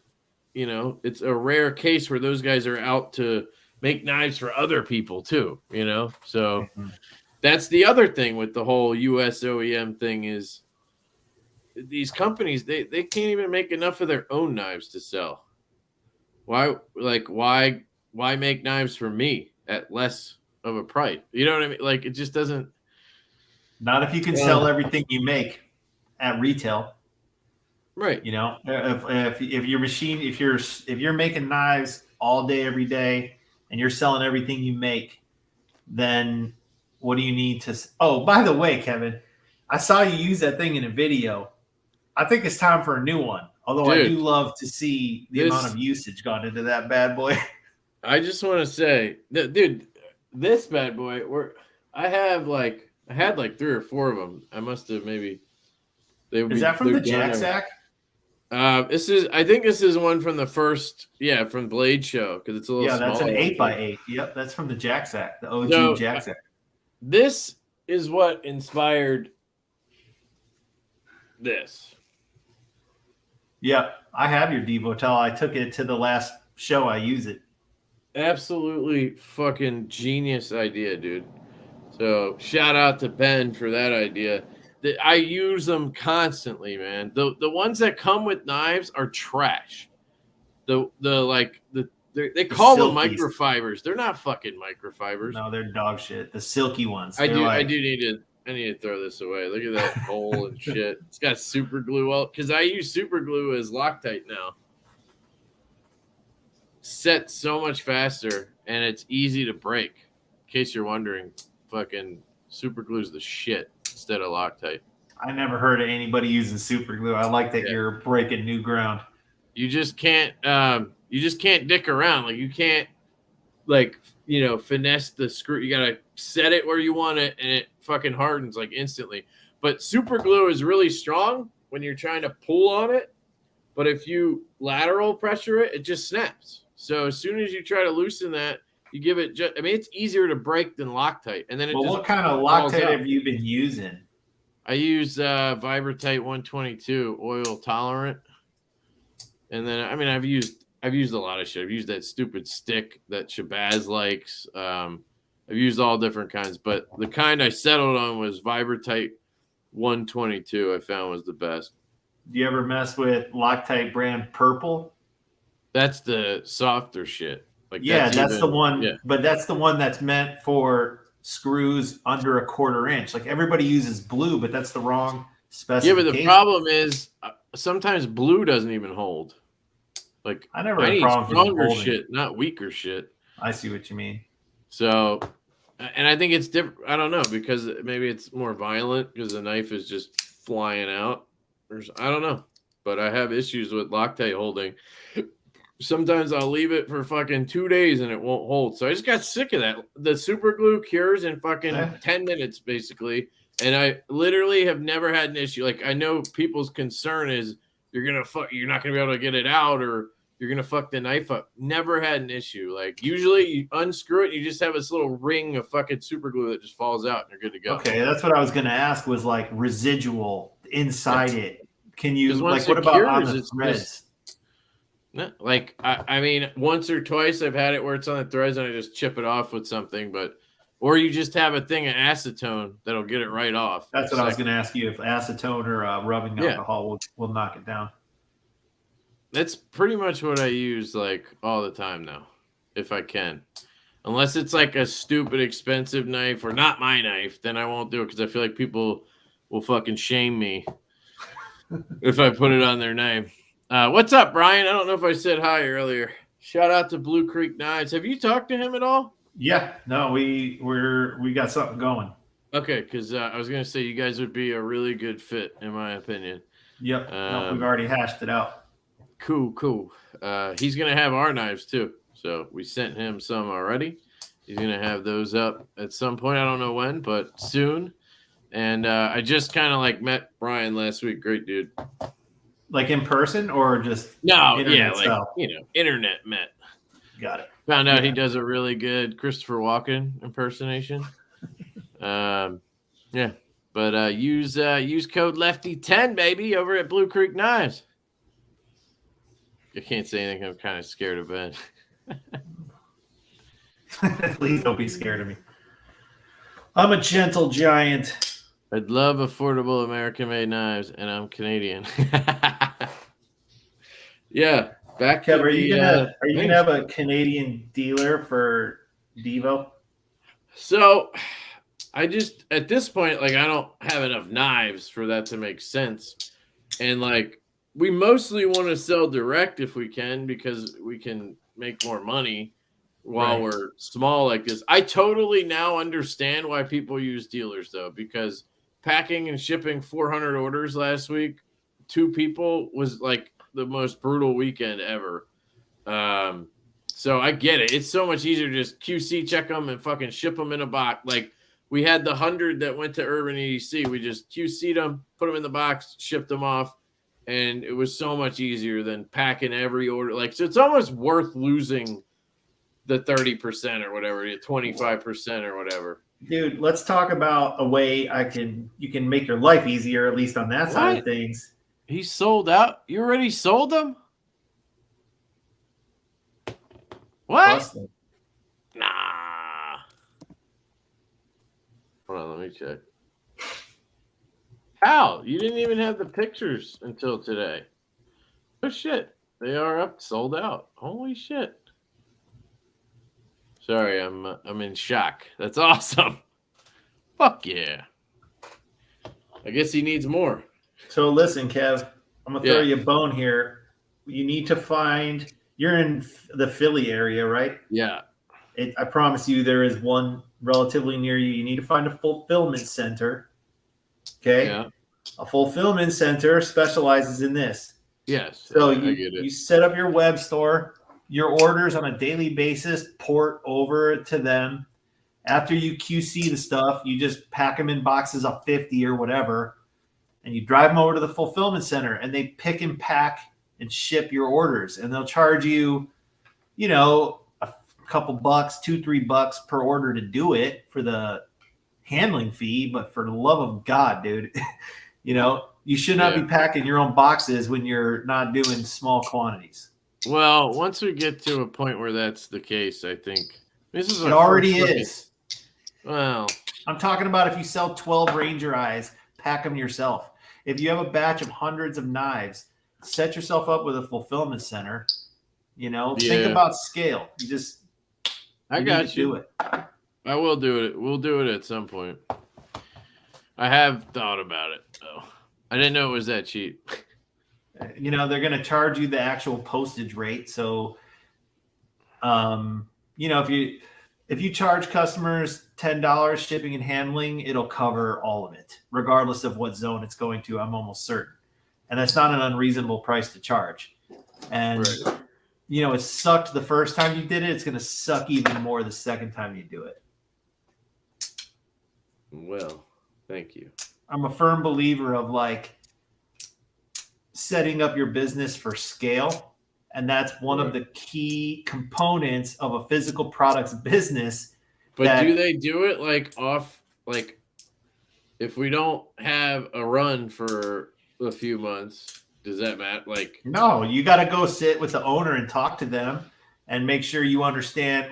it's a rare case where those guys are out to make knives for other people too, So that's the other thing with the whole US OEM thing is these companies, they can't even make enough of their own knives to sell. Why make knives for me at less of a price? You know what I mean? Like, it just doesn't. Not if you can sell everything you make at retail. Right. If you're making knives all day, every day, and you're selling everything you make, then what do you need to? Oh, by the way, Kevin, I saw you use that thing in a video. I think it's time for a new one. Although I do love to see the amount of usage gone into that bad boy. I just want to say, dude, this bad boy, I had like 3 or 4 of them. I must have maybe. Is that from the JWK? I think this is one from the first, from Blade Show, because it's a little smaller. Yeah, that's an 8x8. Yep, that's from the JWK, the OG JWK. This is what inspired this. Yeah, I have your Devotel. I took it to the last show. I use it. Absolutely fucking genius idea, dude. So shout out to Ben for that idea. I use them constantly, man. The ones that come with knives are trash. They call them microfibers. They're not fucking microfibers. No, they're dog shit. The silky ones. I do need to I need to throw this away. Look at that hole and shit. It's got super glue all because I use super glue as Loctite now. Sets so much faster and it's easy to break. In case you're wondering, fucking super glue's the shit instead of Loctite. I never heard of anybody using super glue. I like that you're breaking new ground. You just can't dick around. Like you can't finesse the screw. You gotta set it where you want it and it fucking hardens like instantly. But super glue is really strong when you're trying to pull on it. But if you lateral pressure it, it just snaps. So as soon as you try to loosen that, you give it it's easier to break than Loctite. And then what kind of Loctite have you been using? I use Vibratite 122 oil tolerant. And then I've used a lot of shit. I've used that stupid stick that Shabazz likes. I've used all different kinds, but the kind I settled on was Vibratite 122. I found was the best. Do you ever mess with Loctite brand Purple? That's the softer shit. That's the one. Yeah. But that's the one that's meant for screws under 1/4 inch. Like everybody uses blue, but that's the wrong specification. Yeah, but the problem is sometimes blue doesn't even hold. Like I need stronger shit, not weaker shit. I see what you mean. So, and I think it's different. I don't know because maybe it's more violent because the knife is just flying out. I don't know, but I have issues with Loctite holding. Sometimes I'll leave it for fucking 2 days and it won't hold. So I just got sick of that. The super glue cures in fucking 10 minutes basically. And I literally have never had an issue. Like I know people's concern is you're not gonna be able to get it out or you're gonna fuck the knife up. Never had an issue. Like usually you unscrew it and you just have this little ring of fucking super glue that just falls out and you're good to go. Okay, that's what I was gonna ask was like residual inside it. Can you like what about on the threads? Like once or twice I've had it where it's on the threads and I just chip it off with something, or you just have a thing of acetone that'll get it right off. That's what I was going to ask you, if acetone or rubbing alcohol will knock it down. That's pretty much what I use like all the time now, if I can. Unless it's like a stupid expensive knife or not my knife, then I won't do it because I feel like people will fucking shame me if I put it on their name. What's up, Brian? I don't know if I said hi earlier. Shout out to Blue Creek Knives. Have you talked to him at all? Yeah, no, we got something going. Okay, because I was gonna say you guys would be a really good fit, in my opinion. Yep, we've already hashed it out. Cool. He's gonna have our knives too, so we sent him some already. He's gonna have those up at some point. I don't know when, but soon. And I just kind of like met Brian last week. Great dude. Like in person or just internet met. Got it. Found out he does a really good Christopher Walken impersonation. But use code Lefty10 baby over at Blue Creek Knives. I can't say anything. I'm kind of scared of Ben. Please don't be scared of me. I'm a gentle giant. I'd love affordable American-made knives, and I'm Canadian. Yeah, back Kev, are you gonna have a Canadian dealer for Devo? So, I just at this point, like, I don't have enough knives for that to make sense, and like, we mostly want to sell direct if we can because we can make more money while we're small like this. I totally now understand why people use dealers though, because packing and shipping 400 orders last week, 2 people was like the most brutal weekend ever. So I get it. It's so much easier to just QC check them and fucking ship them in a box. Like we had the 100 that went to Urban EDC. We just QC'd them, put them in the box, shipped them off. And it was so much easier than packing every order. Like, so it's almost worth losing the 30% or whatever, 25% or whatever. Dude, let's talk about a way you can make your life easier, at least on that side of things. He sold out. You already sold them? What? Busted. Nah. Hold on, let me check. How? You didn't even have the pictures until today. Oh shit. They are up, sold out. Holy shit. Sorry, I'm in shock. That's awesome. Fuck yeah. I guess he needs more. So listen, Kev, I'm gonna throw you a bone here. You need to find. You're in the Philly area, right? Yeah. I promise you, there is one relatively near you. You need to find a fulfillment center. Okay. Yeah. A fulfillment center specializes in this. Yes. So I get it. You set up your web store. Your orders on a daily basis port over to them. After you QC the stuff, you just pack them in boxes of 50 or whatever, and you drive them over to the fulfillment center, and they pick and pack and ship your orders. And they'll charge you, a couple bucks, $2-3 per order to do it for the handling fee. But for the love of God, dude, you should not be packing your own boxes when you're not doing small quantities. Well, once we get to a point where that's the case, I think this is. It already is. Well, I'm talking about if you sell 12 Ranger eyes, pack them yourself. If you have a batch of hundreds of knives, set yourself up with a fulfillment center. Think about scale. I got you. Do it. I will do it. We'll do it at some point. I have thought about it, though. I didn't know it was that cheap. They're going to charge you the actual postage rate. So, if you charge customers $10 shipping and handling, it'll cover all of it, regardless of what zone it's going to. I'm almost certain, and that's not an unreasonable price to charge. And it sucked the first time you did it. It's going to suck even more the second time you do it. Well, thank you. I'm a firm believer of setting up your business for scale. And that's one of the key components of a physical products business. But do they do it if we don't have a run for a few months, does that matter? No, you got to go sit with the owner and talk to them and make sure you understand.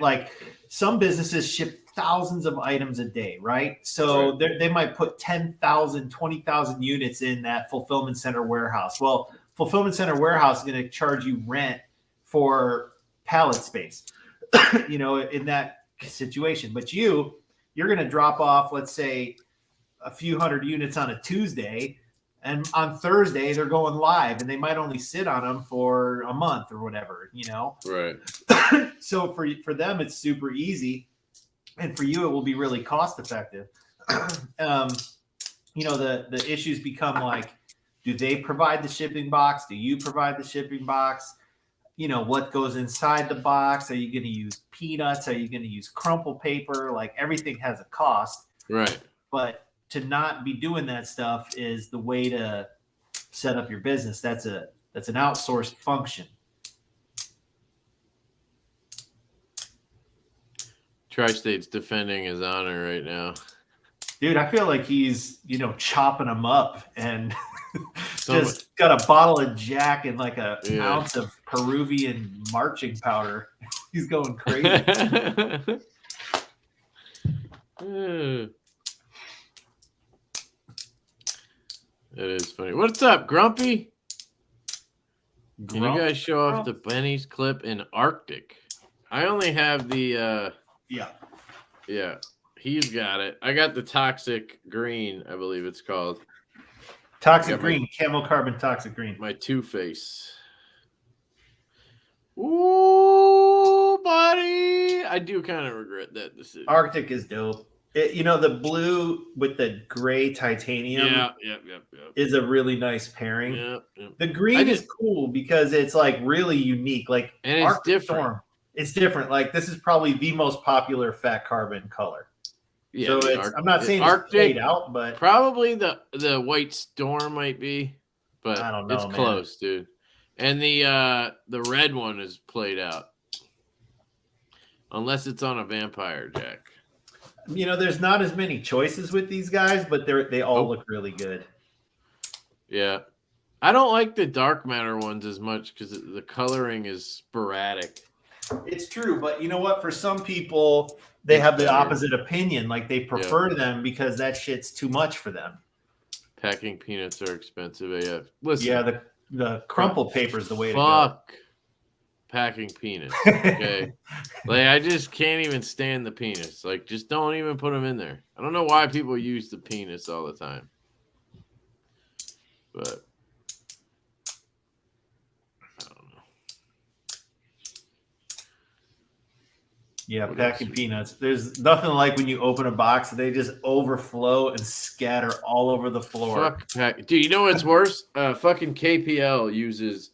Some businesses ship thousands of items a day, right? So they might put 10,000, 20,000 units in that fulfillment center warehouse. Well, fulfillment center warehouse is going to charge you rent for pallet space, in that situation. But you're going to drop off, let's say, a few hundred units on a Tuesday, and on Thursday they're going live, and they might only sit on them for a month or whatever, Right. So for them, it's super easy. And for you, it will be really cost effective. The issues become do they provide the shipping box? Do you provide the shipping box? What goes inside the box? Are you going to use peanuts? Are you going to use crumple paper? Everything has a cost. Right. But to not be doing that stuff is the way to set up your business. That's an outsourced function. Tri-State's defending his honor right now. Dude, I feel like he's, chopping them up and just got a bottle of Jack and an ounce of Peruvian marching powder. He's going crazy. It is funny. What's up, Grumpy? Can you guys show off the Benny's clip in Arctic? I only have the Yeah, he's got it. I got the Toxic Green, I believe it's called. Toxic Green, Camo Carbon Toxic Green. My Two-Face. Ooh, buddy. I do kind of regret that decision. Arctic is dope. The blue with the gray titanium is a really nice pairing. Yep. The green is cool because it's really unique. And it's Arctic different. Storm, it's different. This is probably the most popular fat carbon color. Yeah, so I'm not saying Arctic, it's played out, but probably the White Storm might be, but I don't know, it's close, dude. And the red one is played out, unless it's on a Vampire Jack. There's not as many choices with these guys, but they all look really good. Yeah. I don't like the dark matter ones as much because the coloring is sporadic. It's true, but you know what? For some people, they have the opposite opinion. They prefer them because that shit's too much for them. Packing peanuts are expensive AF. Listen. Yeah, the crumple paper is the way to go. Fuck packing peanuts. Okay. I just can't even stand the penis. Just don't even put them in there. I don't know why people use the penis all the time. but I don't know. Yeah, packing peanuts. There's nothing like when you open a box, they just overflow and scatter all over the floor. Dude, you know what's worse? Fucking KPL uses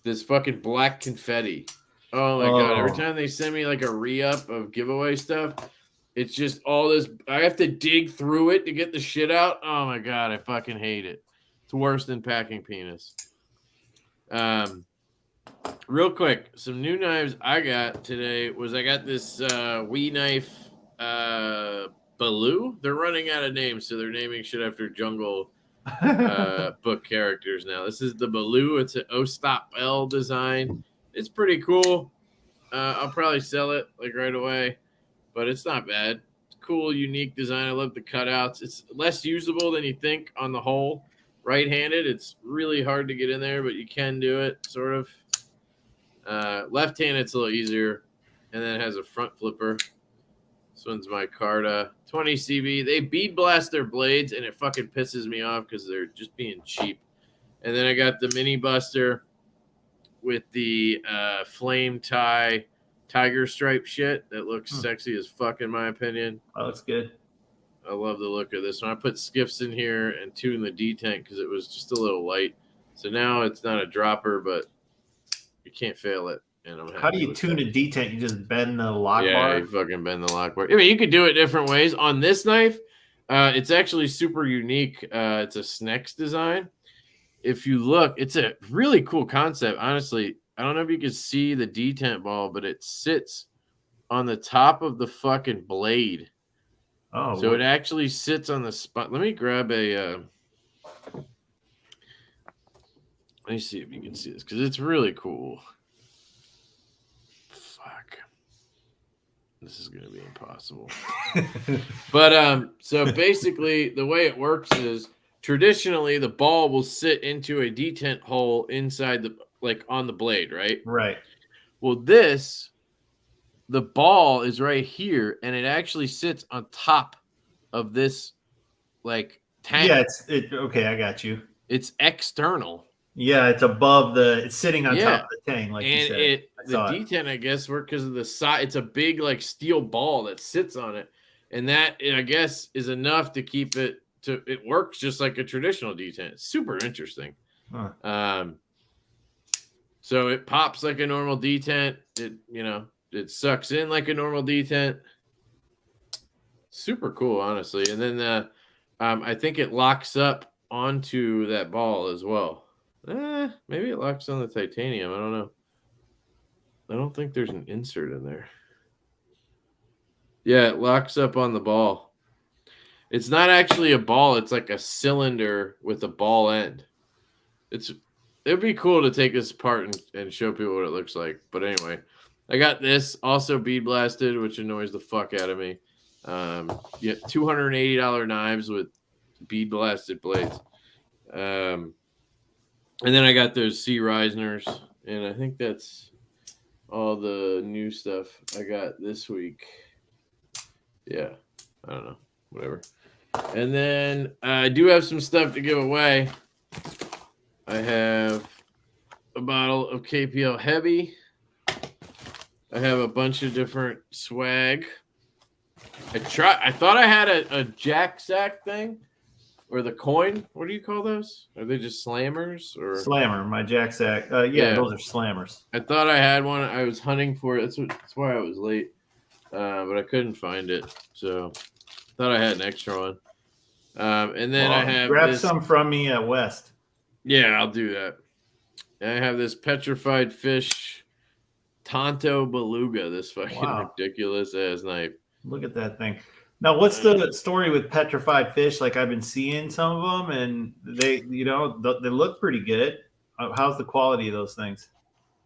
this fucking black confetti. Oh my god! Every time they send me like a re-up of giveaway stuff, it's just all this. I have to dig through it to get the shit out. Oh my god, I fucking hate it. It's worse than packing penis. Real quick, some new knives I got today was I got this Wee knife Baloo. They're running out of names, so they're naming shit after jungle book characters now. This is the Baloo. It's an O-Stop L design. It's pretty cool. I'll probably sell it like right away, but it's not bad. It's cool, unique design. I love the cutouts. It's less usable than you think on the whole. Right-handed, it's really hard to get in there, but you can do it, sort of. Left-handed, it's a little easier, and then it has a front flipper. This one's my Carta 20 CV. They bead blast their blades, and it fucking pisses me off because they're just being cheap. And then I got the Mini Buster with the flame tie tiger stripe shit that looks sexy as fuck in my opinion. That looks good. I love the look of this one. I put skiffs in here and two in the detent because it was just a little light. So now it's not a dropper, but you can't fail it. And I'm happy. How do you tune a detent? You just bend the lock bar? Yeah, you fucking bend the lock bar. I mean, you could do it different ways. On this knife, it's actually super unique. It's a Snex design. If you look, it's a really cool concept. Honestly, I don't know if you can see the detent ball, but it sits on the top of the fucking blade. Oh, so it actually sits on the spot. Let me grab a. Let me see if you can see this because it's really cool. Fuck, this is gonna be impossible. But so basically, the way it works is traditionally the ball will sit into a detent hole inside the on the blade, right? Right. Well, the ball is right here, and it actually sits on top of this tank. Yeah, okay. I got you. It's external. Yeah, it's above it's sitting on top of the tank, like you said. The detent, I guess, works because of the side. It's a big steel ball that sits on it, and that I guess is enough to keep it. It works just like a traditional detent. It's super interesting. Huh. So it pops like a normal detent. It sucks in like a normal detent. Super cool, honestly. And then I think it locks up onto that ball as well. Maybe it locks on the titanium. I don't know. I don't think there's an insert in there. Yeah, it locks up on the ball. It's not actually a ball. It's like a cylinder with a ball end. It'd be cool to take this apart and show people what it looks like. But anyway, I got this also bead blasted, which annoys the fuck out of me. $280 knives with bead blasted blades. And then I got those C Reisners, and I think that's all the new stuff I got this week. Yeah, I don't know, whatever. And then I do have some stuff to give away. I have a bottle of KPL Heavy. I have a bunch of different swag. I thought I had a jack sack thing or the coin. What do you call those? Are they just slammers or slammer? My jack sack. Yeah, those are slammers. I thought I had one. I was hunting for it. That's why I was late, but I couldn't find it. So thought I had an extra one. And then I have grab some from me at West. Yeah, I'll do that. And I have this petrified fish Tonto Beluga. This fucking ridiculous ass knife. Look at that thing. Now, what's the story with petrified fish? Like I've been seeing some of them, and they look pretty good. How's the quality of those things?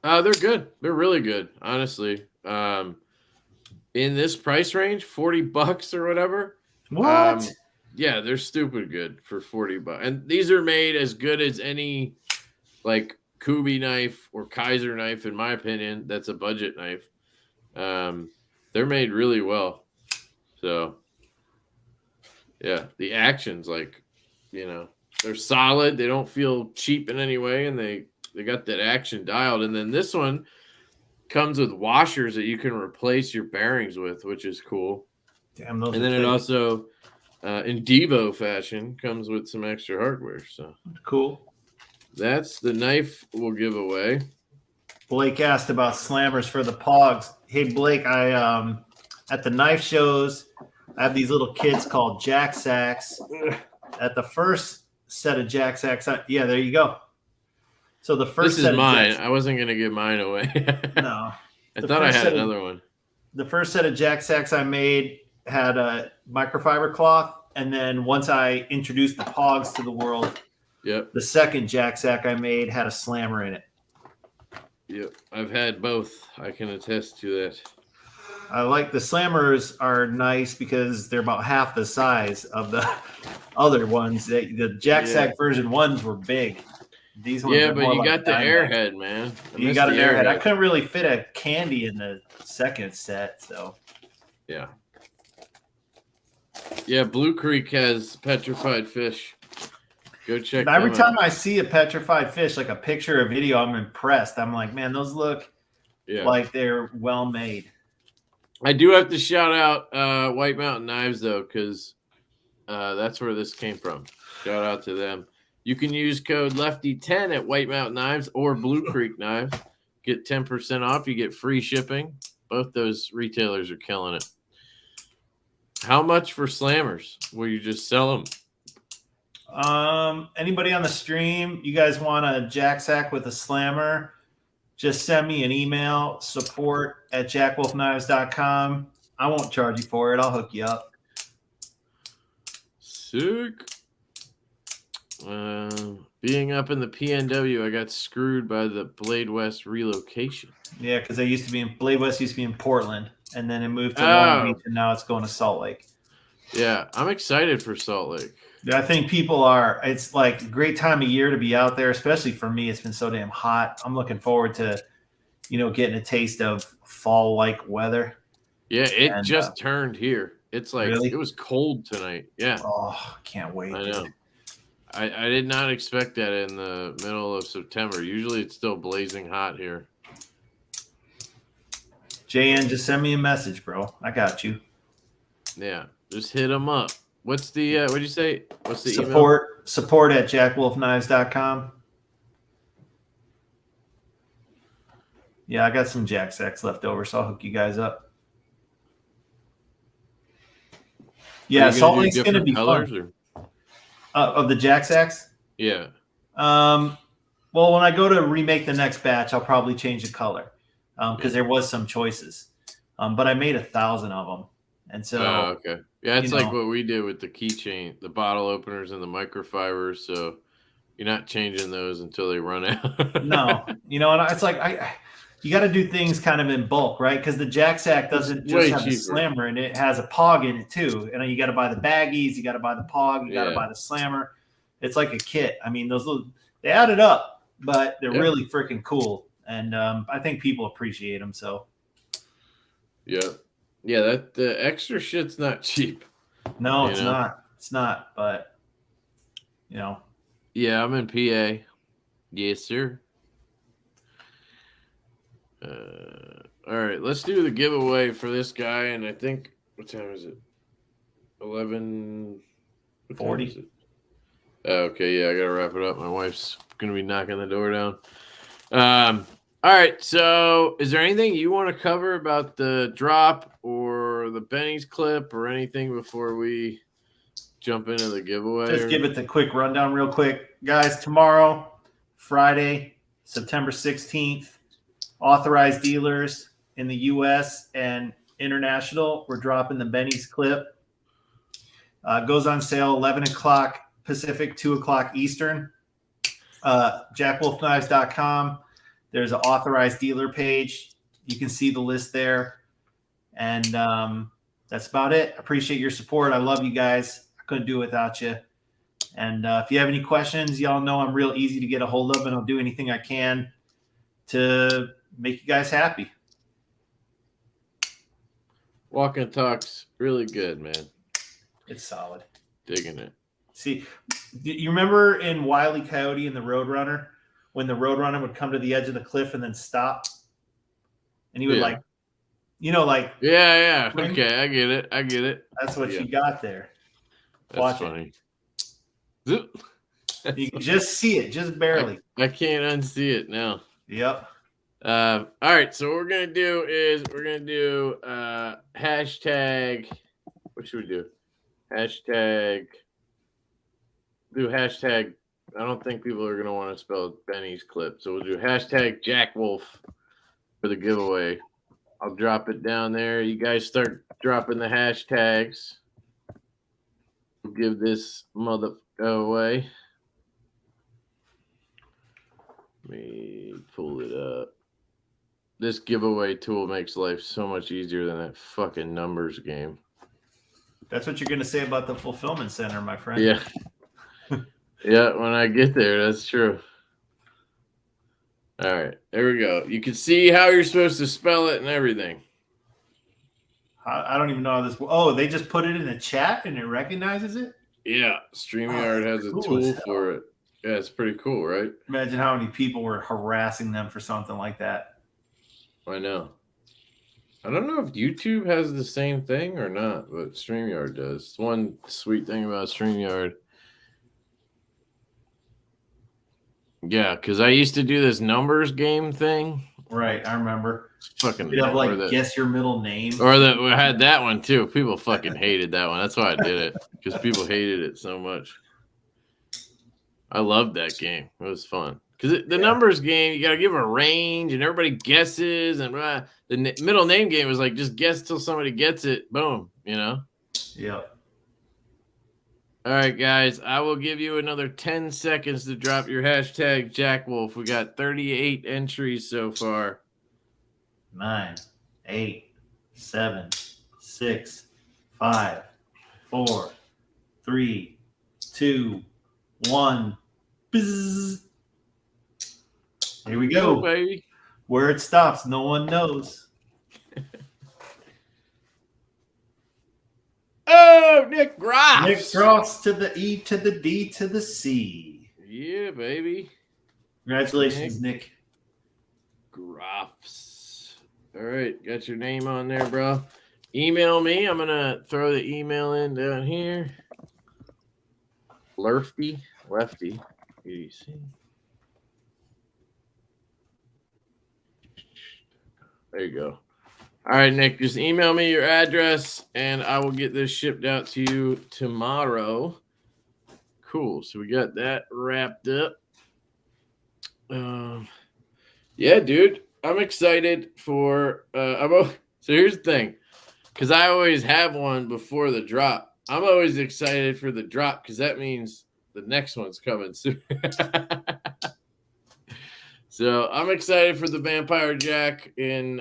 They're good. They're really good, honestly. In this price range, $40 or whatever. What? Yeah, they're stupid good for $40. And these are made as good as any Kubi knife or Kaiser knife, in my opinion. That's a budget knife. They're made really well. So, yeah, the action's They're solid. They don't feel cheap in any way, and they got that action dialed. And then this one comes with washers that you can replace your bearings with, which is cool. Damn, those. And then it also, in Devo fashion, comes with some extra hardware. So cool. That's the knife we'll give away. Blake asked about slammers for the Pogs. Hey Blake, I at the knife shows, I have these little kits called Jack Sacks. At the first set of Jack Sacks, yeah, there you go. So the first this is mine. I wasn't gonna give mine away. No, I thought I had another one. The first set of Jack Sacks I made had a microfiber cloth, and then once I introduced the Pogs to the world, yep, the second Jack Sack I made had a slammer in it. Yep, I've had both. I can attest to that. I like the slammers are nice because they're about half the size of the other ones. The Jack Sack version ones were big. These ones, yeah, but you got the airhead, man. You got an airhead. I couldn't really fit a candy in the second set, so yeah. Yeah, Blue Creek has petrified fish. Go check. Every time I see a petrified fish, like a picture or video, I'm impressed. I'm like, man, those look like they're well made. I do have to shout out White Mountain Knives though, because that's where this came from. Shout out to them. You can use code Lefty10 at White Mountain Knives or Blue Creek Knives. Get 10% off. You get free shipping. Both those retailers are killing it. How much for slammers? Will you just sell them? Anybody on the stream, you guys want a Jack Sack with a slammer? Just send me an email, support@jackwolfknives.com. I won't charge you for it. I'll hook you up. Sick. Being up in the PNW, I got screwed by the Blade West relocation. Yeah, because Blade West used to be in Portland, and then it moved to Long Beach, and now it's going to Salt Lake. Yeah, I'm excited for Salt Lake. I think people are. It's like a great time of year to be out there, especially for me. It's been so damn hot. I'm looking forward to, getting a taste of fall-like weather. Yeah, it just turned here. It's like It was cold tonight. Yeah. Oh, can't wait. I know. I did not expect that in the middle of September. Usually it's still blazing hot here. JN, just send me a message, bro. I got you. Yeah, just hit them up. What's the what'd you say? What's the support email? Support@jackwolfknives.com. Yeah, I got some Jack Sacks left over, so I'll hook you guys up. Yeah, Salt Lake's going to be fun. Of the Jack Sacks? Yeah. Well, when I go to remake the next batch, I'll probably change the color because there was some choices. But I made 1,000 of them. And so, okay. Yeah, it's like what we did with the keychain, the bottle openers and the microfibers. So you're not changing those until they run out. No, and it's like you got to do things kind of in bulk, right? Because the Jack Sack doesn't just have a slammer in it; it has a Pog in it too. And you got to buy the baggies, you got to buy the Pog, you got to buy the slammer. It's like a kit. I mean, they add it up, but they're really freaking cool, and I think people appreciate them. So, yeah, that the extra shit's not cheap. No, it's not. It's not. But yeah, I'm in PA. Yes, sir. All right, let's do the giveaway for this guy. And I think, what time is it? 11:40. Okay, yeah, I gotta wrap it up. My wife's gonna be knocking the door down. All right, so is there anything you want to cover about the drop or the Benny's clip or anything before we jump into the giveaway? Just give it the quick rundown real quick. Guys, tomorrow, Friday, September 16th, authorized dealers in the U.S. and international, we're dropping the Benny's clip. Goes on sale 11 o'clock Pacific, 2 o'clock Eastern. JackWolfKnives.com. There's an authorized dealer page. You can see the list there. And that's about it. Appreciate your support. I love you guys. I couldn't do it without you. And if you have any questions, y'all know I'm real easy to get a hold of, and I'll do anything I can to make you guys happy. Walk and Talk's really good, man. It's solid. Digging it. See, you remember in Wile E. Coyote and the Roadrunner when the Roadrunner would come to the edge of the cliff and then stop, and he would like yeah. Okay, I get it. That's what you got there. That's funny. You can just see it, just barely. I can't unsee it now. Yep. All right, so what we're gonna do is hashtag. What should we do? Hashtag. I don't think people are gonna want to spell Benny's clip, so we'll do hashtag Jack Wolf for the giveaway. I'll drop it down there. You guys start dropping the hashtags. We'll give this mother away. Let me pull it up. This giveaway tool makes life so much easier than that fucking numbers game. That's what you're going to say about the fulfillment center, my friend. Yeah. Yeah, when I get there, that's true. All right, there we go. You can see how you're supposed to spell it and everything. I don't even know how this. Oh, they just put it in the chat and it recognizes it? Yeah, StreamYard has a tool for it. Yeah, it's pretty cool, right? Imagine how many people were harassing them for something like that. I know. I don't know if YouTube has the same thing or not, but StreamYard does. It's one sweet thing about StreamYard. Yeah, because I used to do this numbers game thing. Right, I remember. Fucking you'd have like guess your middle name. We had that one too. People fucking hated that one. That's why I did it, because people hated it so much. I loved that game. It was fun. Because the numbers game, you got to give a range and everybody guesses. And the middle name game was like, just guess till somebody gets it. Boom, you know? Yep. All right, guys. I will give you another 10 seconds to drop your hashtag Jack Wolf. We got 38 entries so far. 9, 8, 7, 6, 5, 4, 3, 2, 1. Bzz. Here we go, baby. Where it stops, no one knows. Oh, Nick Groffs. Nick Groffs to the E to the D to the C. Yeah, baby. Congratulations, Nick Groffs. All right, got your name on there, bro. Email me. I'm going to throw the email in down here. Lefty. EDC. There you go. All right, Nick, just email me your address and I will get this shipped out to you tomorrow. Cool. So we got that wrapped up. Yeah, dude, I'm excited for so here's the thing, because I always have one before the drop. I'm always excited for the drop because that means the next one's coming soon. So I'm excited for the Vampire Jack in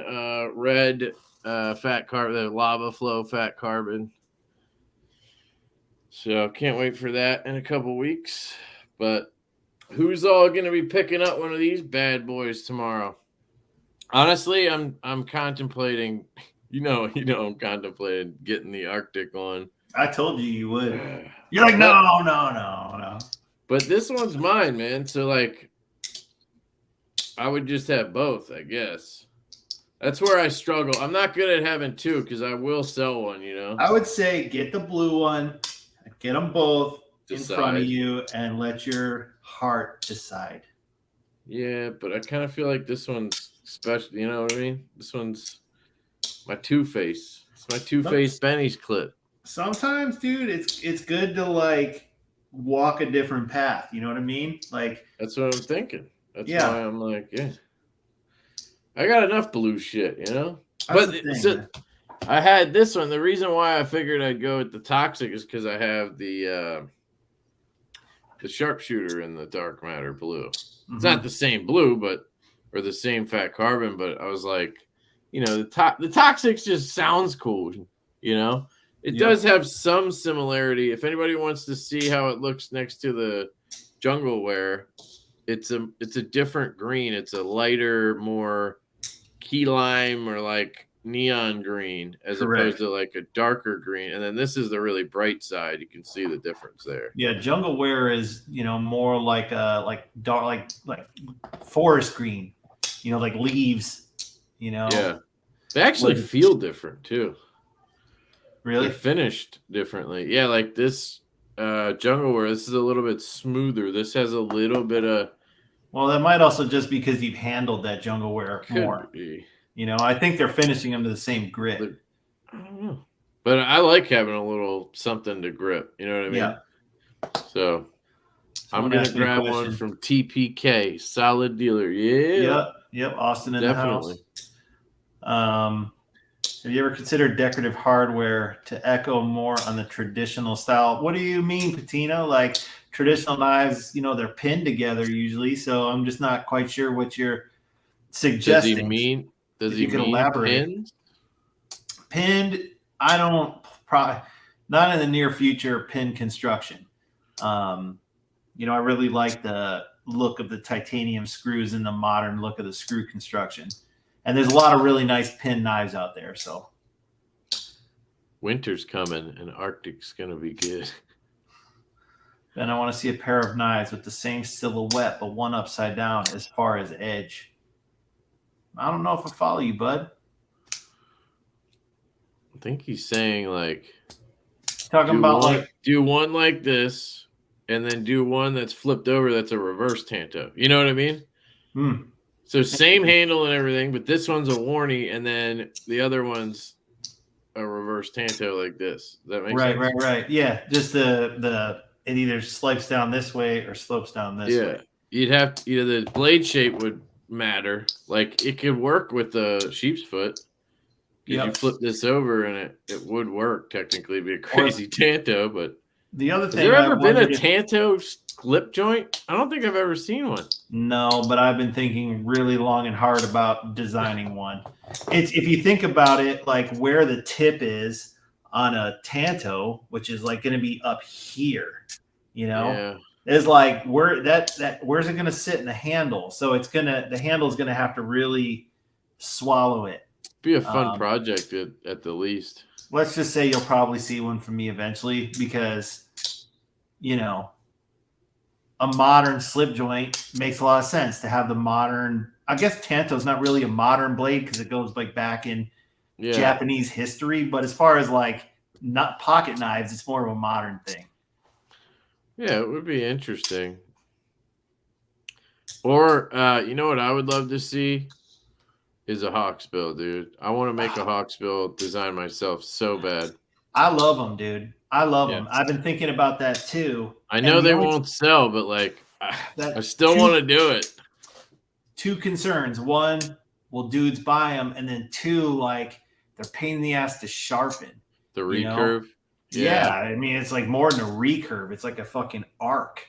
red fat carbon, the lava flow fat carbon. So can't wait for that in a couple weeks. But who's all going to be picking up one of these bad boys tomorrow? Honestly, I'm contemplating. I'm contemplating getting the Arctic one. I told you would. You're like, no. But this one's mine, man. So like, I would just have both, I guess. That's where I struggle. I'm not good at having two because I will sell one, you know? I would say get the blue one, get them both in front of you, and let your heart decide. Yeah, but I kind of feel like this one's special. You know what I mean? This one's my Two-Face. It's my Two-Face Benny's clip. Sometimes, dude, it's good to, like, walk a different path. You know what I mean? Like, that's what I'm thinking. That's why I'm like, yeah. I got enough blue shit, you know? I had this one. The reason why I figured I'd go with the Toxic is because I have the Sharpshooter in the Dark Matter blue. Mm-hmm. It's not the same blue, or the same fat carbon, but I was like, the Toxic just sounds cool, you know? It does have some similarity. If anybody wants to see how it looks next to the Jungle Wear, it's a different green. It's a lighter, more key lime or like neon green as Correct. opposed to like a darker green. And then this is the really bright side. You can see the difference there. Yeah, jungle wear is, more like dark like forest green, like leaves, Yeah. They actually feel different too. Really? They're finished differently. Yeah, like this jungle wear, this is a little bit smoother. This has a little bit of. Well, that might also just because you've handled that jungle wear more. Be. I think they're finishing them to the same grip. I don't know. But I like having a little something to grip. You know what I mean? Yeah. So I'm going to grab one from TPK, solid dealer. Yeah. Yep. Austin in the house. Have you ever considered decorative hardware to echo more on the traditional style? What do you mean, Patino? Like traditional knives, they're pinned together usually. So I'm just not quite sure what you're suggesting. Does he mean elaborate? Pins? Pinned, I don't probably not in the near future pin construction. I really like the look of the titanium screws and the modern look of the screw construction. And there's a lot of really nice pin knives out there. So winter's coming and Arctic's going to be good. Then I want to see a pair of knives with the same silhouette, but one upside down as far as edge. I don't know if I follow you, bud. I think he's saying like do one like this and then do one that's flipped over that's a reverse tanto. You know what I mean? So same handle and everything, but this one's a Warney and then the other one's a reverse tanto like this. Does that make sense? Right. Yeah, just it either slopes down this way or slopes down this way. You'd have to, the blade shape would matter. Like it could work with the sheep's foot. Yep. You flip this over and it would work technically. It'd be a crazy tanto, but the other thing, has there ever been a tanto slip joint? I don't think I've ever seen one. No, but I've been thinking really long and hard about designing one. It's if you think about it, like where the tip is on a tanto, which is like going to be up here, is like where's it going to sit in the handle? So the handle is going to have to really swallow it. Be a fun project at the least. Let's just say you'll probably see one from me eventually because, a modern slip joint makes a lot of sense to have the modern. I guess tanto's not really a modern blade because it goes like back in Japanese history. But as far as like not pocket knives, it's more of a modern thing. Yeah, it would be interesting. Or you know what I would love to see? Is a hawksbill, dude. I want to make a hawksbill design myself so bad. I love them, dude. I love them. I've been thinking about that too. I know they won't sell, but like I still want to do it. Two concerns. One, will dudes buy them? And then two, like they're pain in the ass to sharpen. The recurve? Yeah. I mean, it's like more than a recurve. It's like a fucking arc.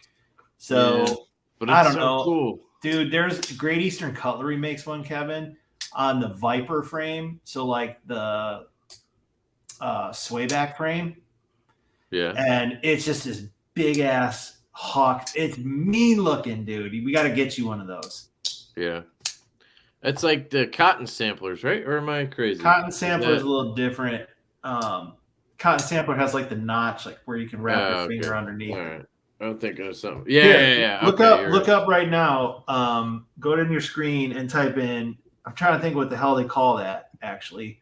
So but it's I don't know. Cool. Dude, there's Great Eastern Cutlery makes one, Kevin, on the Viper frame. So like the swayback frame. Yeah. And it's just this big ass hawk. It's mean looking, dude. We got to get you one of those. Yeah. It's like the cotton samplers, right? Or am I crazy? Cotton sampler is a little different. Cotton sampler has like the notch, like where you can wrap your finger underneath. All right. I'm thinking of something. Yeah. Look up right now. Go to your screen and type in. I'm trying to think what the hell they call that actually.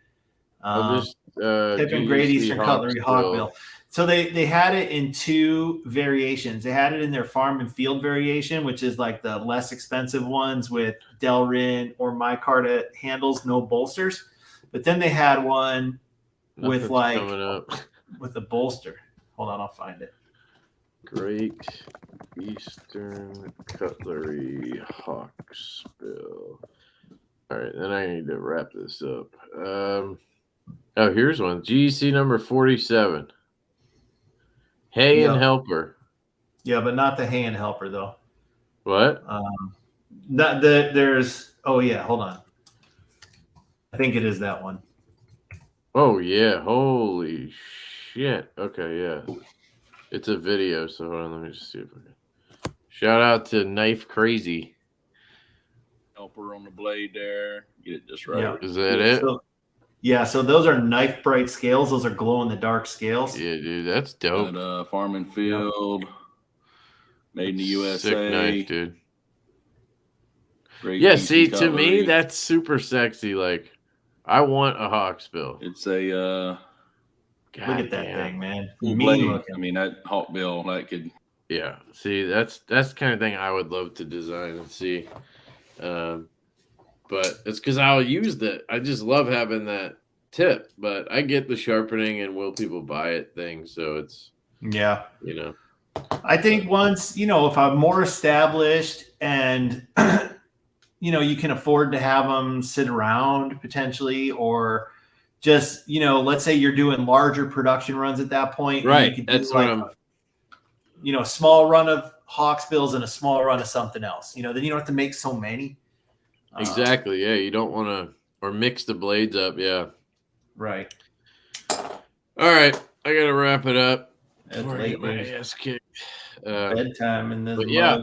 Type in Great Eastern Cutlery Hawkbill. So they had it in two variations. They had it in their farm and field variation, which is like the less expensive ones with Delrin or micarta handles, no bolsters. But then they had one with like with a bolster. Hold on, I'll find it. Great Eastern Cutlery Hawksbill. All right, then I need to wrap this up. Here's one. GEC number 47. Hay and Helper. Yeah, but not the Hay and Helper though. What? There's. Oh yeah, hold on. I think it is that one. Oh yeah! Holy shit! Okay, yeah. It's a video, so hold on. Let me just see if I can. Shout out to Knife Crazy. Helper on the blade there. Get it just right. Yeah. Is that it? Yeah, so those are knife bright scales. Those are glow in the dark scales. Yeah, dude, that's dope. Got, Farm and Field, made in the USA. Sick knife, dude. Great yeah, PC see, cutlery. to me, that's super sexy. Like, I want a Hawksbill. It's a look at that thing, man. Cool Mean blade. looking. I mean, that Hawkbill, that could. Yeah, see, that's the kind of thing I would love to design and see. But it's because I'll use that. I just love having that tip. But I get the sharpening and will people buy it thing. So it's, I think once, if I'm more established and, you can afford to have them sit around potentially, or just, let's say you're doing larger production runs at that point. Right. That's what I'm. A small run of Hawksbills and a small run of something else. Then you don't have to make so many. Exactly. Yeah. You don't want to, or mix the blades up. Yeah. Right. All right. I got to wrap it up. It's before I late, get my dude. ass kicked. Bedtime in this. But yeah.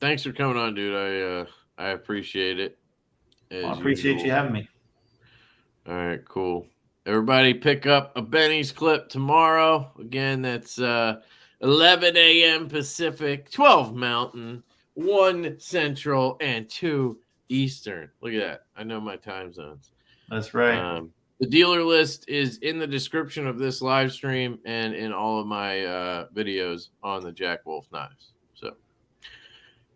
Thanks for coming on, dude. I appreciate it. I appreciate you having me. All right. Cool. Everybody pick up a Benny's clip tomorrow. Again, that's 11 a.m. Pacific, 12 Mountain, 1 Central, and 2 Eastern. Look at that. I know my time zones. That's right. The dealer list is in the description of this live stream and in all of my videos on the Jack Wolf knives. So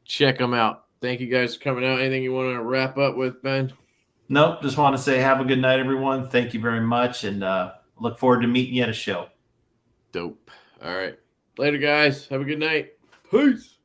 check them out. Thank you guys for coming out. Anything you want to wrap up with, Ben? Nope. Just want to say have a good night, everyone. Thank you very much. And look forward to meeting you at a show. Dope. All right. Later, guys. Have a good night. Peace.